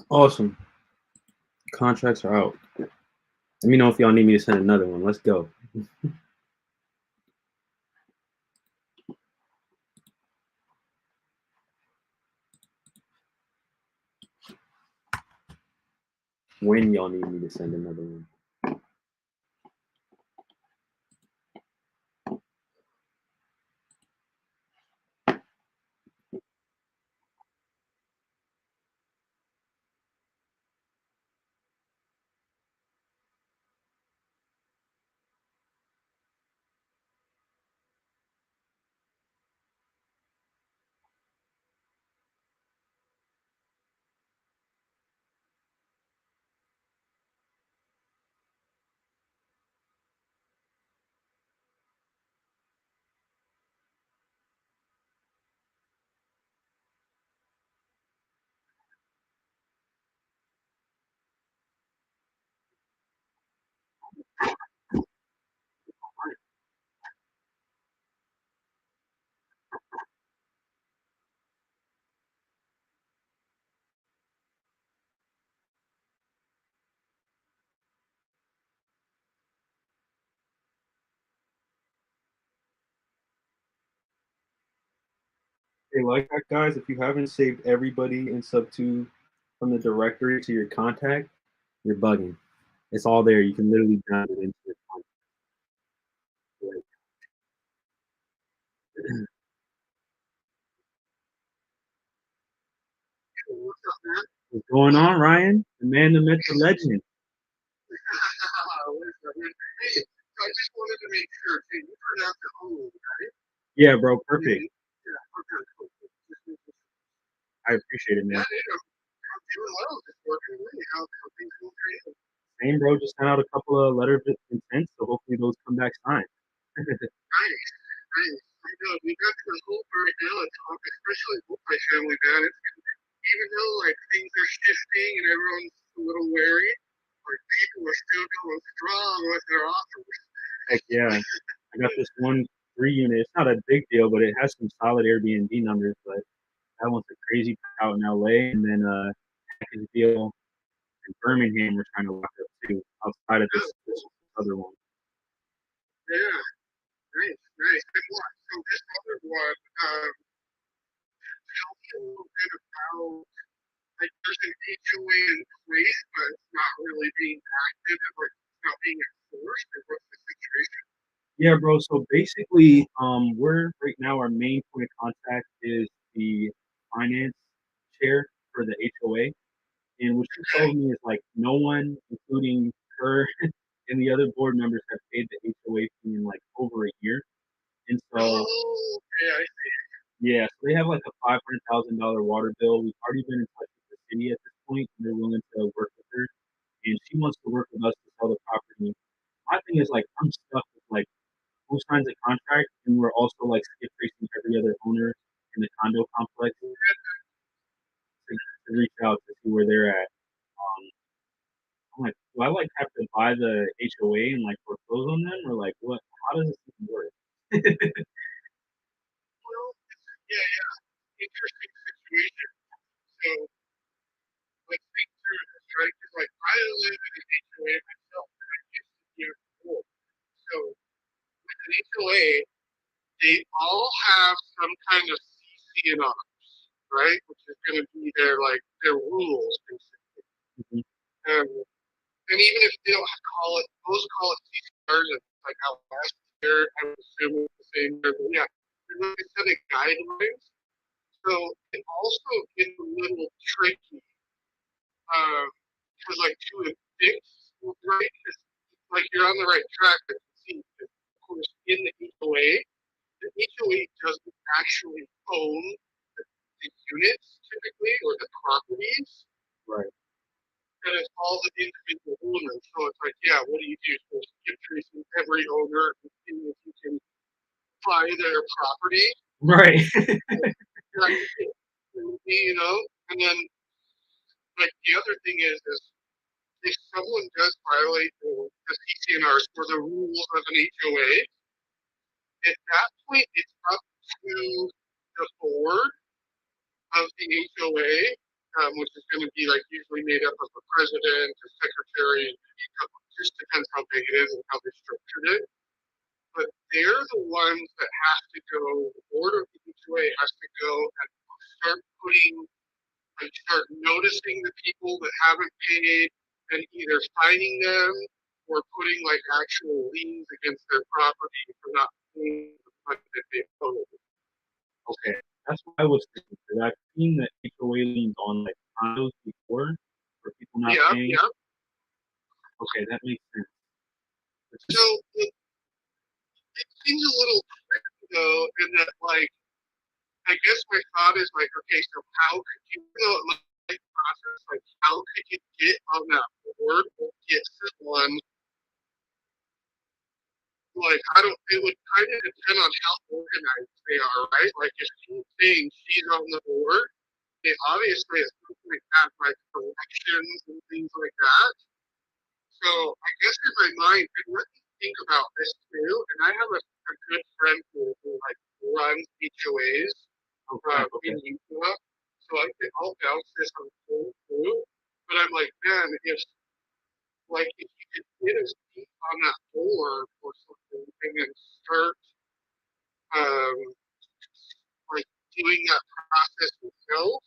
Awesome. Contracts are out. Let me know if y'all need me to send another one. Let's go. When y'all need me to send another one. Hey, like that, guys, if you haven't saved everybody in Sub2 from the directory to your contact, you're bugging. It's all there. You can literally download it into your contact. What's going on, Ryan? The man, the myth, the legend. I just wanted to make sure. Can you pronounce it Olu, right? Yeah, bro, perfect. Yeah, okay, cool. I appreciate it, man. Yeah, I'm doing well. Just working away. How things going for you? Same, bro. Just sent out a couple of letters of intent, so hopefully those come back signed. Nice, nice. I know we got to the whole right now and talk, especially multifamily, man. Even though like things are shifting and everyone's a little wary, like people are still going strong with their offers. Heck yeah. I got this 1 3 unit. It's not a big deal, but it has some solid Airbnb numbers. But that one's a crazy out in LA, and then package deal in Birmingham we're trying to lock up too, outside of this other one. Yeah, nice, nice. And what? So this other one, tell me a little bit about like there's an HOA in place, but it's not really being active, or it's not being enforced, or what's the situation? Yeah, bro. So basically, we're right now our main point of contact is the finance chair for the HOA. And what she told me is like no one, including her and the other board members, have paid the HOA fee in like over a year. And so Oh, okay, I see. yeah, so they have like a $500,000 water bill. We've already been in touch with the city at this point, and they're willing to work with her. And she wants to work with us to sell the property. My thing is like I'm stuck with like who signs a contract, and we're also like skip tracing every other owner in the condo complex to reach out to see where they're at. I'm like, do I like have to buy the HOA and like foreclose on them, or like what? How does this even work? Well, yeah, yeah. Interesting situation. So let's think through this, right? Because like I live in an HOA myself, and I used to be before. So with an HOA, they all have some kind of CC and ops, right? Which is going to be their rules, basically. Mhm. And even if they don't call it, most call it CCRs, and like how last year I would assume it's the same year, but yeah, they're really setting guidelines. So it also gets a little tricky because like to evict, right? It's like you're on the right track, but see, of course, in the HOA doesn't actually own the units typically or the properties. Right. And it's all the individual owners. So it's like, yeah, what do you do? So skip tracing every owner and see if you can buy their property. Right. You know, and then like the other thing is if someone does violate the CCNRs or the rules of an HOA, at that point it's up to the board of the HOA which is going to be like usually made up of a president, a secretary, and maybe a couple. Just depends how big it is and how they structured it. But they're the ones that have to go. The board of the HOA has to go and start noticing the people that haven't paid and either fining them or putting like actual liens against their property for not paying the money that they owe. Okay, that's what I was thinking. Because I've seen the HOA liens on like condos before for people not paying. Yeah. Okay, that makes sense. So it seems a little tricky though, in that like I guess my thought is like, okay, so how could you process, like how could you get on that board or get someone like it would kind of depend on how organized they are, right? Like if she's saying she's on the board, they obviously at some point have like elections and things like that. So I guess in my mind, and let me think about this too, and I have a good friend who like runs HOAs in Utah, so I'll bounce this on him too. But I'm like, man, if you could get a seat on that board or something and then start like doing that process yourself,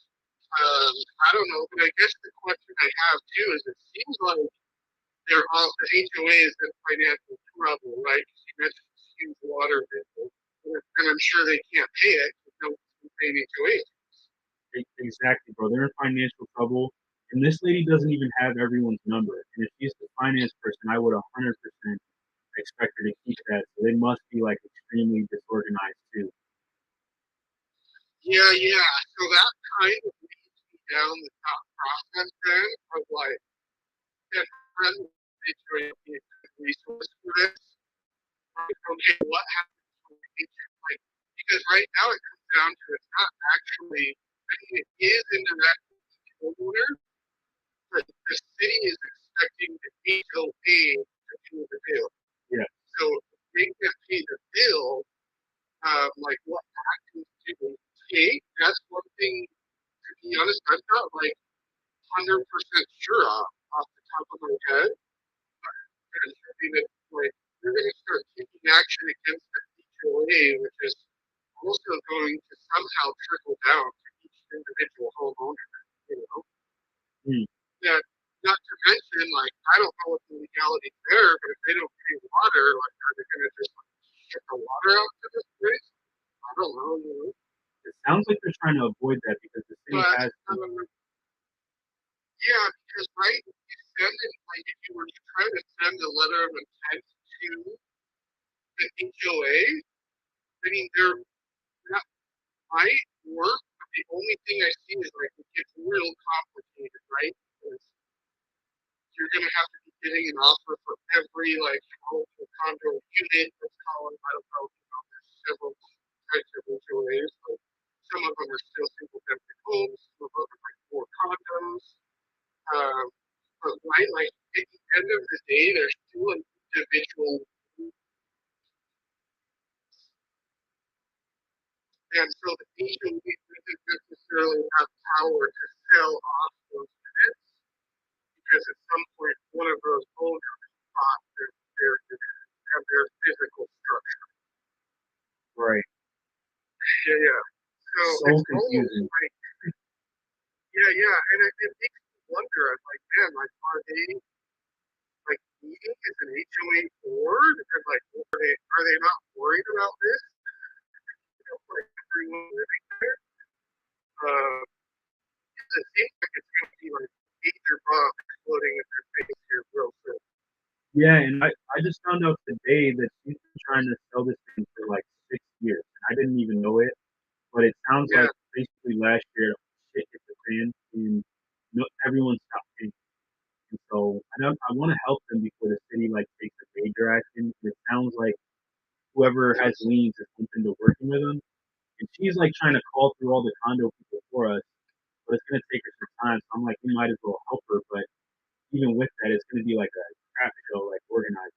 I don't know. But I guess the question I have too is it seems like the HOA is in financial trouble, right? Because you mentioned huge water bill, and I'm sure they can't pay it because no one's paying HOA. Exactly, bro. They're in financial trouble, and this lady doesn't even have everyone's number. And if she's the finance person, I would 100% expect her to keep that. So they must be like extremely disorganized too. Yeah. So that kind of leads me down the top process then of like, get friends with HOA be a good resource for this. Like, okay, what happens when we like, because right now it comes down to it's not actually, I mean, it is indirectly the homeowner, but the city is expecting the HOA to pay the bill. Yeah. So if they can't pay the bill, like what actions do they take? That's one thing, to be honest, I'm not like 100% sure off the top of my head. But there's something that like you're going to start taking action against the HOA, which is also going to somehow trickle down to each individual homeowner, you know? Yeah, not to mention, like, I don't know what the legality there, but if they don't pay water, like, are they going to just like, ship the water out to this place? I don't know, you know? It sounds like they're trying to avoid that because the city has. Yeah, because right, you send it like if you were to try to send a letter of intent to the HOA, I mean that might work, but the only thing I see is like it gets real complicated, right? Because you're gonna have to be getting an offer for every like condo unit, let's call it. I don't know, there's several types of HOAs, but some of them are still single family homes, some of them are like 4 condos. But right, like at the end of the day, there's still an individual, and so the HOA doesn't necessarily have power to sell off those units because at some point one of those owners thought their unit have their physical structure. Right. Yeah. So it's confusing. almost like, and it makes me wonder. I'm like, man, like, are they like meeting as an HOA board, and like, are they not worried about this? You know, like everyone living there. It seems like it's going to be like major bomb exploding in their face here real soon. Yeah, and I just found out today that she's been trying to sell this thing for like 6 years. I didn't even know it, but it sounds like basically last year shit hit the fan and everyone stopped paying. And so I want to help them before the city like takes a major action. It sounds like whoever has liens is open to working with them, and she's like trying to call through all the condo people for us, but it's gonna take her some time. So I'm like, we might as well help her, but even with that, it's gonna be like a crap show, like organized.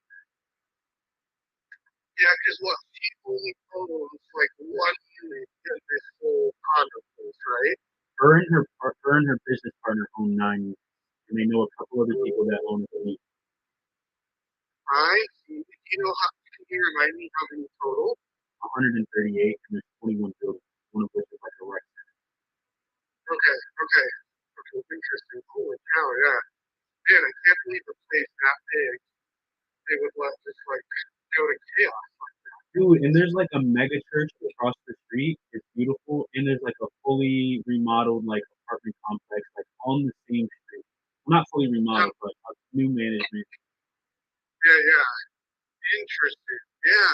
Yeah, because what she only owns like one unit in this whole condo place, right? Her and her and her business partner own 9 units, and they know a couple other people that own 8. I see. You know how? Can you remind me how many total? 138, and there's 21 buildings, one of which is like a rec center. Okay. Interesting. Holy cow! Yeah. Man, I can't believe a place that big they would let this like go to chaos like that. Dude, and there's like a mega church across the street. It's beautiful, and there's like a fully remodeled like apartment complex like on the same street. Well, not fully remodeled, but a new management. Yeah. Interesting. Yeah.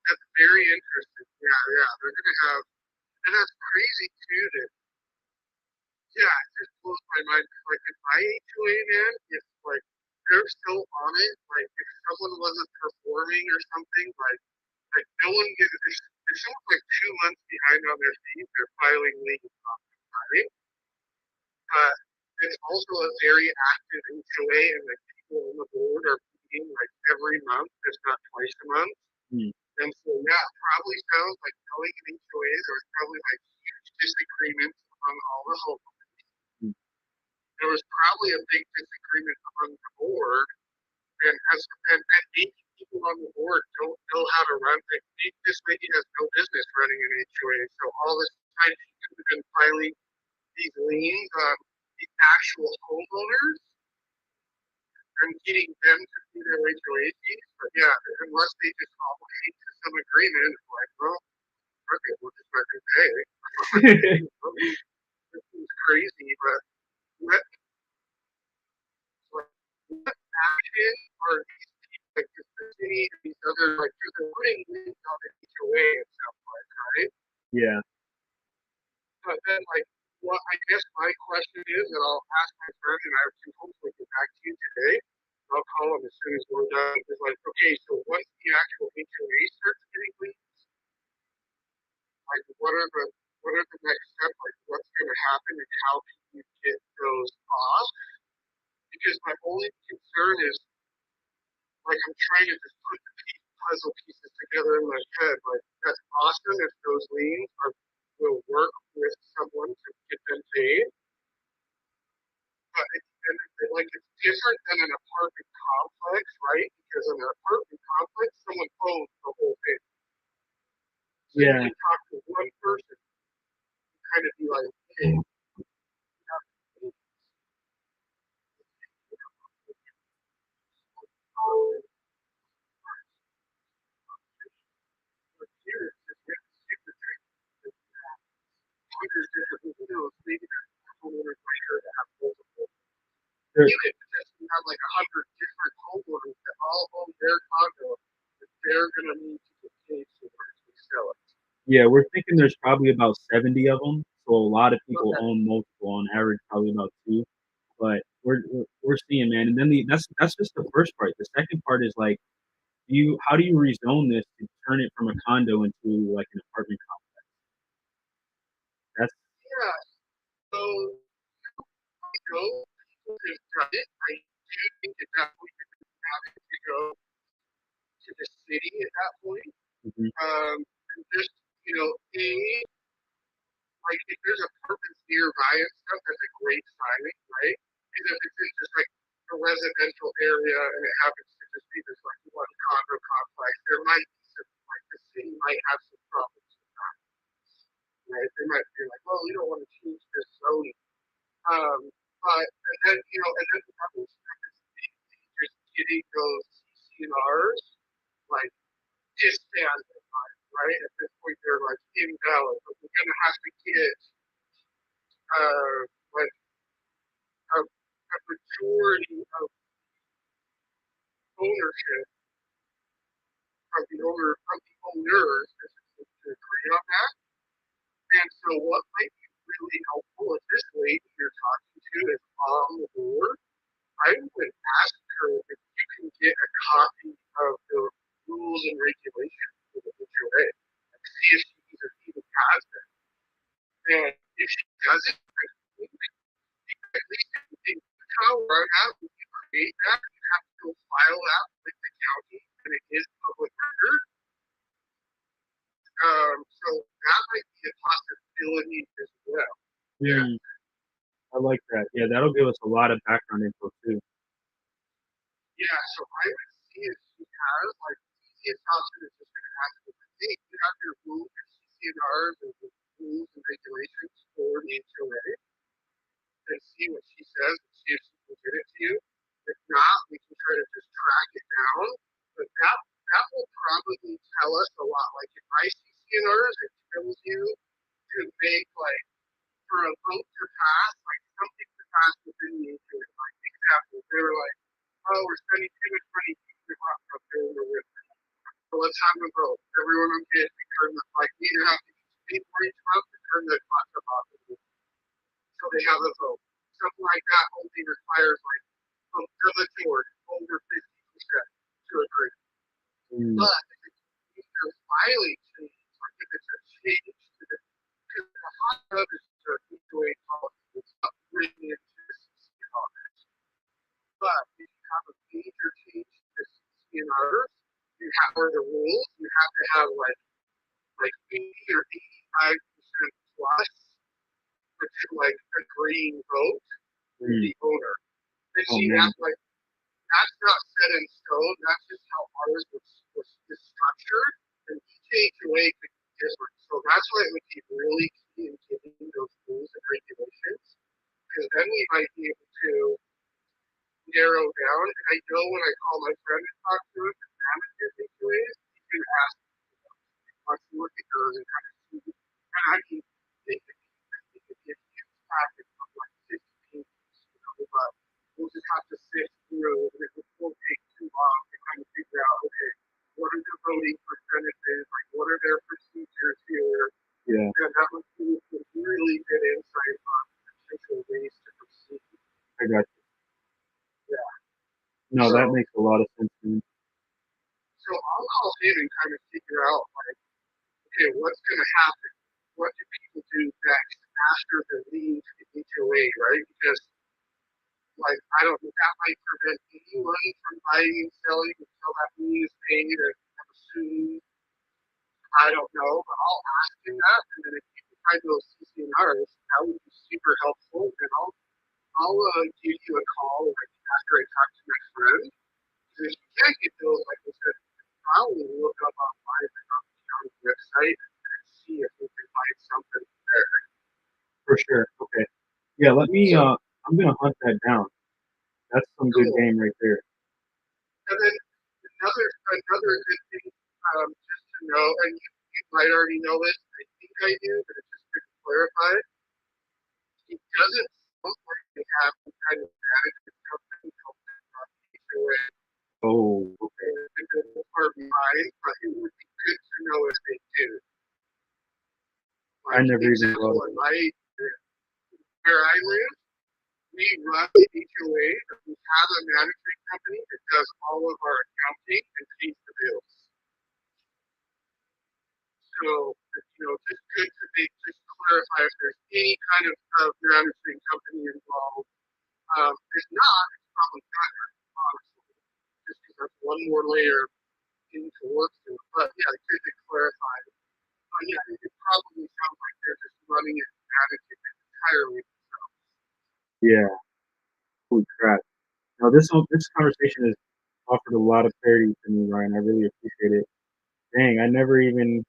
That's very interesting. Yeah. They're gonna have, and that's crazy too. That it just blows my mind. Like in my HOA, man, it's like they're still on it. Like if someone wasn't performing or something, like no one gets. If someone's like 2 months behind on their fees, they're filing legal documents, right? But it's also a very active HOA, and the people on the board are meeting like every month, if not twice a month. And so, yeah, it probably sounds like knowing an HOA, there's probably like huge disagreements among all the homeowners. There was probably a big disagreement among the board, and maybe people on the board don't know how to run it. This lady has no business running an HOA, so all this time she could have been filing these liens on the actual homeowners and getting them to do their HOA fees. But yeah, unless they just all came to some agreement, like, well, okay, we'll just let them pay. This is crazy, but what action are these people, like the city, these other, like, they're putting liens on the HOA and stuff like, right? Yeah. But then, like, what I guess my question is, and I'll ask my friend, and I can hopefully get back to you today. I'll call him as soon as we're done. It's like, okay, so once the actual HOA starts getting leads, like, what are the next steps? Like, what's going to happen, and how can you get those off? Because my only concern is, like, I'm trying to just put the puzzle pieces together in my head. Like, that's awesome if those liens will work with someone to get them paid. But it's different than an apartment complex, right? Because in an apartment complex, someone owns the whole thing. So you can talk to one person and kind of be like, hey, maybe there's homeowners right here that have multiple. You could potentially have like 100 different homeowners that all own their condo that they're going to need to get paid to actually sell it. Yeah, we're thinking there's probably about 70 of them. So a lot of people own multiple. On average, probably about 2. But we're seeing, man. And then that's just the first part. The second part is like, how do you rezone this to turn it from a condo into like an apartment complex? That's So people have done it. I do think at that point you're going to have to go to the city at that point. And just, like if there's apartments nearby and stuff, that's a great signing, right? Because if it's in just like a residential area and it happens to just be this like one condo complex, there might be some, like the city might have some problems with that, right? They might be like, well, we don't want to change this zoning. But and then the other stuff is just getting those CCNRs like disbanded, right? At this point, they're like invalid, but we're gonna have to get like a majority of ownership of the owners to agree on that. And so, what might be really helpful if this lady you're talking to is on the board, I would ask her if you can get a copy of the rules and regulations for the HOA. Like, see if she even has them. And if she doesn't, at least in the tower I have, when you create that, you have to go file that with the county, and it is public record. So that might be a possibility as well. Hmm, I like that. Yeah, that'll give us a lot of background info too. Yeah, so I would see if she has, like, the easiest option is just gonna ask them, hey, you have your rules, your CCNRs, and the rules and regulations for the HOA, and see what she says, and see if she can get it to you. If not, we can try to just track it down, but that will probably tell us a lot. Like, if I CCNRs, it tells you to make, like, for a vote to pass, like, something to pass within the HOA. Like, example, they were like, oh, we're spending too much money keeping the hot tub there in the winter. So let's have a vote. Everyone okay if we turn the, like, we either have to pay for each month to turn the hot tub off. So they have a vote. Something like that only requires, like, from the majority, over 50% to agree. But if there's violations, like if it's a change to the, because the hot tub is a HOA policy, it's not written into the CCNRs. But if you have a major change to the CCNRs, you have, or the rules, you have to have like 80 or 85% plus, which is like agreeing vote with the owner. And Oh, see, man. that's like, that's not set in stone. That's just how ours was structured. And each HOA could be different. So that's why it would be really key in getting those rules and regulations. Because then we might be able to narrow down. And I know when I call my friend and talk to him and manage his HOAs, he can ask wants to look at those and kind of see. And I can think that it could be a huge packet of like 50 pages, but we'll just have to sift through and it won't take too long to kind of figure out, okay, what are the voting percentages, like what are their procedures here? Yeah. And that would be some really good insight on potential ways to proceed. I got you. Yeah. No, So, that makes a lot of sense to me. so I'll call in and kind of figure out like, okay, what's going to happen? What do people do next after the leave the HOA, right? Because, like, I don't think that might prevent anyone from buying and selling until that lien is paid. And I'm assuming, I don't know, but I'll ask him that. And then if you can find those CCNRs, that would be super helpful. And I'll give you a call like after I talk to my friend. And if you can't get those, like I said, probably look up online and on the county website and see if we can find something there. For sure. Okay. Yeah, let me I'm gonna hunt that down. That's some good game right there. And then another good thing, just to know, and you might already know this, I think I do, but it's just to clarify, it doesn't sound like they have some kind of management company helping HOA. Oh, okay. Or mine, but it would be good to know if they do. I never even Example, thought of in my where I live, we run the HOA, but we have a management company that does all of our accounting and pays the bills. So, just good to just clarify if there's any kind of management company involved. If not, it's probably better, honestly, just because that's one more layer into work through. But yeah, good to clarify. But yeah, it probably sounds like they're just running it and managing it entirely themselves. Yeah. Holy crap. Now this conversation has offered a lot of clarity to me, Ryan. I really appreciate it. Dang, I never even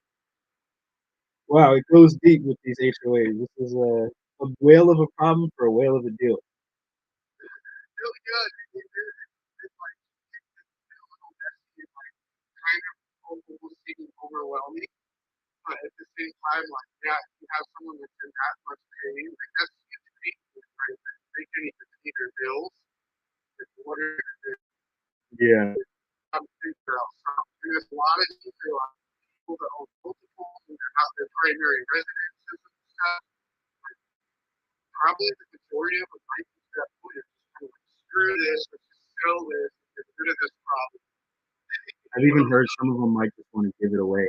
wow, it goes deep with these HOAs. This is a whale of a problem for a whale of a deal. Really good. It's like it's a little messy and like kind of almost even overwhelming. But at the same time, like yeah, you have someone that's in that much pain, like that's huge pain, right? They can't even pay their bills. Like what are they gonna do? Yeah. Figure out something. And there's a lot of people that own multiples and they're not their primary residences and stuff. Like, probably the majority of them might be to that point of just kind of like screw this, let's just sell this, and get rid of this problem. I've even heard some of them might just want to give it away.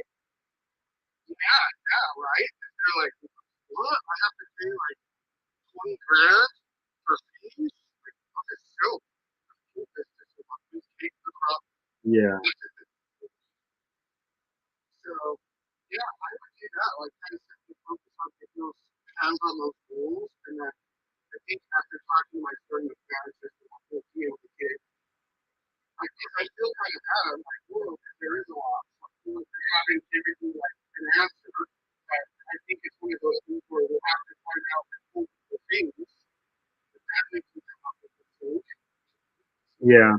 Yeah, right? And they're like, what? I have to pay like 20 grand for fees? Like, I'll just sell it. Keep this, just keep the problem. Yeah. So, yeah, I would do that. Like, kind of simply focus on getting those depends on those rules. And then I think after talking to my son with parents just with the kid, I feel kind of bad. I'm like, whoa, there is a lot. So they haven't given me like an answer. But I think it's one of those things where we'll have to find out the things. That makes me come up with the solution. Yeah.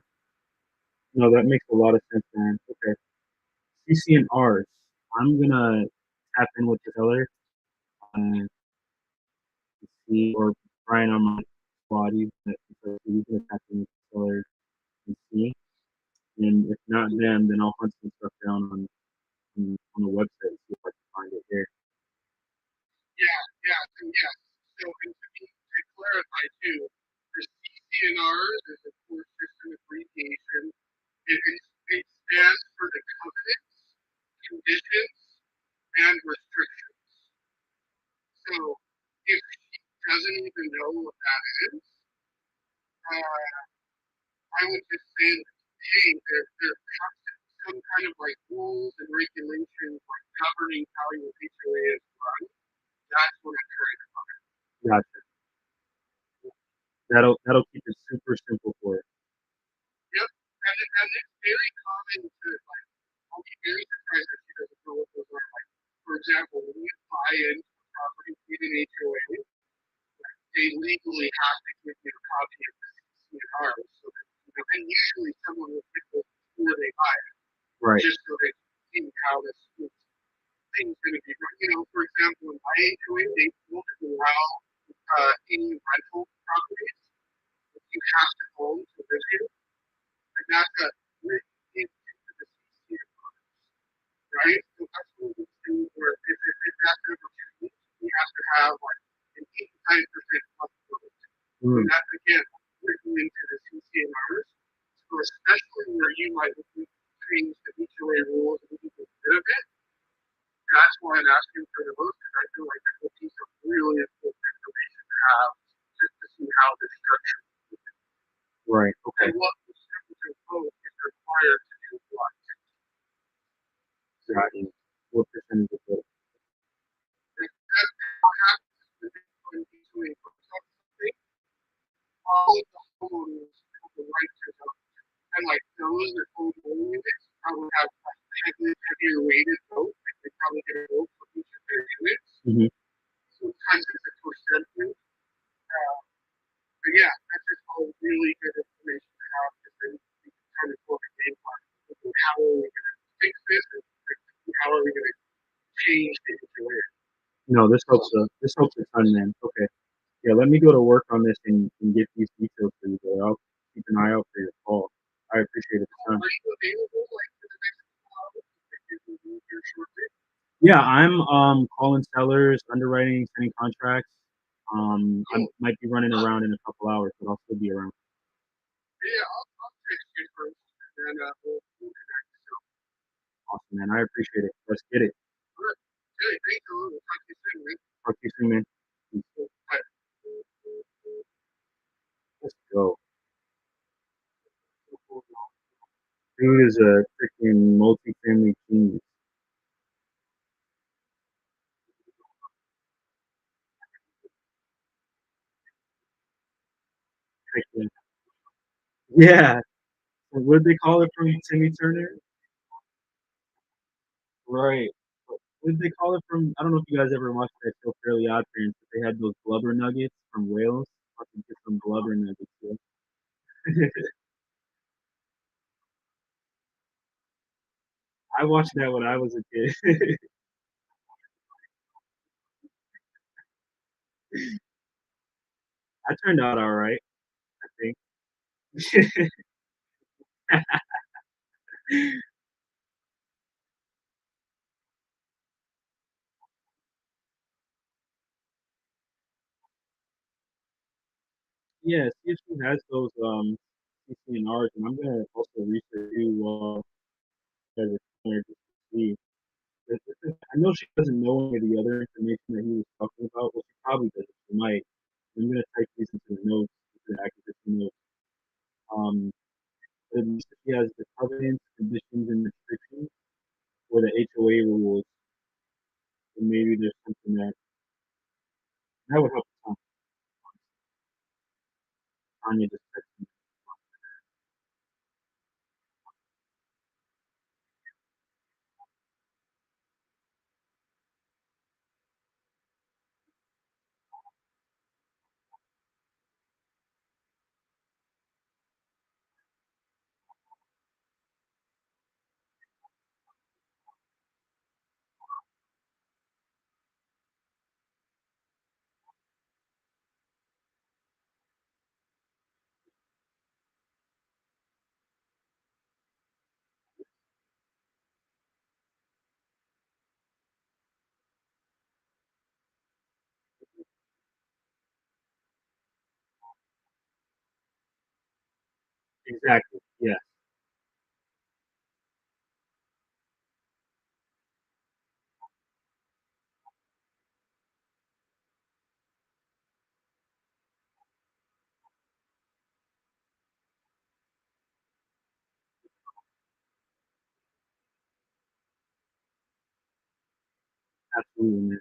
No, that makes a lot of sense, man. Okay. CCNRs. I'm gonna tap in with the seller and see, or Brian on my squad, he's gonna tap in with the seller and see. And if not them, then I'll hunt some stuff down on the website and see if I can find it there. Yeah. So to clarify too, the CCNRs is a core system abbreviation. It stands for the covenants, conditions, and restrictions. So if she doesn't even know what that is, I would just say, hey, there have to be some kind of like rules and regulations like governing how your HOA is run. That's what I'm trying to find. Gotcha. That'll keep it super simple for it. Yep, and it's very common to like. I'll be very surprised if she doesn't know what those are. Like, for example, when you buy into a property in an HOA, they legally have to give you a copy of the CCNR, so that and usually someone will get those before they buy it, Right. just so they can see how this thing's going to be run. You know, for example, in my HOA, they won't allow any rental properties if you have to own to live here, and that's a written into the CCNR, right? So that's one of those things where if that's ever changed, we have to have like an 85% possibility. And that's again written into the CCNRs. So especially where you might change the HOA rules and get rid of it, that's why I'm asking for the vote, because I feel like that would be some really important information to have just to see how this structure is. Right. Okay. And what percentage of vote is required to do what. Got you. What percentage of it? That's what happens with HOA for something. All of the homeowners have the right to vote. And like those that own more units probably have a heavier weighted vote. Like they probably get a vote for each of their units. Mm-hmm. Sometimes it's a percentage. But yeah, that's just all really good information to have because then we can kind of form a game plan. How are we going to fix this? And how are we going to change the HOA? No, this helps a ton, man. Okay. Yeah, let me go to work on this and get these details for you, bro. I'll keep an eye out for your call. I appreciate it. Are you available like for the next 2 hours? If you can here shortly? Yeah, I'm calling sellers, underwriting, sending contracts. I might be running around in a couple hours, but I'll still be around. Yeah, I'll text you first, and then we'll connect. So, Awesome, man. I appreciate it. Let's get it. all right. Hey, thank you. We'll talk to you soon, man. Talk to you soon, man. Bye. Let's go. Dude is a freaking multi-family genius. Freaking- Yeah. What did they call it from Timmy Turner? Right. What did they call it from? I don't know if you guys ever watched that show, Fairly Odd Parents, but they had those blubber nuggets from Wales. Fucking get some blubber nuggets, yeah. I watched that when I was a kid. I turned out all right, I think. Yeah, see if she has those CCNRs, and I'm gonna also research you as a trainer just to see. I know she doesn't know any of the other information that he was talking about. Well, she probably doesn't. She might. I'm gonna type these into the notes, into the acquisition notes. Um, but at least if she has the covenants, conditions, and restrictions, or the HOA rules, then maybe there's something that That would help. Tanya just texted me. Exactly. Yeah. Absolutely, man.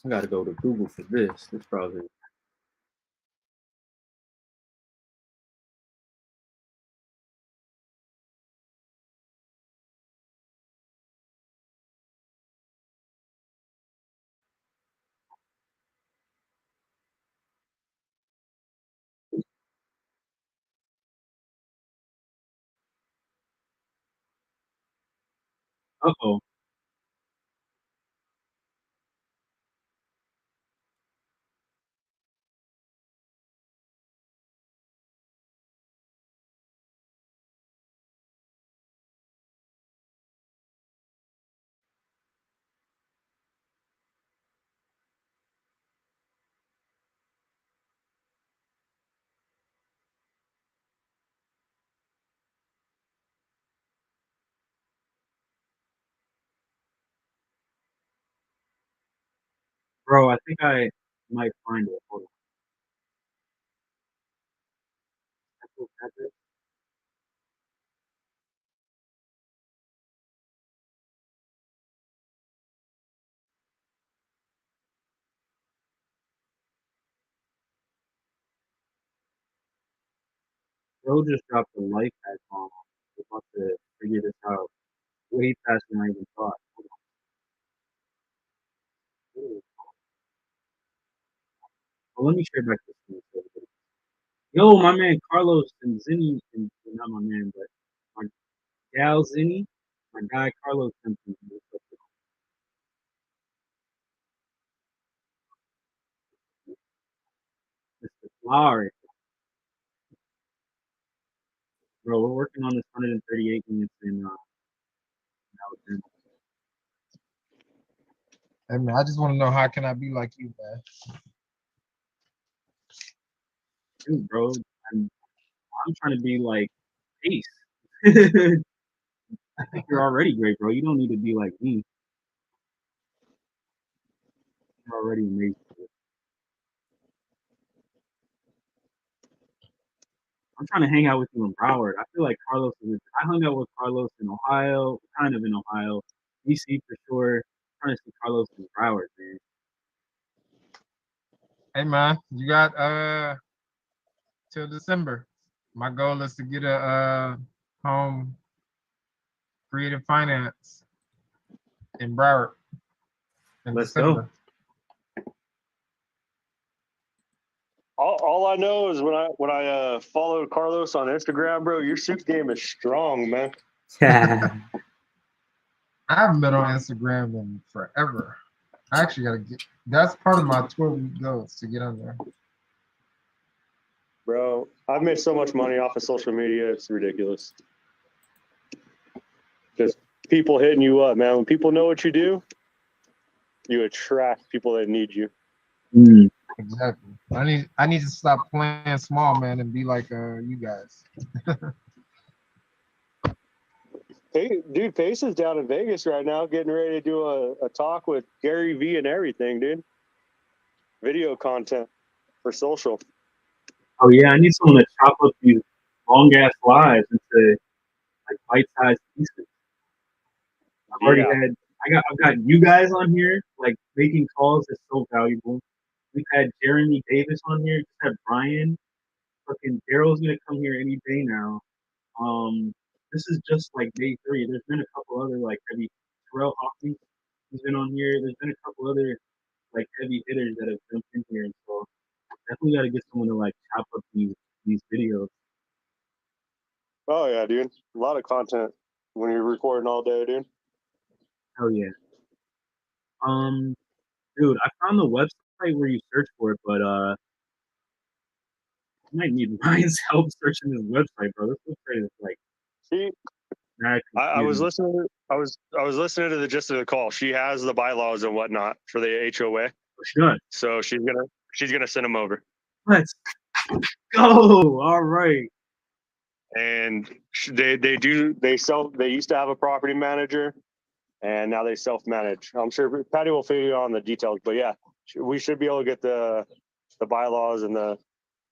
I gotta go to Google for this. This probably. Uh-oh. Bro, I think I might find it. Hold on. That's it. Bro just dropped a life hack bomb. We're about to figure this out way faster than I even thought. Hold on. Ooh. Well, let me share back this thing. Yo, my man Carlos and Zinni, and not my man, but my gal Zinni, my guy Carlos sent me this. Mr. Flower. Bro, we're working on this 138 minutes in Alabama. Hey man, I just want to know how can I be like you, man? Dude, bro, I'm trying to be like Ace. I think you're already great, bro. You don't need to be like me. You're already amazing. I'm trying to hang out with you in Broward. I feel like Carlos is. I hung out with Carlos in Ohio, kind of in Ohio, DC for sure. I'm trying to see Carlos in Broward, man. Hey man, you got till December. My goal is to get a home creative finance in Broward. in Let's December. All I know is when I followed Carlos on Instagram, bro, your soup game is strong, man. I haven't been on Instagram in forever. I actually gotta get. That's part of my 12-week goals to get on there. Bro, I've made so much money off of social media, it's ridiculous. Just people hitting you up, man. When people know what you do, you attract people that need you. Exactly. I need to stop playing small, man, and be like you guys. Hey, dude, Pace is down in Vegas right now, getting ready to do a talk with Gary Vee and everything, dude. Video content for social. Oh yeah, I need someone to chop up these long ass slides into like bite-sized pieces. I've got you guys on here, like making calls is so valuable. We've had Jeremy Davis on here, just had Brian. Fucking Daryl's gonna come here any day now. This is just like day 3. There's been a couple other like heavy Terrell Hawkins who's been on here. There's been a couple other like heavy hitters that have jumped in here, and so definitely got to get someone to like chop up these videos. Oh yeah, dude. A lot of content when you're recording all day, dude. Hell yeah. Dude, I found the website where you search for it, but I might need Ryan's help searching this website, bro. This website is like. See, I was listening. I was listening to the gist of the call. She has the bylaws and whatnot for the HOA. Good. So she's gonna send them over. Let's go. All right. And they used to have a property manager, and now they self-manage. I'm sure Patty will figure out on the details, but yeah, we should be able to get the bylaws and the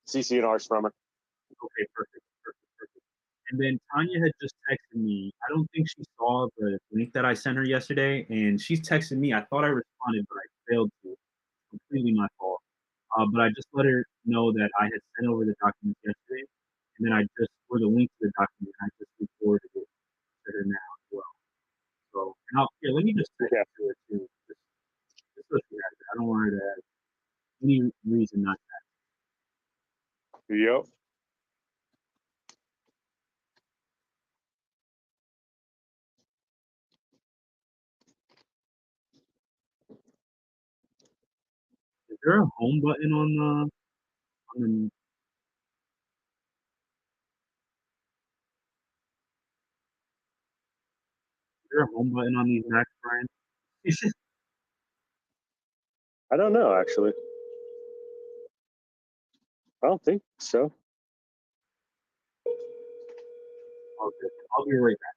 CC&Rs from her. Okay, perfect. And then Tanya had just texted me. I don't think she saw the link that I sent her yesterday, and she's texted me. I thought I responded, but I failed to. It's completely my fault. But I just let her know that I had sent over the documents yesterday, and then for the link to the document, I just forwarded it to her now as well. So, let me just text to her too. Just so she has it. I don't want her to have any reason not to have it. Yep. Is there a home button on the Is there a home button on these Macs, Brian? I don't know, actually. I don't think so. Okay, I'll be right back.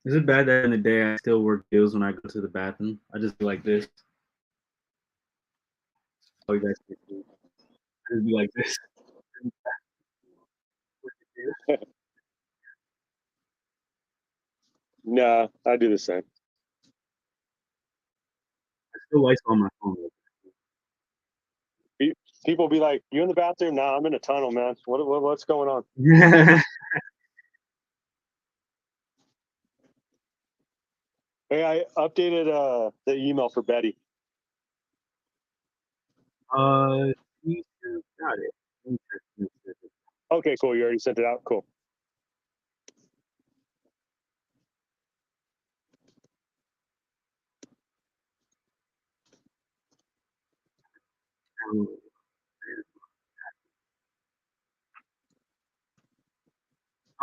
Is it bad that in the day I still work deals when I go to the bathroom? I just be like this. Oh, you guys can see. I just be like this. Nah, I do the same. I still lights on my phone. People be like, "You in the bathroom?" Nah, I'm in a tunnel, man. What's going on? Hey, I updated the email for Betty. You got it. Okay, cool. You already sent it out. Cool.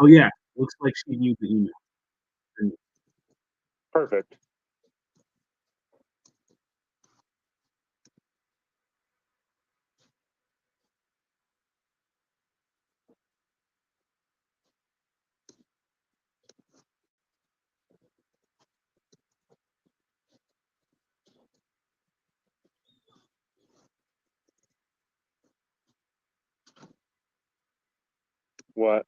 Oh yeah, looks like she viewed the email. Perfect. What?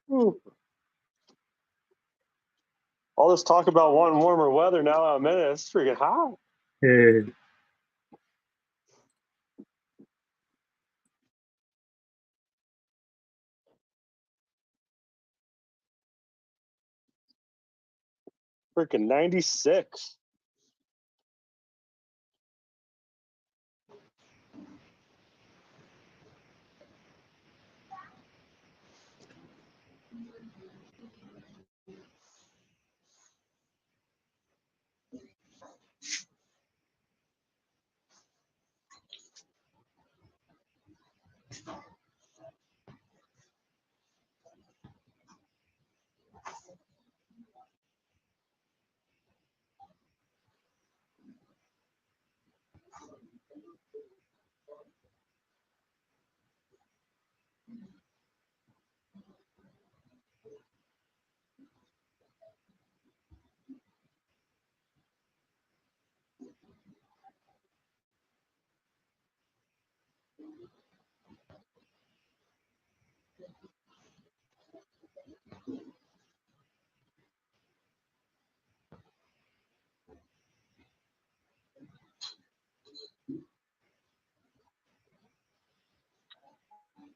Ooh. All this talk about wanting warmer weather, now I'm in it. It's freaking hot. Hey. Freaking 96.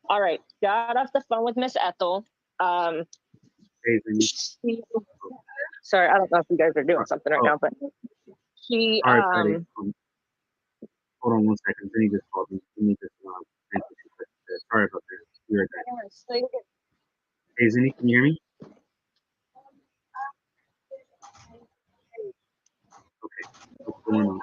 All right, got off the phone with Miss Ethel. Sorry, I don't know if you guys are doing something right now, but he All right, Betty. Hold on one second. Zinni just called me. Zinni just answered some questions. Sorry about that. Be right back. Hey, Zinni, can you hear me? Okay. What's going on?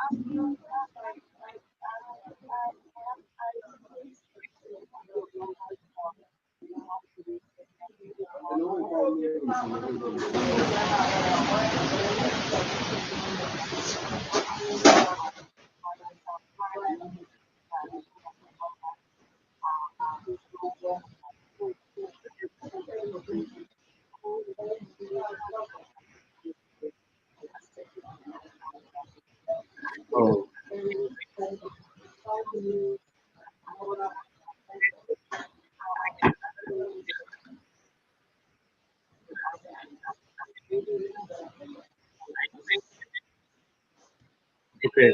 Oh. Okay.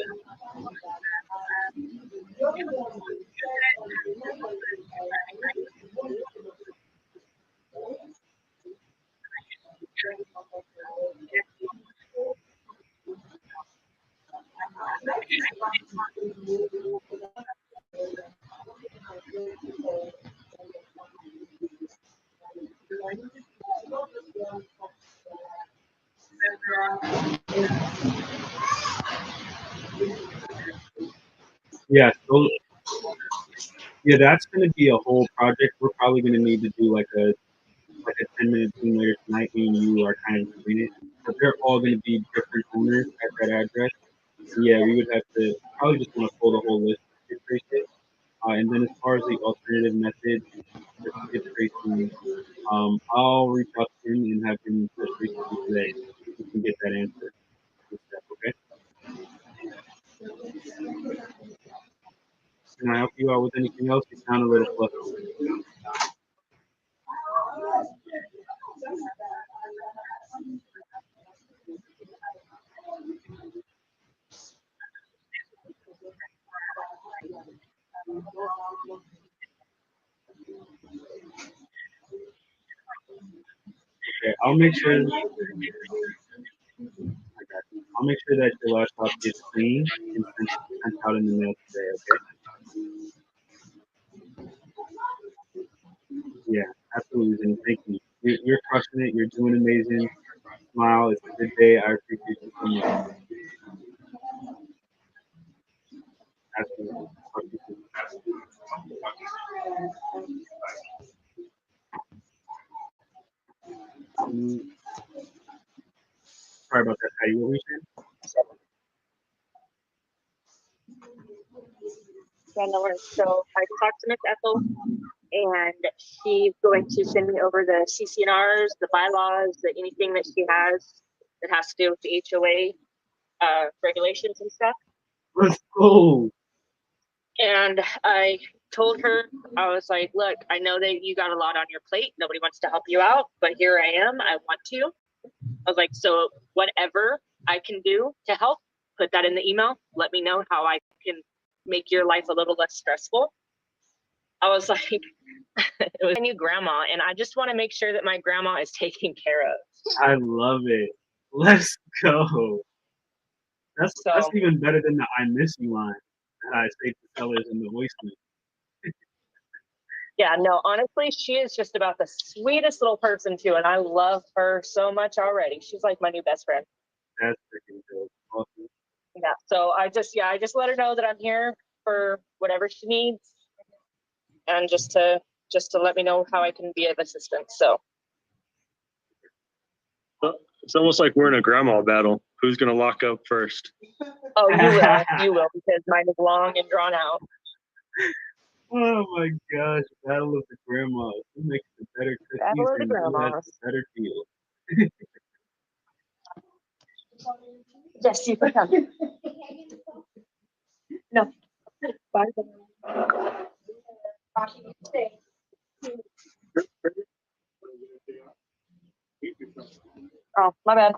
Yeah, so yeah, that's going to be a whole project. We're probably going to need to do like a like a 10-minute Zoom later tonight, me and you are kind of doing it. But they're all going to be different owners at that address. So yeah, we would have to probably just want to pull the whole list of skid traces. And then as far as the alternative method for skid tracing, I'll reach out to him and have him touch base with you today. We can get that answer. Okay. Can I help you out with anything else? You sound a little flustered. Okay, I'll make sure. I'll make sure that your laptop gets clean and sent out in the mail today. Okay. Yeah, absolutely. And thank you. You're crushing it. You're doing amazing. Smile. It's a good day. I appreciate you so much. Absolutely. Talk to you soon. Sorry about that, Patty. What were you saying? Yeah, no worries. So I talked to Miss Ethel, and she's going to send me over the CCNRs, the bylaws, anything that she has that has to do with the HOA regulations and stuff. Let's go. And I told her, I was like, look, I know that you got a lot on your plate. Nobody wants to help you out, but here I am. I want to. I was like, so whatever I can do to help, put that in the email. Let me know how I can make your life a little less stressful. I was like, it was my new grandma, and I just want to make sure that my grandma is taken care of. I love it. Let's go. That's even better than the "I miss you" line that I say to sellers in the voicemail. Yeah, no, honestly, she is just about the sweetest little person too, and I love her so much already. She's like my new best friend. That's freaking good. Awesome. Yeah, so I just let her know that I'm here for whatever she needs, and just to let me know how I can be of assistance. So It's almost like we're in a grandma battle. Who's gonna lock up first? oh, you will, because mine is long and drawn out. Oh my gosh, Battle of the Grandmas. Who makes the better cookies Battle of the and who has Grandmas. the better deal? Yes, you can come. No. Bye. Oh, my bad.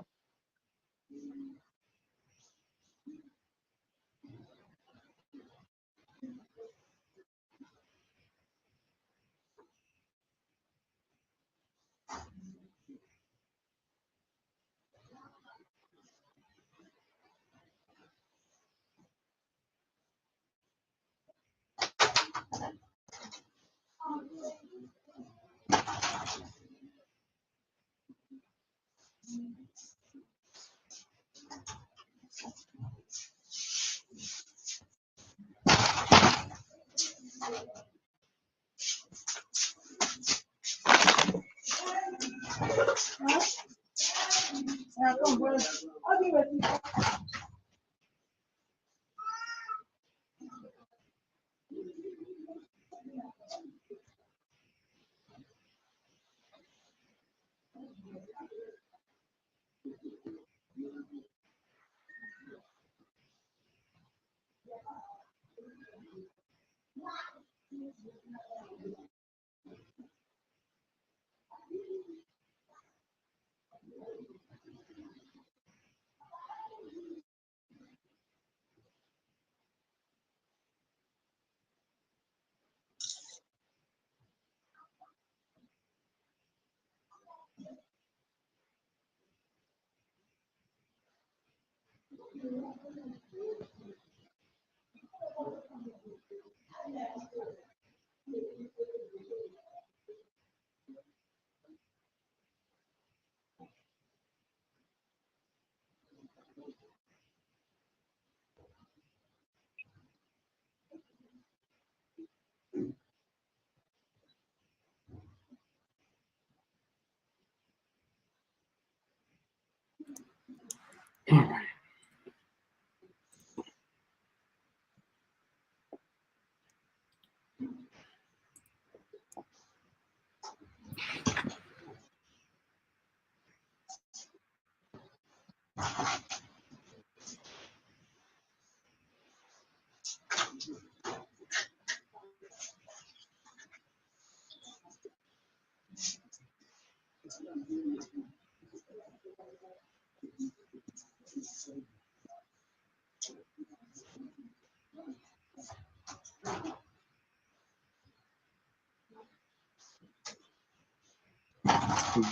We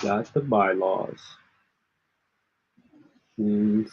got the bylaws. See.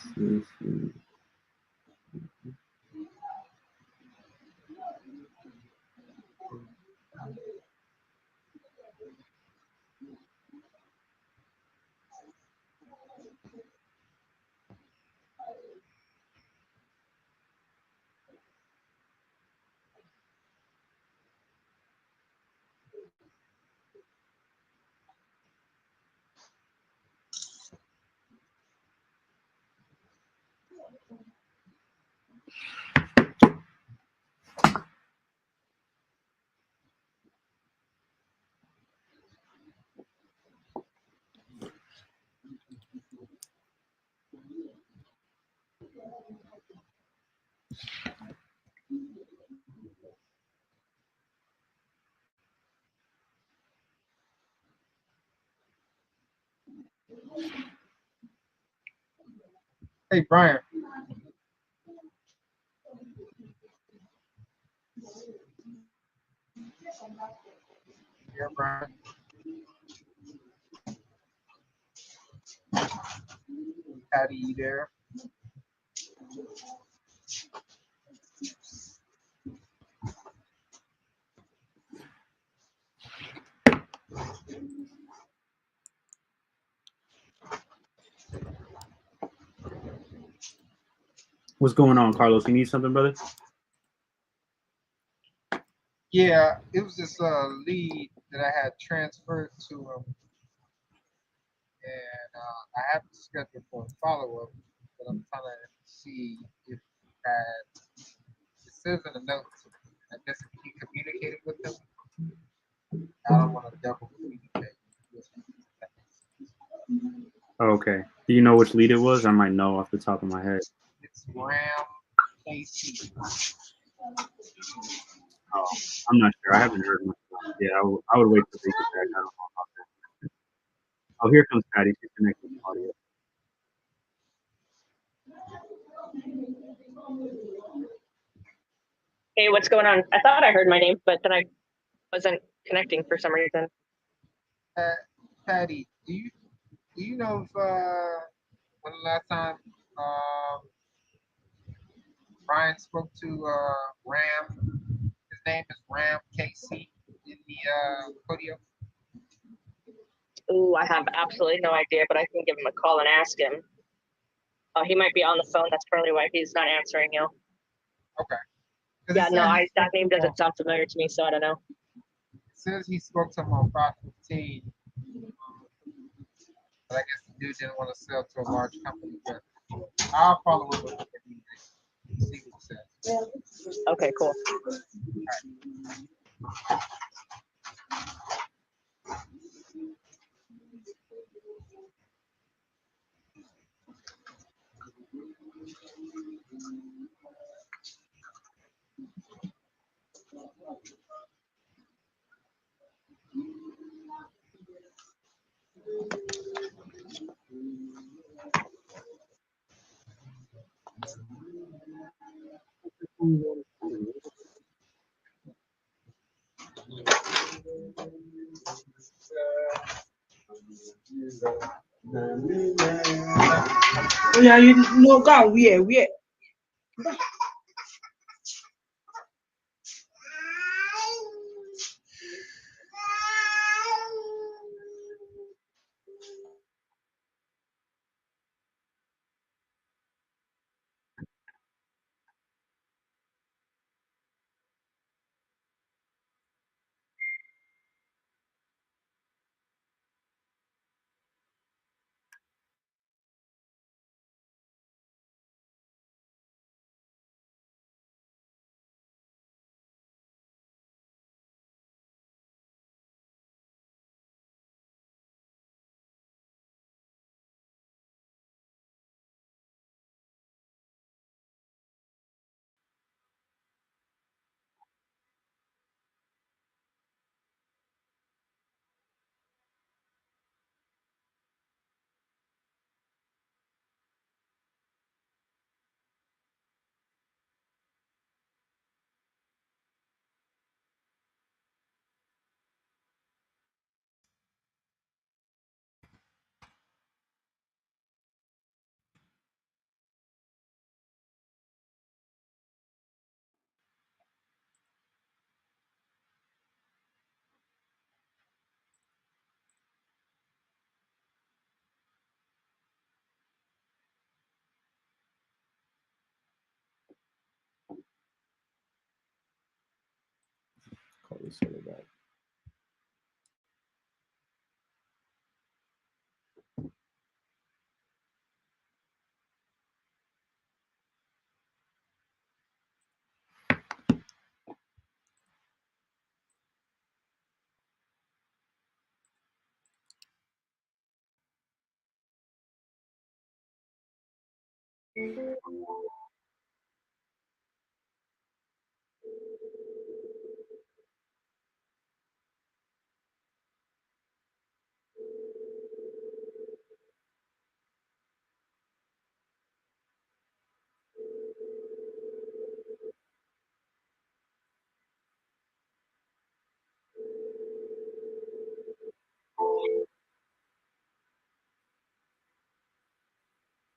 Hey, Brian. Yeah, Brian. Patty, you there? What's going on, Carlos? You need something, brother? Yeah, it was this lead that I had transferred to him, and I have to schedule for a follow up, but I'm trying to see if had it says in the notes. I guess if he communicated with them, I don't want to double communicate. Okay. Do you know which lead it was? I might know off the top of my head. It's Ram KC. Oh, I'm not sure. I haven't heard much. Yeah, I would wait till they get back. I don't know about that. Oh, here comes Patty. She's connected to audio. Hey, what's going on? I thought I heard my name, but then I wasn't connecting for some reason. Patty, do you know if when the last time Brian spoke to Ram? His name is Ram KC in the podium. Ooh, I have absolutely no idea, but I can give him a call and ask him. He might be on the phone. That's probably why he's not answering you. Okay. Yeah, no, that name doesn't sound familiar to me, so I don't know. It says he spoke to him on 515, but I guess the dude didn't want to sell to a large company. But I'll follow up with him and see what he says. Okay, cool. Yeah, you know, go where? call this seller back.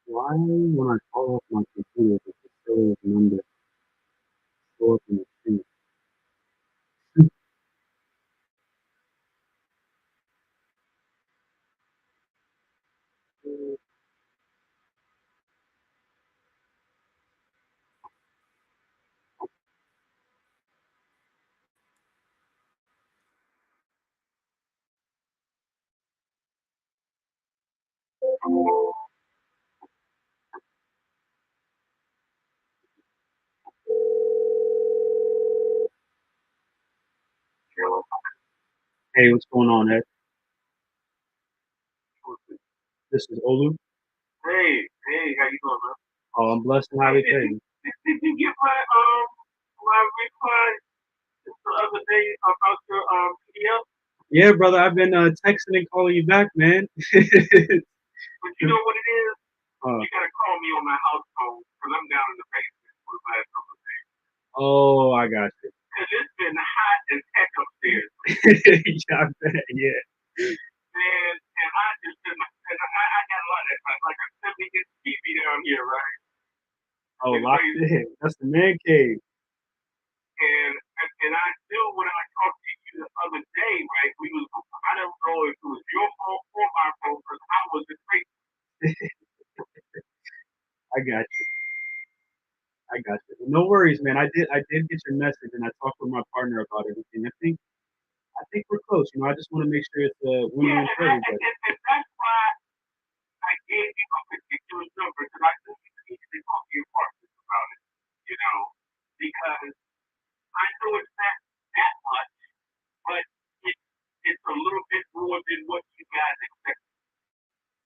Why, when I call up my computer, does the seller's number show up in the screen? Hey, what's going on, Ed? This is Olu. Hey, how you doing, man? Oh, I'm blessed and highly favored. Did you get my reply the other day about your PDF? Yeah, brother, I've been texting and calling you back, man. But you know what it is? Uh, You gotta call me on my house phone because I'm down in the basement for the last couple of days. oh, I got you. Cause it's been hot as heck upstairs, Yeah, I bet, yeah. man. And I just been, and I got a lot of like a 70-inch TV down here, right? Oh, It's locked crazy. in. That's the man cave. And I still, when I talked to you the other day, right? I don't know if it was your fault or my fault because I was just crazy. I got you. I got you. No worries, man. I did get your message, and I talked with my partner about everything. I think we're close. You know, I just want to make sure it's a win-win for everybody. And that's why I gave you a particular number because I knew you needed to talk to your partner about it, you know, because I know it's not that much, but it's a little bit more than what you guys expect.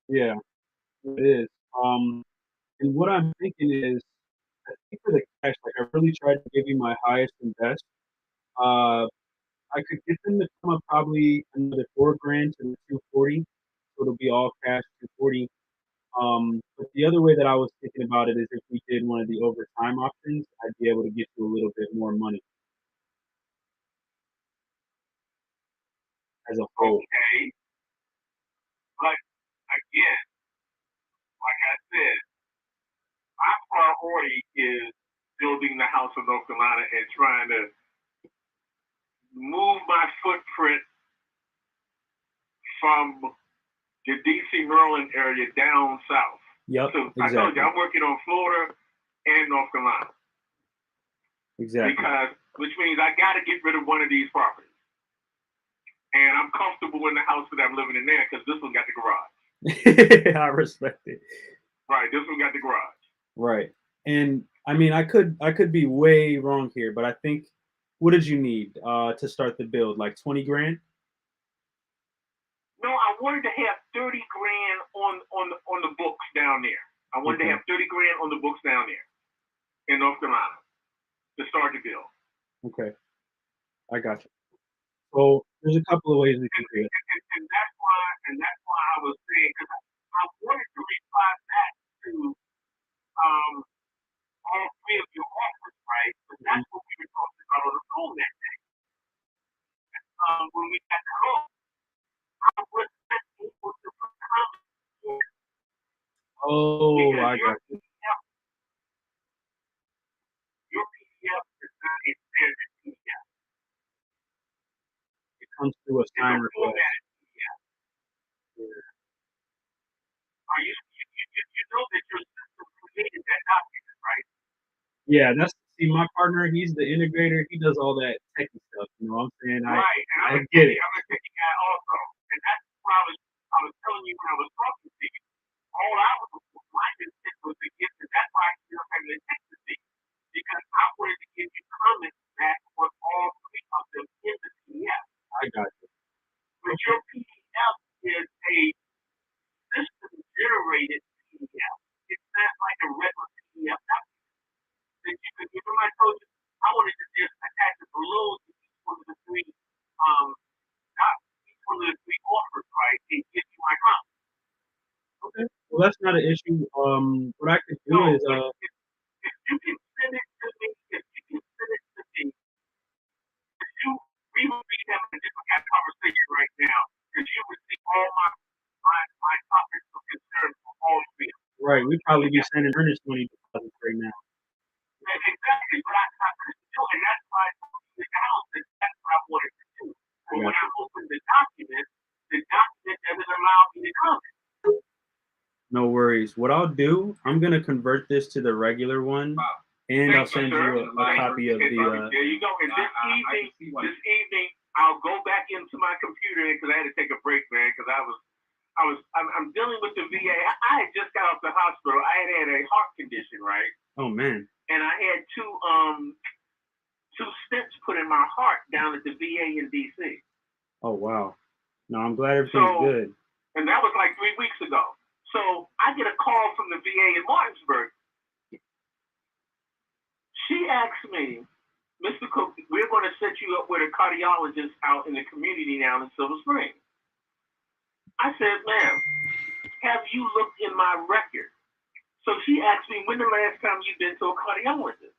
Yeah, it is. And what I'm thinking is, I think for the cash, like I really tried to give you my highest and best. Uh, I could get them to come up probably another $4,000 to the 240, so it'll be all cash 240. But the other way that I was thinking about it is if we did one of the overtime options, I'd be able to get you a little bit more money as a whole. Okay, but again, like I said, my priority is building the house of North Carolina and trying to move my footprint from the DC Maryland area down south. Yep, So I told exactly. you I'm working on Florida and North Carolina. Exactly. Because which means I gotta get rid of one of these properties. And I'm comfortable in the house that I'm living in there because this one got the garage. I respect it. Right, this one got the garage. Right. And I mean, I could be way wrong here, but I think, what did you need to start the build? Like 20 grand? No, I wanted to have 30 grand on the books down there. I wanted to have 30 grand on the books down there in North Carolina to start the bill. Okay, I got you. So there's a couple of ways we can do it. And that's why I was saying, because I wanted to reply back to all three of your offers, right? But that's what we were talking about on the phone that day. When we got home, I was not able to come. Oh, I got you. Your PDF is not a standard PDF. It comes through a sign request. Formatted PDF. Are you know that your system created that document, right? Yeah, see, see, my partner, he's the integrator. He does all that techie stuff. You know what I'm saying? Right, and I get it. I'm a techie guy also, and that's why I was telling you when I was talking to you. All I was my intent was to get to that's why I still have the ecstasy because I wanted to give you comments back on all three of them in the PDF. I got you. But your PDF is a system generated PDF. It's not like a regular PDF document that you could give them. I told you I wanted to just attach a balloon to each one of the three each one of the three offers, right? And give you my comment. Okay. Well, that's not an issue. What I could do is if you can send it to me, we would be having a different kind of conversation right now because you would see all my topics of concern for all of them. right. We'd probably be sending earnest money deposits right now. Exactly, but I couldn't do it, and that's why I told you the house that that's what I wanted to do. But when I opened the document doesn't allow me to comment. No worries. What I'll do, I'm gonna convert this to the regular one, and I'll send you a copy of the. There you go. And this evening, I'll go back into my computer because I had to take a break, man. Because I'm dealing with the VA. I had just got off the hospital. I had a heart condition, right? Oh man. And I had two stents put in my heart down at the VA in DC. Oh wow. No, I'm glad everything's good. And that was like 3 weeks ago. So I get a call from the VA in Martinsburg. She asked me, Mr. Cook, we're going to set you up with a cardiologist out in the community now in Silver Spring. I said, ma'am, have you looked in my record? So she asked me, when the last time you've been to a cardiologist?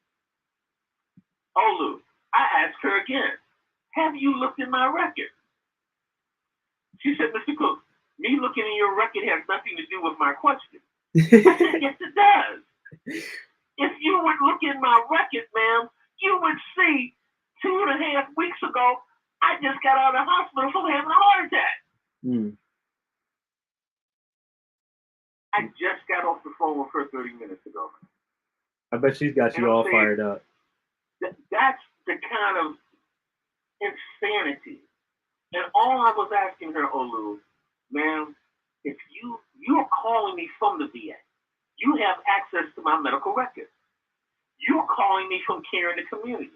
Olu, I asked her again, have you looked in my record? She said, Mr. Cook, me looking in your record has nothing to do with my question. I said, yes, it does. If you would look in my record, ma'am, you would see 2.5 weeks ago, I just got out of the hospital from having a heart attack. I just got off the phone with her 30 minutes ago. I bet she's got you all fired up. That's the kind of insanity. And all I was asking her, Olu, ma'am, if you're calling me from the VA, you have access to my medical records. You're calling me from care in the community.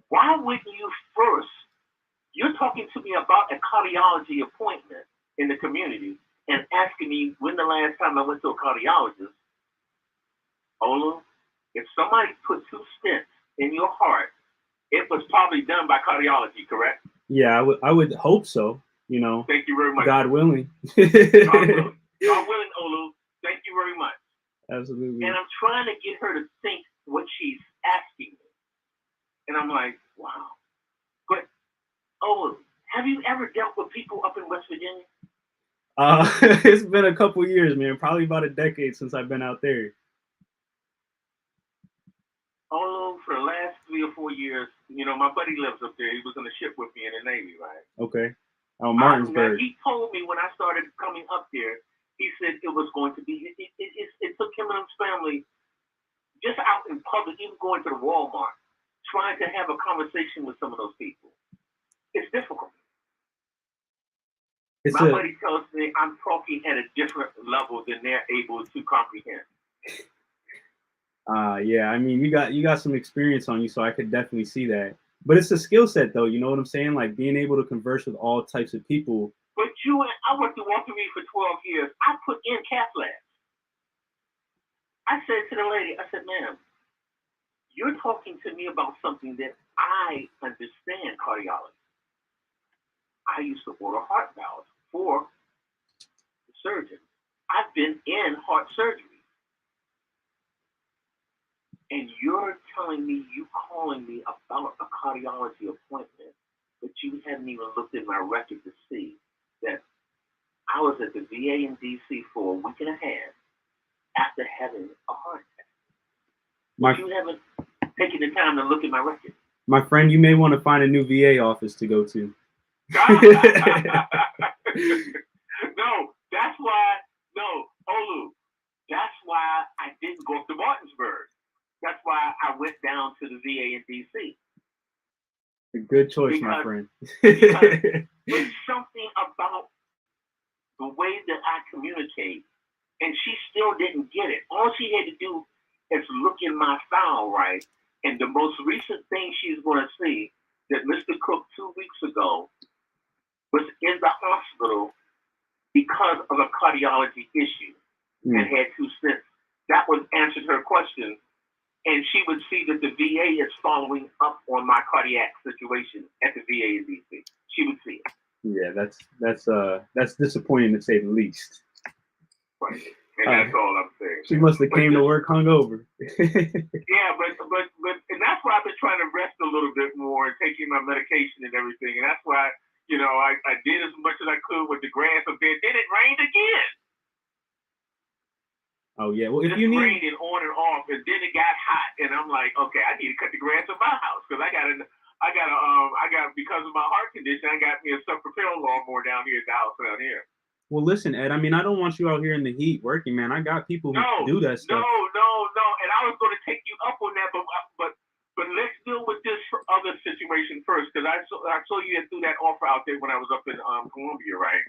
Why wouldn't you first? You're talking to me about a cardiology appointment in the community and asking me when the last time I went to a cardiologist. Olu, if somebody put 2 stents in your heart, it was probably done by cardiology, correct? Yeah, I would hope so. You know. Thank you very much. God willing. God willing. God willing, Olu. Thank you very much. Absolutely. And I'm trying to get her to think what she's asking me. And I'm like, wow. But, Olu, have you ever dealt with people up in West Virginia? It's been a couple years, man. Probably about a decade since I've been out there. Olu, for the last 3 or 4 years, you know, my buddy lives up there. He was on the ship with me in the Navy, right? Okay. Oh, Martinsburg. He told me when I started coming up there, he said it was going to be, it took him and his family just out in public, even going to the Walmart, trying to have a conversation with some of those people. It's difficult. My buddy tells me I'm talking at a different level than they're able to comprehend. Yeah, I mean, you got some experience on you, so I could definitely see that. But it's a skill set, though. You know what I'm saying? Like being able to converse with all types of people. But I worked at Walter Reed for 12 years. I put in cath labs. I said to the lady, I said, ma'am, you're talking to me about something that I understand cardiology. I used to order heart valves for the surgeon. I've been in heart surgery. And you're telling me, you calling me about a cardiology appointment, but you haven't even looked at my record to see that I was at the VA in DC for a week and a half after having a heart attack. You haven't taken the time to look at my record. My friend, you may want to find a new VA office to go to. Olu, that's why I didn't go to Martinsburg. That's why why I went down to the VA in DC. A good choice, my Because- friend. It's something about the way that I communicate, and she still didn't get it. All she had to do is look in my file, right? And the most recent thing she's going to see that Mr. Cook 2 weeks ago was in the hospital because of a cardiology issue and had 2 stents. That was answered her question, and she would see that the VA is following up on my cardiac situation at the VA in DC. She would see it. Yeah, that's disappointing to say the least. Right. And that's all I'm saying. She must have came to work hungover. Yeah, but and that's why I've been trying to rest a little bit more and taking my medication and everything. And that's why, I did as much as I could with the grass up there. Then it rained again. Oh yeah, well if Just you need, raining on and off, and then it got hot, and I'm like, okay, I need to cut the grass in my house because I got because of my heart condition, I got me a self-propelled lawnmower down here at the house down here. well listen, Ed. I mean, I don't want you out here in the heat working, man. I got people who do that stuff. No, and I was going to take you up on that, but let's deal with this other situation first, because I saw you had threw that offer out there when I was up in Columbia, right?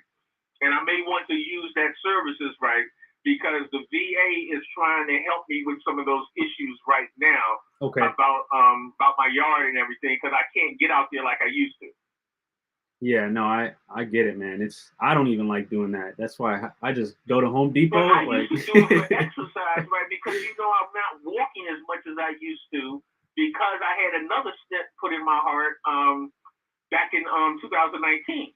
And I may want to use that services, right? Because the VA is trying to help me with some of those issues right now. Okay. About my yard and everything, because I can't get out there like I used to. Yeah, no, I get it, man. I don't even like doing that. That's why I just go to Home Depot. But I Like, used to do it for exercise, right? Because I'm not walking as much as I used to because I had another stent put in my heart back in 2019.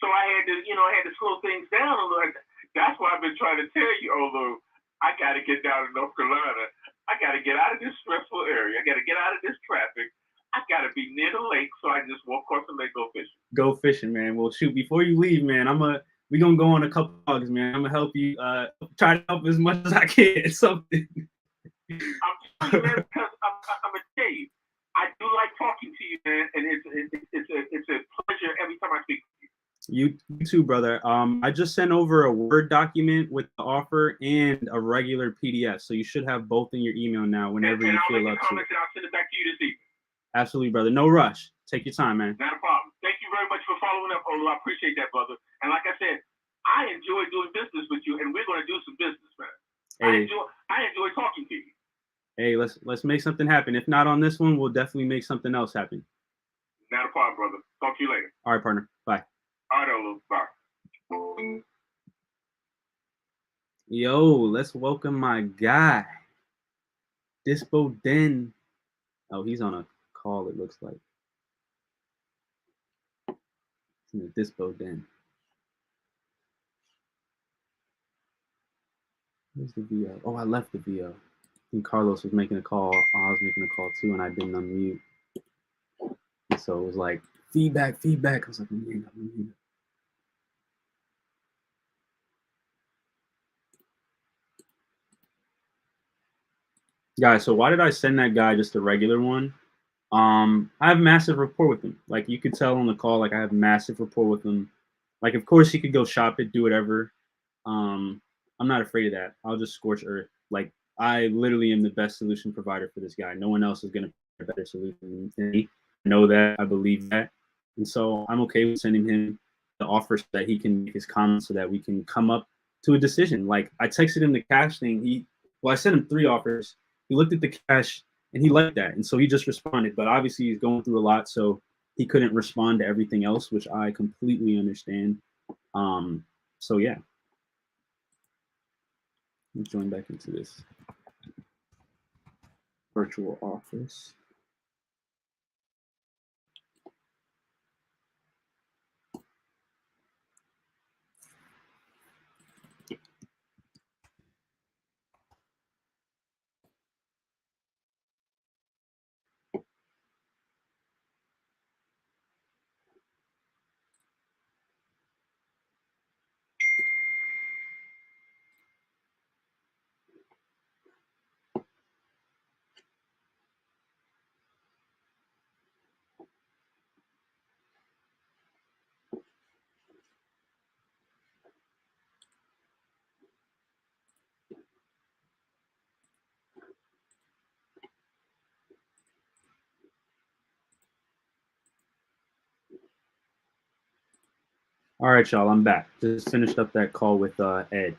So I had to slow things down a little. That's why I've been trying to tell you, although I got to get down to North Carolina. I got to get out of this stressful area. I got to get out of this traffic. I got to be near the lake so I can just walk across the lake, go fishing. go fishing, man. Well, shoot, before you leave, man, we gonna go on a couple hugs, man. I'm gonna help you. Try to help as much as I can. Something. I'm telling you, man, because I'm gonna tell you, I do like talking to you, man, and it's a pleasure every time I speak to you. You too, brother. I just sent over a Word document with the offer and a regular PDF, so you should have both in your email now whenever you feel up to it. I'll send it back to you this evening. Absolutely, brother. No rush. Take your time, man. Not a problem. Thank you very much for following up, Olu. I appreciate that, brother. And like I said, I enjoy doing business with you, and we're going to do some business, man. Hey. I enjoy talking to you. Hey, let's make something happen. If not on this one, we'll definitely make something else happen. Not a problem, brother. Talk to you later. All right, partner. Bye. All right, Olu. Bye. Yo, let's welcome my guy, Dispo Den. Oh, he's on a call, it looks like. It's in the Dispo Den. Where's the VO? Oh, I left the VO. I think Carlos was making a call. I was making a call too, and I didn't unmute. And so it was like, feedback. I was like, I'm here. Guys, so why did I send that guy just a regular one? I have massive rapport with him. Like, you could tell on the call, like, I have massive rapport with him. Like, of course he could go shop it, do whatever. I'm not afraid of that. I'll just scorch earth. Like, I literally am the best solution provider for this guy. No one else is going to be a better solution than me. I know that. I believe that. And so I'm okay with sending him the offer so that he can make his comments so that we can come up to a decision. Like, I texted him the cash thing. I sent him 3 offers. He looked at the cash and he liked that. And so he just responded. But obviously he's going through a lot, so he couldn't respond to everything else, which I completely understand. So yeah. Let's join back into this virtual office. All right, y'all, I'm back. Just finished up that call with Ed.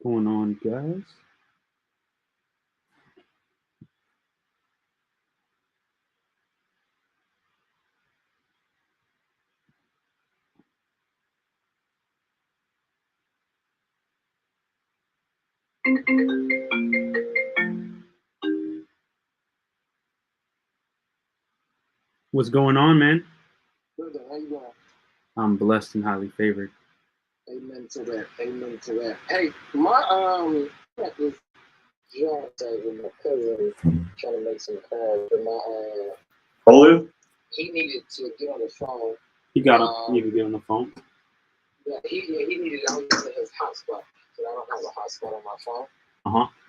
What's going on, guys? What's going on, man? Brother, how you doing? I'm blessed and highly favored. Amen to that. Amen to that. Hey, my got this joint with my cousin trying to make some calls, but my Olu? he needed to get on the phone. You need to get on the phone. Yeah, he needed. I was using his hotspot, so I don't have a hotspot on my phone.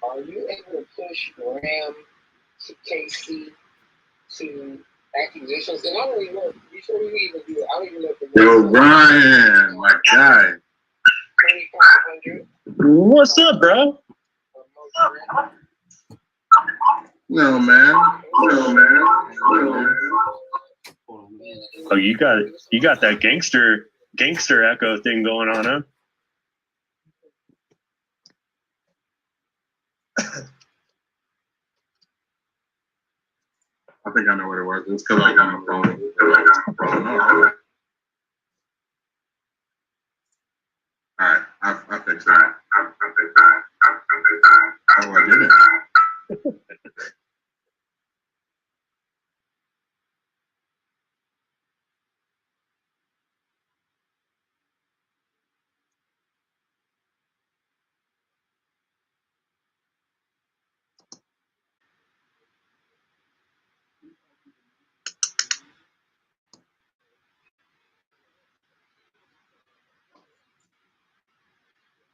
Are you able to push RAM to KC to accusations? And I don't even know before you even do it. I don't even know if the Yo, Brian, my guy. 2500. What's up, bro? No, man. No, man. No, man. Oh, you got that gangster echo thing going on, huh? I think I know what it was. It's because I got my phone. All right, I fixed that. Oh, I did it.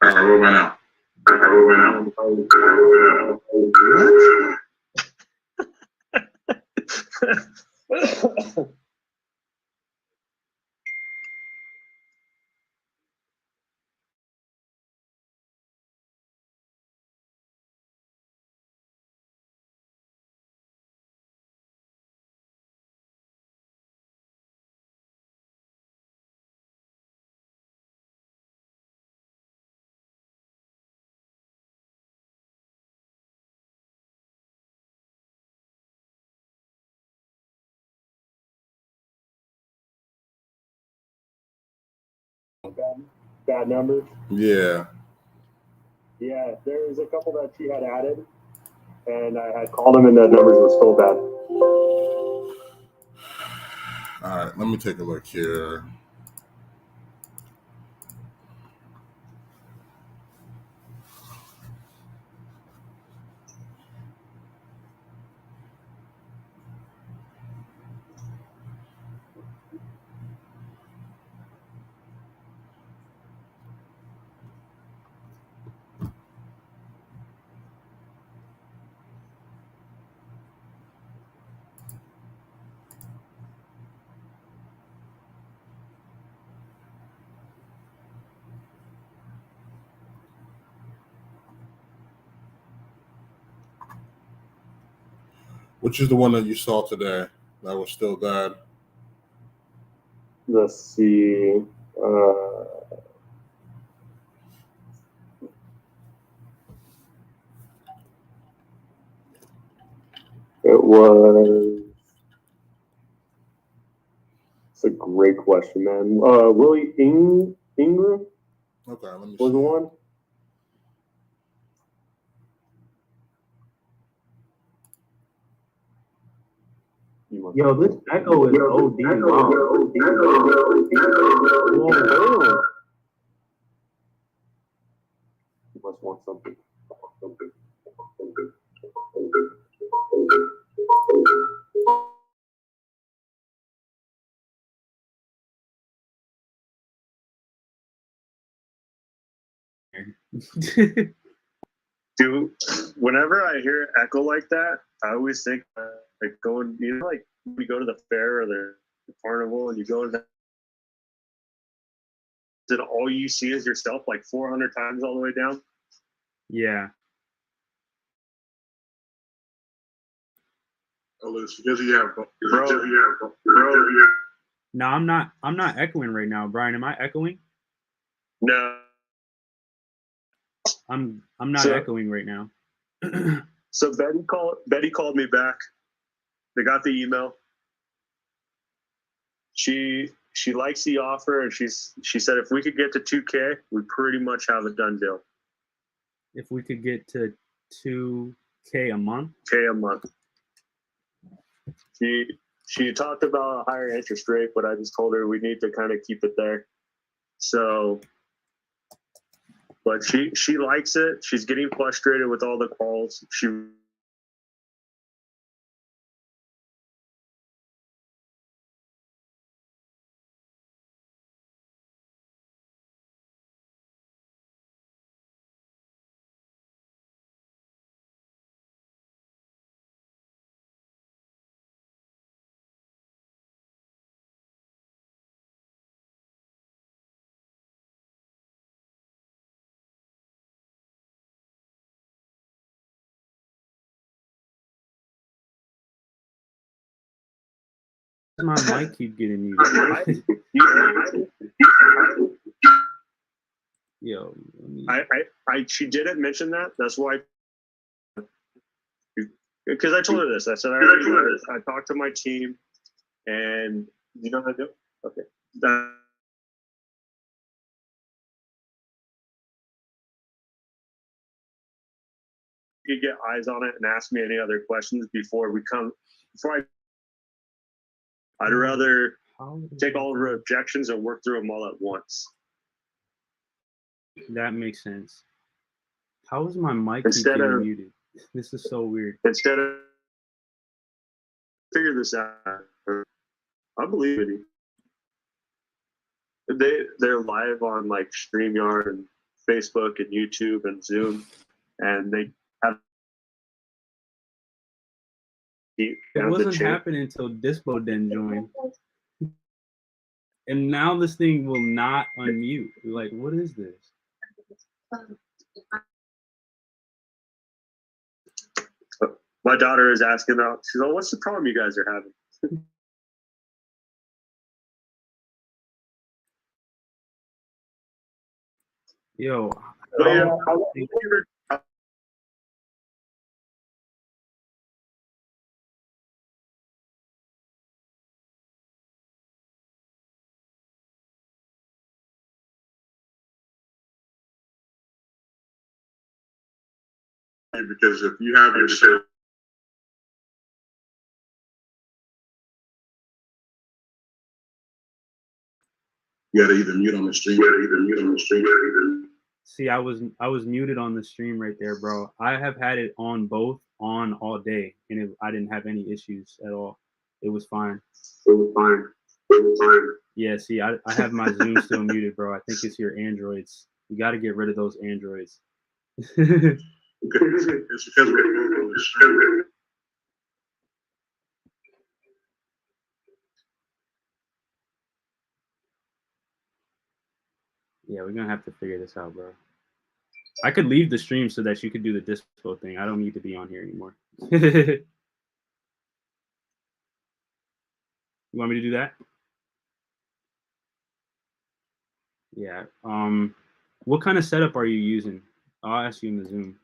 All right, what went out? What? Bad numbers. Yeah. Yeah, there was a couple that she had added, and I had called them, and the numbers were still bad. All right, let me take a look here. Which is the one that you saw today that was still bad? Let's see. It was. It's a great question, man. Willie Ingram Okay, let me was see. the one. Yo, this echo is OD. You must want something. Dude, whenever I hear echo like that, I always think like going, like we go to the fair or the carnival and you go to that, and all you see is yourself like 400 times all the way down. Yeah. No, I'm not echoing right now, Brian. Am I echoing? No. I'm not echoing right now. So Betty called me back. They got the email. She likes the offer, and she said if we could get to 2K, we pretty much have a done deal. If we could get to 2K a month. K a month. She talked about a higher interest rate, but I just told her we need to kind of keep it there. So, but she likes it. She's getting frustrated with all the calls. My mic keep getting muted. Yo, she didn't mention that. That's why. Because I told her this. I said I talked to my team, and you know how to do it? Okay. You get eyes on it and ask me any other questions I'd rather take all of her objections and work through them all at once. That makes sense. How is my mic Instead keep getting of- muted? This is so weird. Instead of figure this out, I believe in you. They're live on like StreamYard and Facebook and YouTube and Zoom, and they have. It wasn't happening until Dispo didn't join. And now this thing will not unmute. Like, what is this? My daughter is asking about, she's like, what's the problem you guys are having? Yo. Because if you have your shit, you gotta either mute on the stream. See, I was muted on the stream right there, bro. I have had it on all day, and I didn't have any issues at all. It was fine. Yeah, see, I have my Zoom still muted, bro. I think it's your Androids. You got to get rid of those Androids. It's because we're on the stream. Yeah, we're gonna have to figure this out, bro. I could leave the stream so that you could do the dispo thing. I don't need to be on here anymore. You want me to do that? Yeah. What kind of setup are you using? I'll ask you in the Zoom.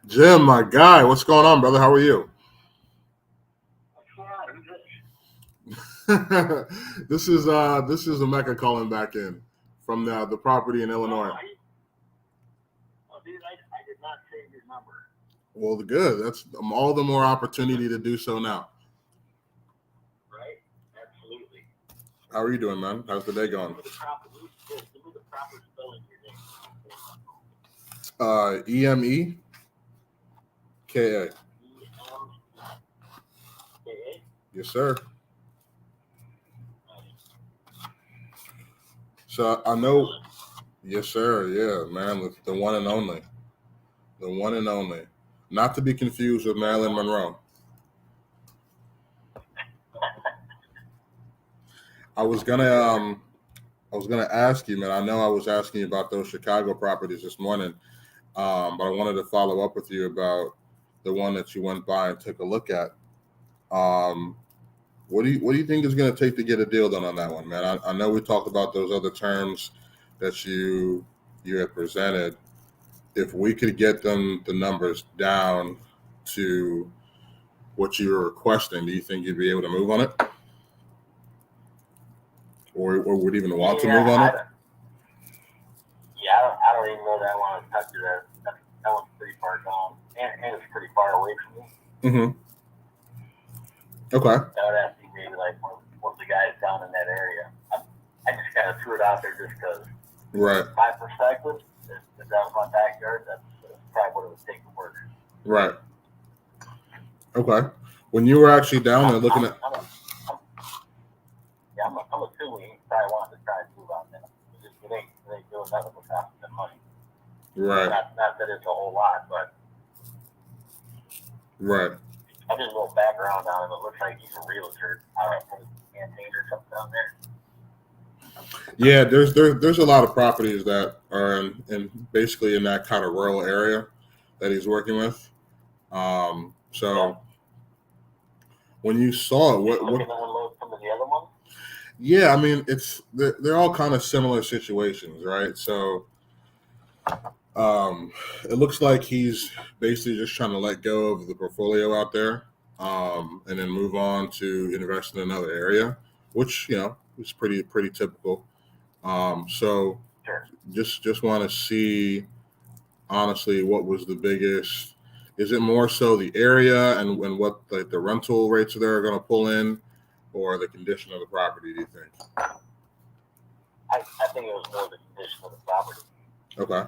Jim, my guy, what's going on, brother? How are you? This is Emeka calling back in from the property in Illinois. I did not save your number. Well, good. That's all the more opportunity to do so now. Right? Absolutely. How are you doing, man? How's the day going? Give me the proper spelling of your name. EMEKA. EMKA? Yes, sir. So I know. Yes, sir. Yeah, man. The one and only. The one and only. Not to be confused with Marilyn Monroe. I was gonna ask you, man. I know I was asking you about those Chicago properties this morning, but I wanted to follow up with you about the one that you went by and took a look at. What do you think is going to take to get a deal done on that one, man? I know we talked about those other terms that you had presented. If we could get the numbers down to what you were requesting, do you think you'd be able to move on it? Or would even want to move on it? I don't even know that I want to touch it. That one's pretty far gone, and it's pretty far away from me. Mm-hmm. Okay. That would have to be maybe like one of the guys down in that area. I just kind of threw it out there just because. Right. My perspective, if that was my backyard, that's probably what it would take to work. Right. Okay. When you were actually down there looking at. I'm assuming he probably wanted to try and move on that. It ain't doing nothing with half the money. Right. Not that it's a whole lot, but. Right. I did a little background on him. It looks like he's a realtor from Canteen or something down there. Yeah, there's a lot of properties that are in basically in that kind of rural area that he's working with. So when you saw it, what some of the other ones? Yeah, I mean they're all kind of similar situations, right? So it looks like he's basically just trying to let go of the portfolio out there, and then move on to invest in another area, which is pretty typical. So just want to see honestly what was the biggest. Is it more so the area and what like the rental rates they're going to pull in, or the condition of the property? Do you think? I think it was more the condition of the property. Okay.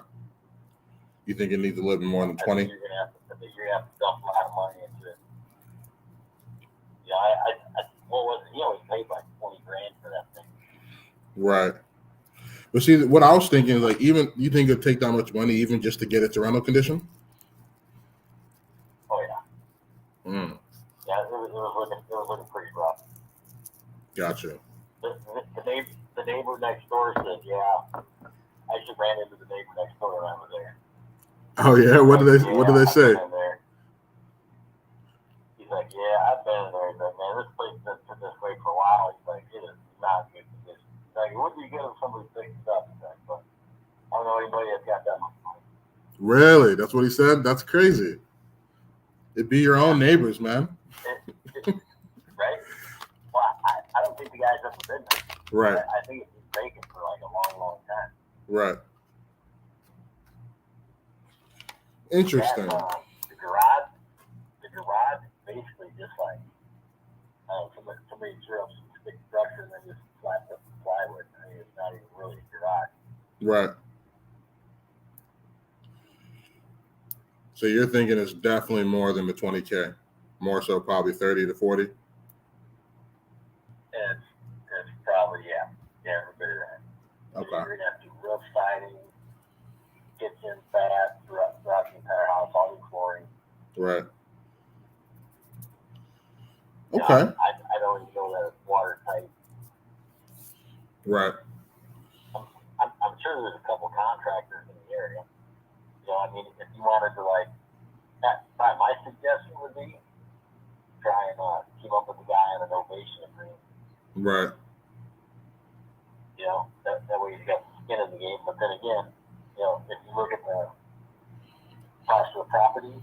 You think it needs a little bit more than 20? I think you're gonna have to dump a lot of money into it. Yeah, what was it? He always paid like $20,000 for that thing. Right. But see, what I was thinking is like, even you think it'd take that much money even just to get it to rental condition? Oh yeah. Mm. Yeah, it was looking pretty rough. Gotcha. The neighbor next door said, "Yeah, I just ran into the neighbor next door when I was there." Oh yeah, what do they say? He's like, "Yeah, I've been in there." He's like, "Man, this place has been this way for a while." He's like, "It is not good condition." He's like, "What do you get if somebody picks it up?" He's like, "But I don't know anybody that's got that much money." Really? That's what he said? That's crazy. It'd be your own neighbors, man. Right? Well, I don't think the guy's ever been there. Right. I think it's been vacant for like a long, long time. Right. Interesting. The garage is basically just like somebody threw up some stick structure and then just slapped up some plywood. I mean, it's not even really a garage. Right. So you're thinking it's definitely more than the 20K, more so probably 30 to 40. It's probably a bit of that. Okay. You're gonna have to do roof siding, kitchen, bath, throughout the entire house, all your flooring. Right. You Okay. know, I don't even know that it's watertight. Right. I'm sure there's a couple contractors in the area. You know, I mean, if you wanted to my suggestion would be try and keep up with the guy on an ovation agreement. Right. You know, that way you got some skin in the game. But then again, you know, if you look at the attached to the properties.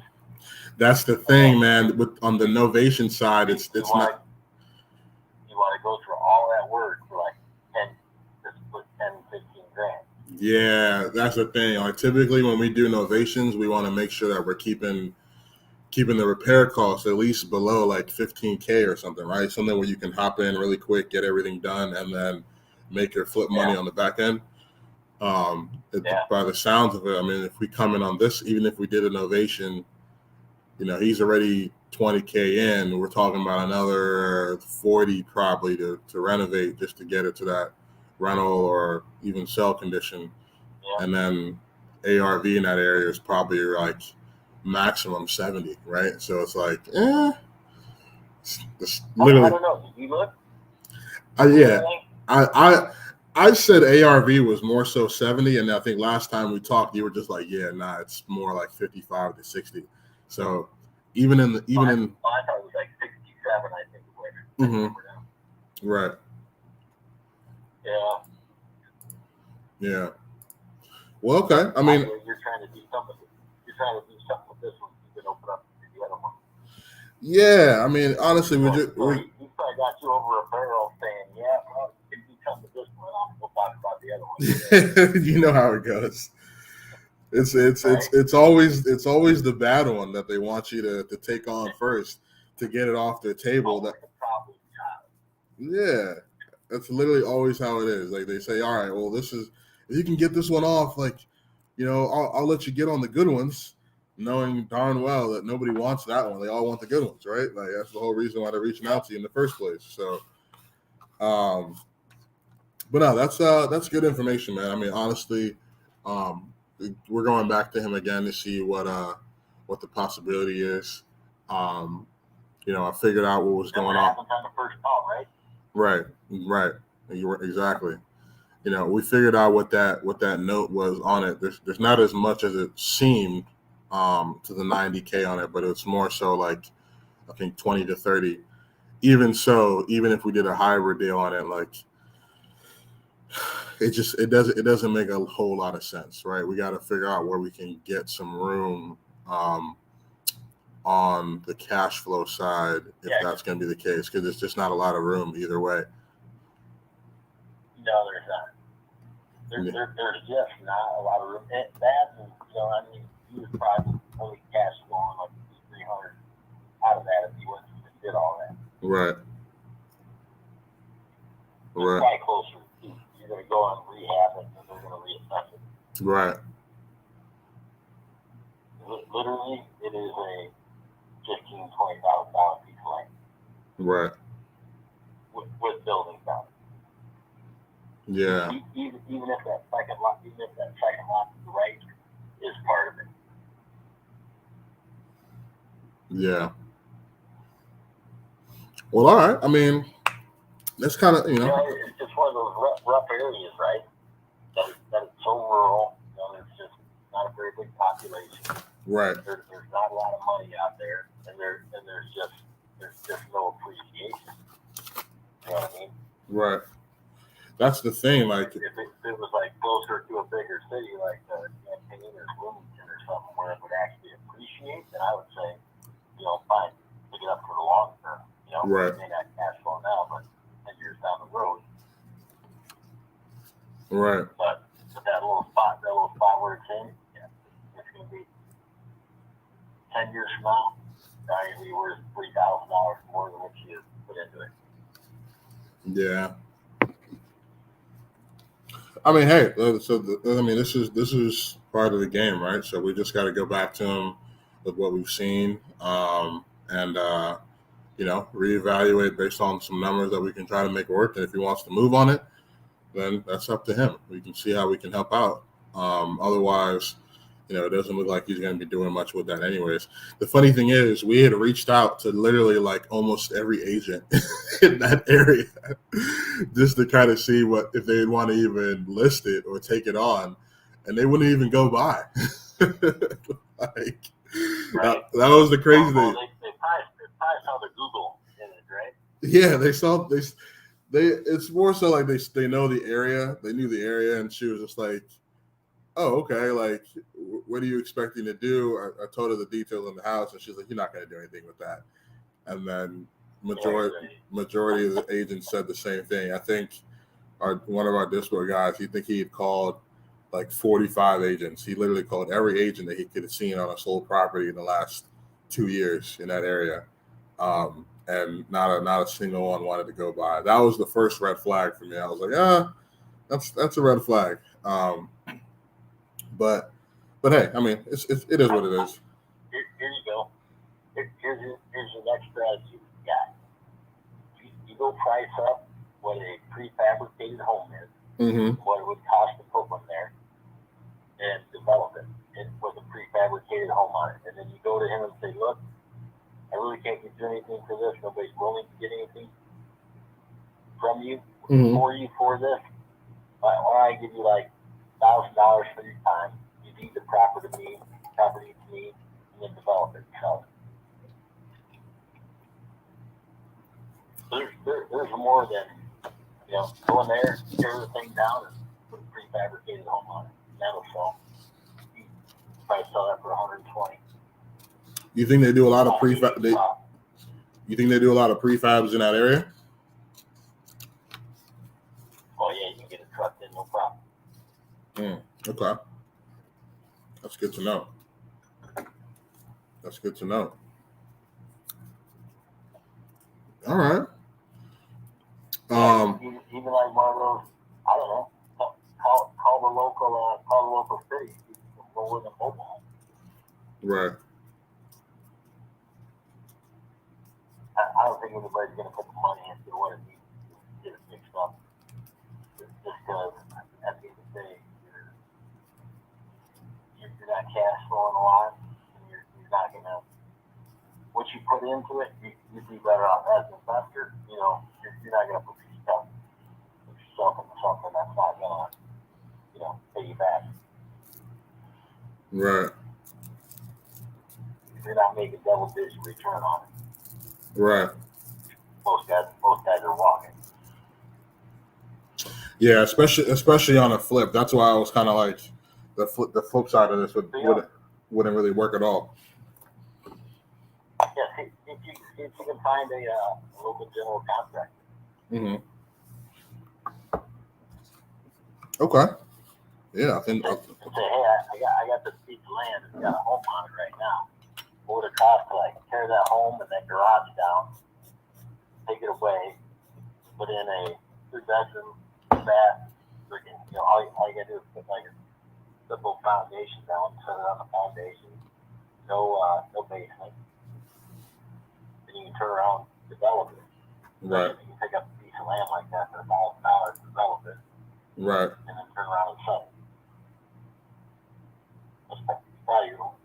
That's the thing, man. With on the Novation side, it's not. You want to go through all that work for like 10, 15 grand. Yeah, that's the thing. Like typically when we do novations, we want to make sure that we're keeping the repair costs at least below like 15K or something, right? Something where you can hop in really quick, get everything done, and then make your flip money on the back end. By the sounds of it, I mean, if we come in on this, even if we did a novation, you know, he's already 20K in. We're talking about another 40 probably to renovate just to get it to that rental or even sell condition. And then ARV in that area is probably like maximum 70, right? So it's like, it's literally. I don't know. Did you look? Yeah, I said ARV was more so 70, and I think last time we talked, you were just like, yeah, nah, it's more like 55 to 60. So even in I thought it was like 67. I think. Right. Yeah. Yeah. Well, okay. I mean, you're trying to do something. You're trying to do something with this one. You can open up the other one. yeah. I mean, honestly, we He probably got you over a barrel saying, "Yeah, well, you can do something with this one. We'll talk about the other one." you know how it goes. It's always the bad one that they want you to take on first to get it off their table. Yeah, that's literally always how it is. Like they say, all right, well, this is if you can get this one off, like, you know, I'll let you get on the good ones, knowing darn well that nobody wants that one. They all want the good ones, right? Like that's the whole reason why they're reaching out to you in the first place. So, but no, that's good information, man. I mean, honestly, we're going back to him again to see what the possibility is. You know, I figured out what was going on. On the first call, right? Right. You were exactly. You know, we figured out what that note was on it. There's not as much as it seemed to the 90K on it, but it's more so like I think 20 to 30. Even so, even if we did a hybrid deal on it, like it doesn't make a whole lot of sense, right? We got to figure out where we can get some room on the cash flow side if that's going to be the case, because it's just not a lot of room either way. No, there's not. There's just not a lot of room. That is, you know, I mean, you would probably only cash flowing like 300 out of that if you went and did all that. Right. It's probably closer. You're going to go on rehab and they're going to reassess it. Right. Literally, it is a $15,000-$20,000 piece of land. Right. With buildings on it. Yeah. Even if that second lot, to the right is part of it. Yeah. Well, all right. I mean, that's kind of, you know. It's just one of those rough areas, right? That it's so rural. You know, there's just not a very big population. Right. There's not a lot of money out there, and there's just no appreciation. You know what I mean? Right. That's the thing. Like, if it was like closer to a bigger city, like Champaign or Bloomington or something, where it would actually appreciate, then I would say, you know, fine, pick it up for the long term. You know, right. It may not cash flow now, but 10 years down the road. Right. But that little spot where it's in, it's going to be 10 years from now, it's going to be worth $3,000 more than what you put into it. Yeah. I mean, hey, this is part of the game, right? So we just got to go back to him with what we've seen, and you know, reevaluate based on some numbers that we can try to make work. And if he wants to move on it, then that's up to him. We can see how we can help out. Otherwise, you know, it doesn't look like he's going to be doing much with that anyways. The funny thing is, we had reached out to literally like almost every agent in that area just to kind of see if they'd want to even list it or take it on, and they wouldn't even go by. Like, right. that was the crazy thing. They probably saw the Google in it, right? Yeah, they saw they. It's more so like they know the area. They knew the area, and she was just like, oh, okay, like, what are you expecting to do? I told her the details on the house, and she's like, you're not going to do anything with that. And then majority of the agents said the same thing. I think one of our Discord guys, he had called like 45 agents. He literally called every agent that he could have seen on a sold property in the last 2 years in that area. And not a single one wanted to go by. That was the first red flag for me. I was like, that's a red flag. But hey, I mean, it is what it is. Here you go. Here's your next strategy you got. You go price up what a prefabricated home is, what it would cost to put one there, and develop it and with a prefabricated home on it. And then you go to him and say, look, I really can't get you anything for this. Nobody's willing to get anything from you, for you for this. Why don't I give you like $1,000 for your time? You deed the property to me, and then develop it and sell it. There's more than, go in there, tear the thing down, and put a prefabricated home on it. That'll sell. You probably sell that for $120. You think they do a lot of prefab? You think they do a lot of prefabs in that area? Oh yeah, you can get it trucked in, no problem. Okay, that's good to know. That's good to know. All right. Even like one of those, I don't know, call the local city, go with a mobile home. Right. I don't think anybody's going to put the money into what it needs to get it fixed up. Just because at the end of the day, you're not cash flowing a lot, and you're not going to, what you put into it, you'd be better off as an investor. You're not going to put yourself into something that's not going to, pay you back. Right. You're not making double-digit return on it. Right. Most guys are walking. Yeah, especially on a flip. That's why I was kind of like the flip side of this wouldn't really work at all. Yeah, see if you can find a local general contractor. Okay. Yeah, I think. And say, hey, I got this piece of land that's got a home on it right now. What would it cost to like tear that home and that garage down, take it away, put in a 3-bedroom, bath, freaking, all you gotta do is put like a simple foundation down, set it on the foundation, no basement. Then you can turn around, develop it. Right. You can pick up a piece of land like that for $1,000, develop it, Right. and then turn around and sell it. That's probably enough.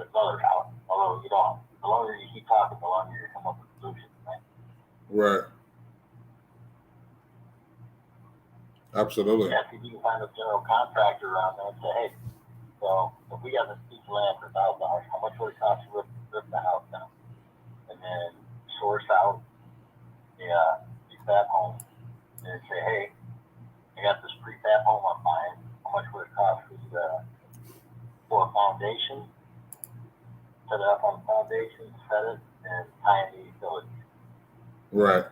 Another route, although the longer you keep talking, the longer you come up with solutions, right? Right. Absolutely. Yeah, if you can find a general contractor around there and say, hey, so if we got this piece of land for $1,000, how much would it cost to rip the house down? And then source out a prefab home and say, hey, I got this prefab home I'm buying. How much would it cost for a foundation? Set it up on the foundation, set it, and tie in the utilities. Right.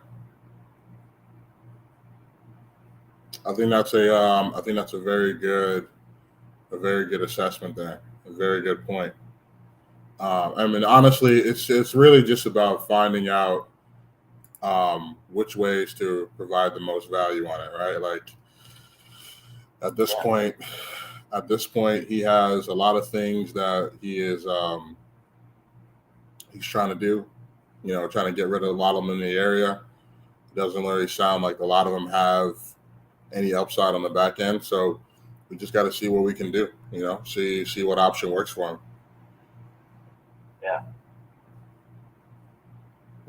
I think that's a very good assessment there. A very good point. I mean, honestly, it's really just about finding out which ways to provide the most value on it, right? Like at this point, he has a lot of things that he is he's trying to do, trying to get rid of a lot of them in the area. It doesn't really sound like a lot of them have any upside on the back end. So we just got to see what we can do, see what option works for him. Yeah.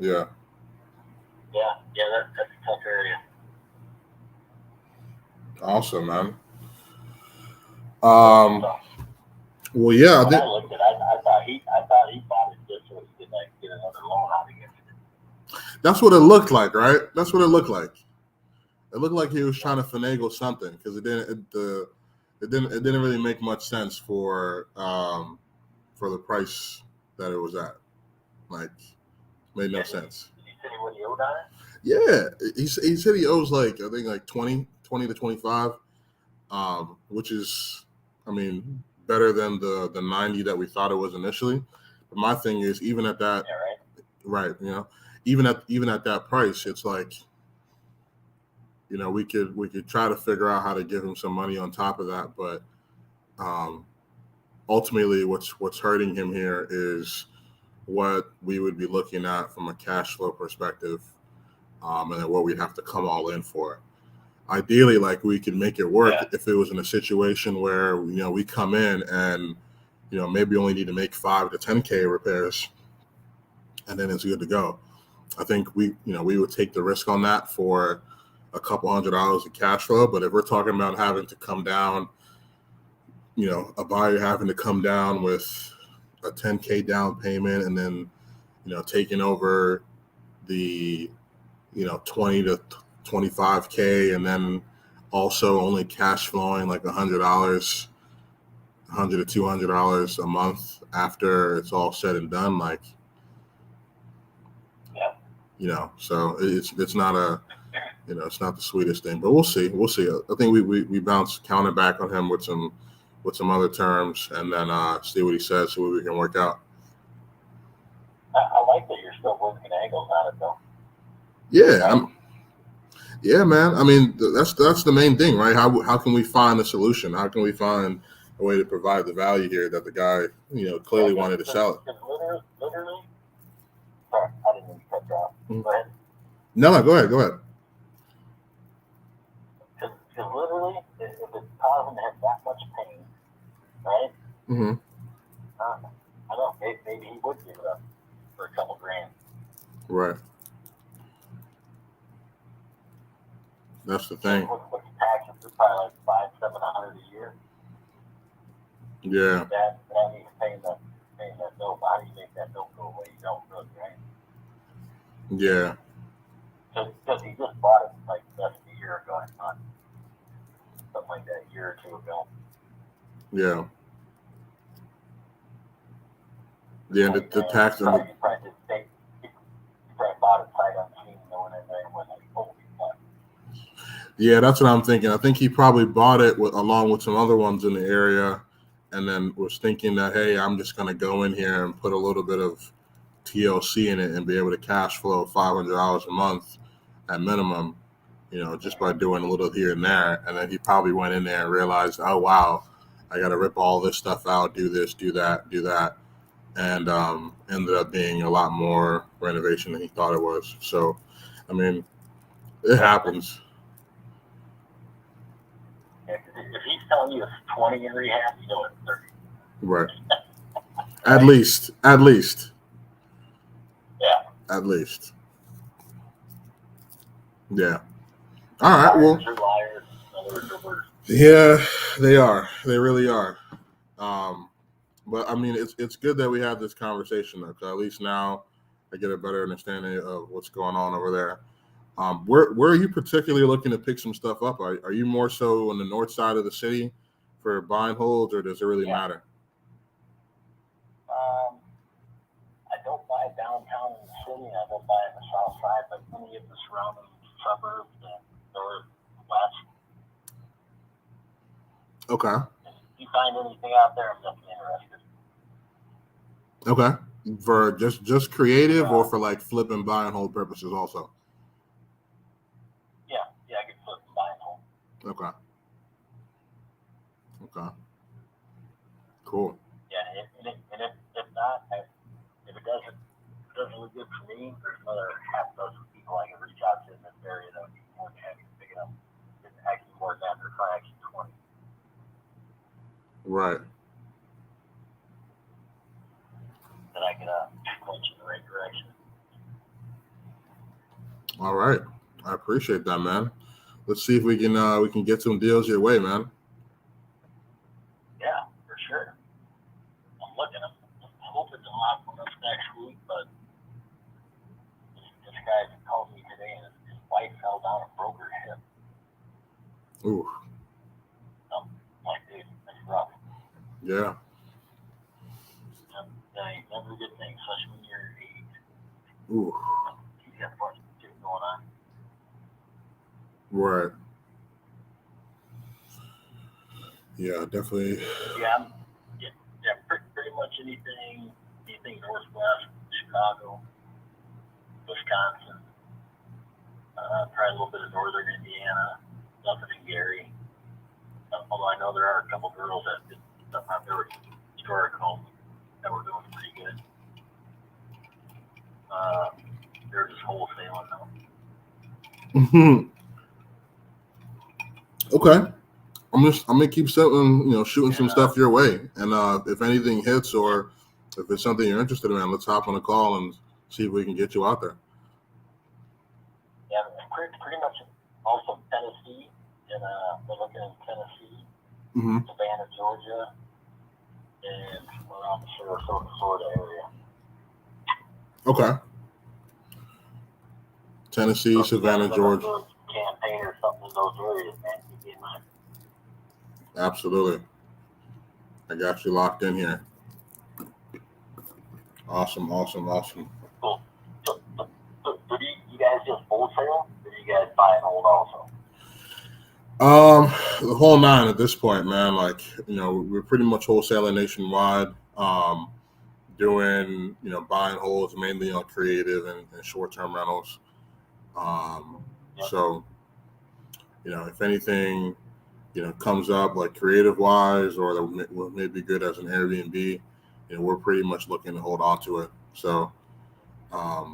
Yeah. That's a tough area. Awesome, man. Well, yeah, I think. I looked at it, I thought he bought it just so he could like get another loan out against it. That's what it looked like, right? That's what it looked like. It looked like he was trying to finagle something because it it didn't really make much sense for the price that it was at. Like, made no sense. Did he say what he owed on it? Yeah, he said he owes like I think like 20 to 25, which is, I mean, better than the 90 that we thought it was initially. But my thing is, even at that, right, you know, even at that price, it's like, you know, we could try to figure out how to give him some money on top of that, but ultimately, what's hurting him here is what we would be looking at from a cash flow perspective, and then what we'd have to come all in for. Ideally, like, we could make it work if it was in a situation where, you know, we come in and, you know, maybe only need to make 5 to 10K repairs, and then it's good to go. I think we would take the risk on that for a couple $100 of cash flow. But if we're talking about having to come down, you know, a buyer having to come down with a 10K down payment and then, you know, taking over the, you know, 20 to 25K, and then also only cash flowing like $100 to $200 a month after it's all said and done, like, you know, so it's not a, you know, it's not the sweetest thing, but we'll see. I think we bounce counter back on him with some other terms, and then see what he says, see what we can work out. I like that you're still working angles on it, though. Yeah, yeah, man. I mean, that's the main thing, right? How can we find a solution? How can we find a way to provide the value here that the guy, you know, clearly wanted to sell it? Literally, sorry, I didn't mean to cut you off. Go ahead. No, go ahead. Because literally, if it's causing him that much pain, right? Mm-hmm. I don't know, maybe he would give it up for a couple grand. Right. That's the thing. What's the taxes? It's probably like $500-700 a year. Yeah. That means paying that bill. How do you make that bill go away? You don't really, right? Yeah. Because he just bought it like less than a year ago, not something like that, a year or two ago. Yeah. Yeah, the tax. You probably did think you probably bought it sight unseen, knowing it was like, holy fuck. Yeah, that's what I'm thinking. I think he probably bought it along with some other ones in the area, and then was thinking that, hey, I'm just going to go in here and put a little bit of TLC in it and be able to cash flow $500 a month at minimum, you know, just by doing a little here and there. And then he probably went in there and realized, oh, wow, I got to rip all this stuff out, do this, do that. And ended up being a lot more renovation than he thought it was. So, I mean, it happens. If he's telling you it's 20 in rehab, you know it's 30. Right. At least. Yeah. At least. Yeah. All right. Well. Liars, others are worse. Yeah, they are. They really are. But I mean, it's good that we have this conversation, though, because at least now I get a better understanding of what's going on over there. Where are you particularly looking to pick some stuff up? Are you more so on the north side of the city for buying holds, or does it really matter? I don't buy downtown in the city. I don't buy in the south side, but any of the surrounding suburbs, the north, west. Okay. If you find anything out there, I'm definitely interested. Okay. For just creative, or for like flip and buy and hold purposes also? Yeah, I can flip and buy and hold. Okay. Cool. Yeah, and if not, if it doesn't look good for me, there's another half dozen people I can reach out to in this area that would be more than happy to pick it up. It's actually more than that, they're probably actually 20. Right. That I can point you in the right direction. All right. I appreciate that, man. Let's see if we can get some deals your way, man. Yeah, for sure. I'm looking. I'm hoping to lock one up next week, but this guy called me today and his wife fell down and broke her hip. Ooh. I'm like, dude, Yeah. Yeah, never a good thing, especially when you're 8. Ooh. You got a bunch of shit going on. Right. Yeah, definitely. Yeah, pretty much anything northwest, Chicago, Wisconsin, probably a little bit of northern Indiana, nothing in Gary. Although I know there are a couple girls that did stuff out there, historic homes that were doing pretty good. They're just wholesaling now. Okay. I'm gonna keep shooting some stuff your way, and if anything hits or if it's something you're interested in, man, let's hop on a call and see if we can get you out there. Yeah, pretty much also Tennessee, and we're looking in Tennessee, Savannah, Georgia, and around the Sarasota, Florida area. Okay. Tennessee, Savannah, Georgia. Campaign or something in those areas, man. Keep me in mind. Absolutely. I got you locked in here. Awesome. Cool. So do you guys just wholesale, or do you guys buy and hold also? The whole nine at this point, man. Like, we're pretty much wholesaling nationwide. Doing, buy and holds mainly on creative and short-term rentals. So, if anything, comes up like creative wise or that may be good as an Airbnb, we're pretty much looking to hold on to it. So, yeah.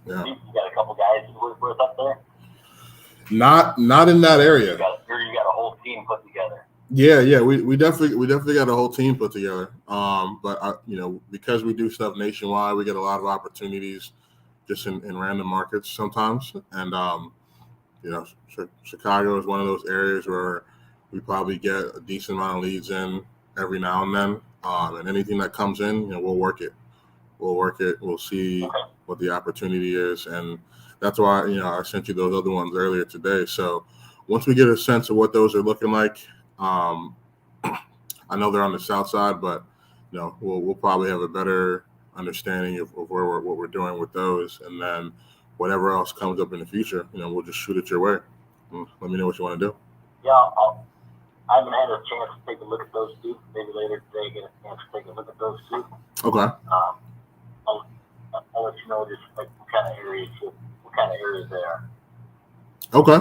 You got a couple guys you work with up there? Not in that area. You got a whole team put together. Yeah, we definitely got a whole team put together. But because we do stuff nationwide, we get a lot of opportunities just in random markets sometimes. And Chicago is one of those areas where we probably get a decent amount of leads in every now and then. And anything that comes in, we'll work it. We'll see what the opportunity is, and that's why I sent you those other ones earlier today. So once we get a sense of what those are looking like. I know they're on the south side, but we'll probably have a better understanding of what we're doing with those, and then whatever else comes up in the future, we'll just shoot it your way. Let me know what you want to do. Yeah, I haven't had a chance to take a look at those two. Maybe later today, get a chance to take a look at those two. Okay. I'll let you know just like what kind of areas they are. Okay.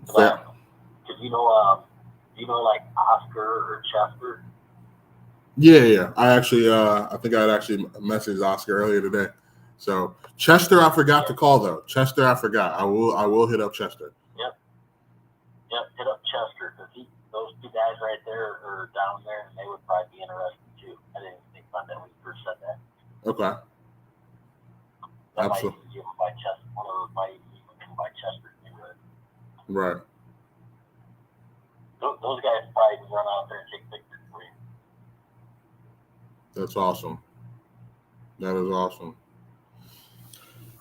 Because you know like Oscar or Chester. Yeah. I actually, I think I'd actually messaged Oscar earlier today. So Chester, I forgot to call though. Chester, I forgot. I will hit up Chester. Yep. Hit up Chester because those two guys right there are down there, and they would probably be interested too. I didn't think about that when you first said that. Okay. That might even give them by Chester. One of those might even come by Chester neighborhood. Right. Those guys probably can run out there and take pictures for you. That's awesome. That is awesome.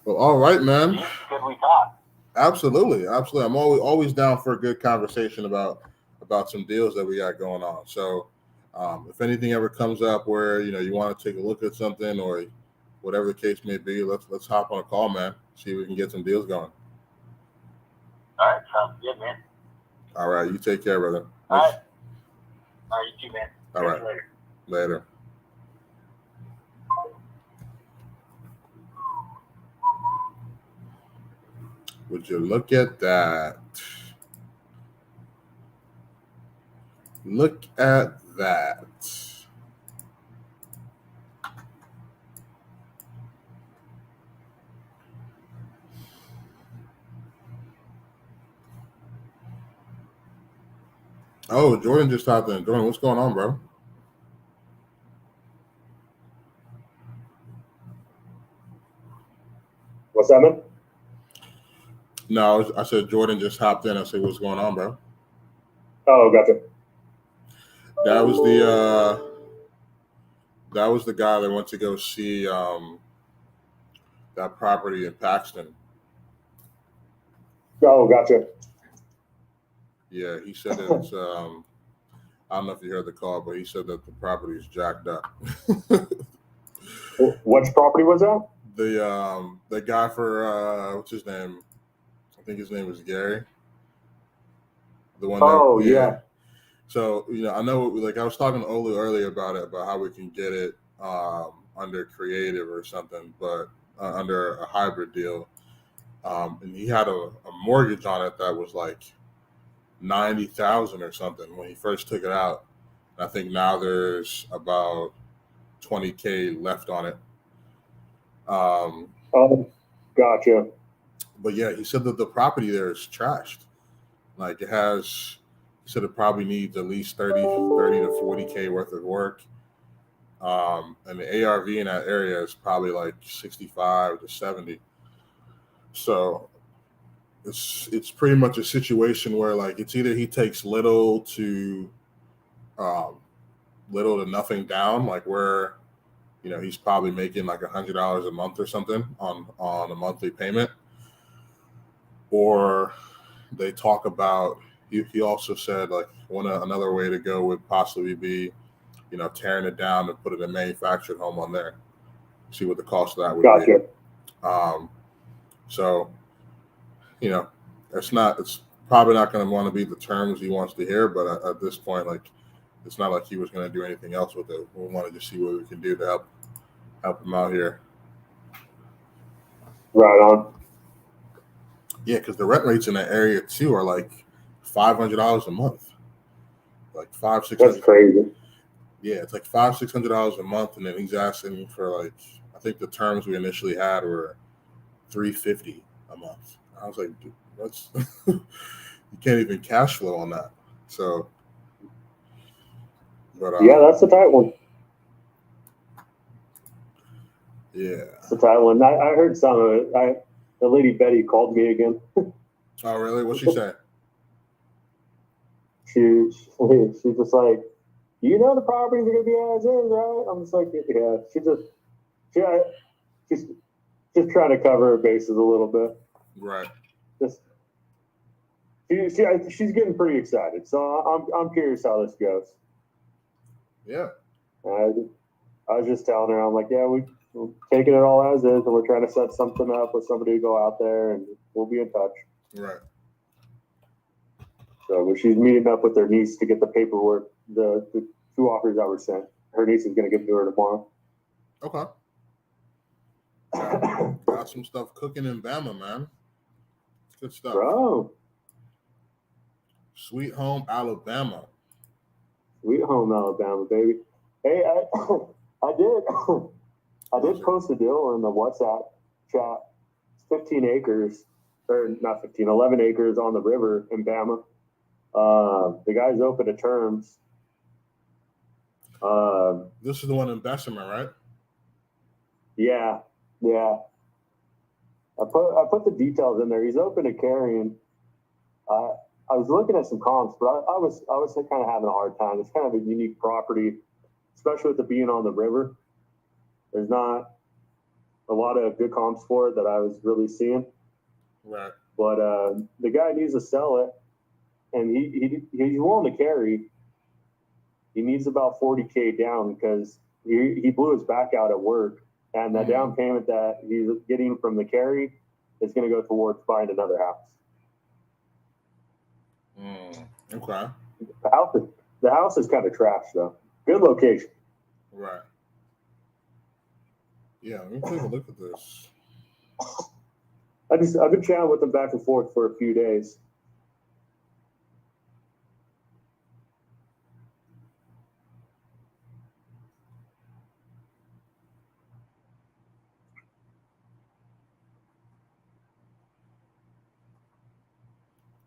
Well, all right, man. Good we talk. Absolutely. I'm always down for a good conversation about some deals that we got going on. So, if anything ever comes up where you want to take a look at something or whatever the case may be, let's hop on a call, man. See if we can get some deals going. All right, sounds good, man. All right, you take care, brother. All right, you too, man. All right. Later. Would you look at that? Look at that. Oh, Jordan just hopped in. Jordan, what's going on, bro? What's that, man? No, I said Jordan just hopped in. I said, what's going on, bro? Oh, gotcha. That was the guy that went to go see that property in Paxton. Oh, gotcha. Yeah, he said it's. I don't know if you heard the call, but he said that the property is jacked up. Which property was that? The guy for what's his name? I think his name was Gary. The one. Oh yeah. So I know, like I was talking to Olu earlier about how we can get it under creative or something, but under a hybrid deal. And he had a mortgage on it that was like 90,000 or something when he first took it out. And I think now there's about 20K left on it. Gotcha. But yeah, he said that the property there is trashed. Like he said it probably needs at least 30 to 40K worth of work. And the ARV in that area is probably like 65 to 70. So it's pretty much a situation where like it's either he takes little to nothing down, like where he's probably making like $100 a month or something on a monthly payment, or they talk about. He also said like another way to go would possibly be, tearing it down and putting a manufactured home on there. See what the cost of that would be. So, it's probably not going to want to be the terms he wants to hear, but at this point, like, it's not like he was going to do anything else with it. We want to just see what we can do to help him out here. Right on. Yeah, because the rent rates in that area too are like $500 a month, like $500-600. That's crazy. Yeah, it's like $500-600 a month, and then he's asking for like, I think the terms we initially had were $350 a month. I was like, dude, that's you can't even cash flow on that. So, but yeah, that's the tight one. Yeah, it's the tight one. I heard some of it. The lady Betty called me again. Oh, really? What'd she say? She's just like, the properties are gonna be as is, right? I'm just like, yeah. She's just trying to cover her bases a little bit. Right. She's getting pretty excited. So I'm curious how this goes. Yeah. I was just telling her, I'm like, yeah, we're taking it all as is, and we're trying to set something up with somebody to go out there, and we'll be in touch. Right. So, but she's meeting up with her niece to get the paperwork, the 2 offers that were sent. Her niece is going to give it to her tomorrow. Okay. Got some stuff cooking in Bama, man. Good stuff. Bro. Sweet Home, Alabama. Sweet Home, Alabama, baby. Hey, I did post a deal in the WhatsApp chat. It's 15 acres, or not 15, 11 acres on the river in Bama. The guy's open to terms. This is the one in Bessemer, right? Yeah. I put the details in there. He's open to carrying. I was looking at some comps, but I was kind of having a hard time. It's kind of a unique property, especially with it being on the river. There's not a lot of good comps for it that I was really seeing. Right. But the guy needs to sell it, and he's willing to carry. He needs about 40K down because he blew his back out at work, and the down payment that he's getting from the carry is going to go towards buying another house. Okay. The house is kind of trash though. Good location. Right. Yeah, let me take a look at this. I've been chatting with him back and forth for a few days.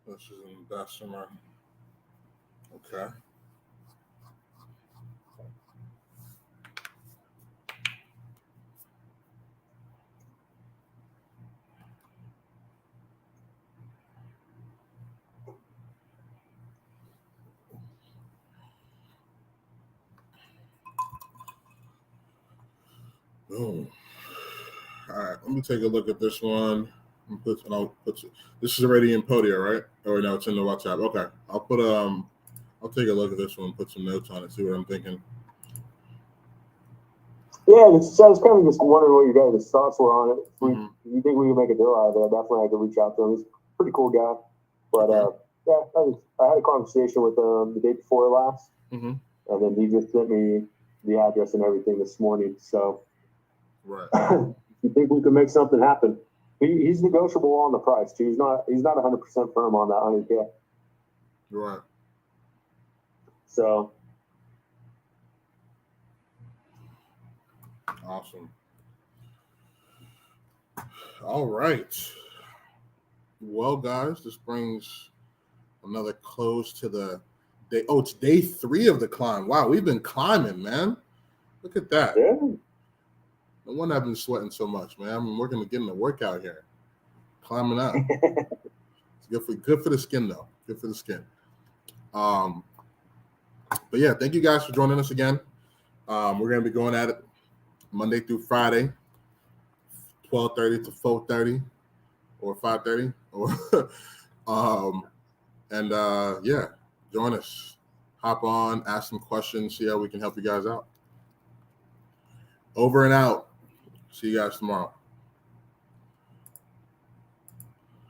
This is in Bessemer. Okay. Boom. All right, let me take a look at this one. This is already in Podia, right? Or no, it's in the WhatsApp. Okay, I'll take a look at this one and put some notes on it. See what I'm thinking. Yeah, I was kind of just wondering what your guys' thoughts were on it. If you think we can make a deal out of it, definitely I could reach out to him. He's a pretty cool guy. But yeah, I had a conversation with him the day before last, and then he just sent me the address and everything this morning. So, right. If you think we could make something happen, he's negotiable on the price too. He's not 100% firm on that 100K. Right. So. Awesome. All right. Well, guys, this brings another close to the day. Oh, it's day 3 of the climb. Wow, we've been climbing, man. Look at that. Yeah. No wonder I've been sweating so much, man. I've been working to get in the workout here. Climbing up. It's good for the skin, though. Good for the skin. But yeah, thank you guys for joining us again. We're gonna be going at it Monday through Friday, 12:30 to 4:30 or 5:30, or yeah, join us. Hop on, ask some questions, see how we can help you guys out. Over and out. See you guys tomorrow.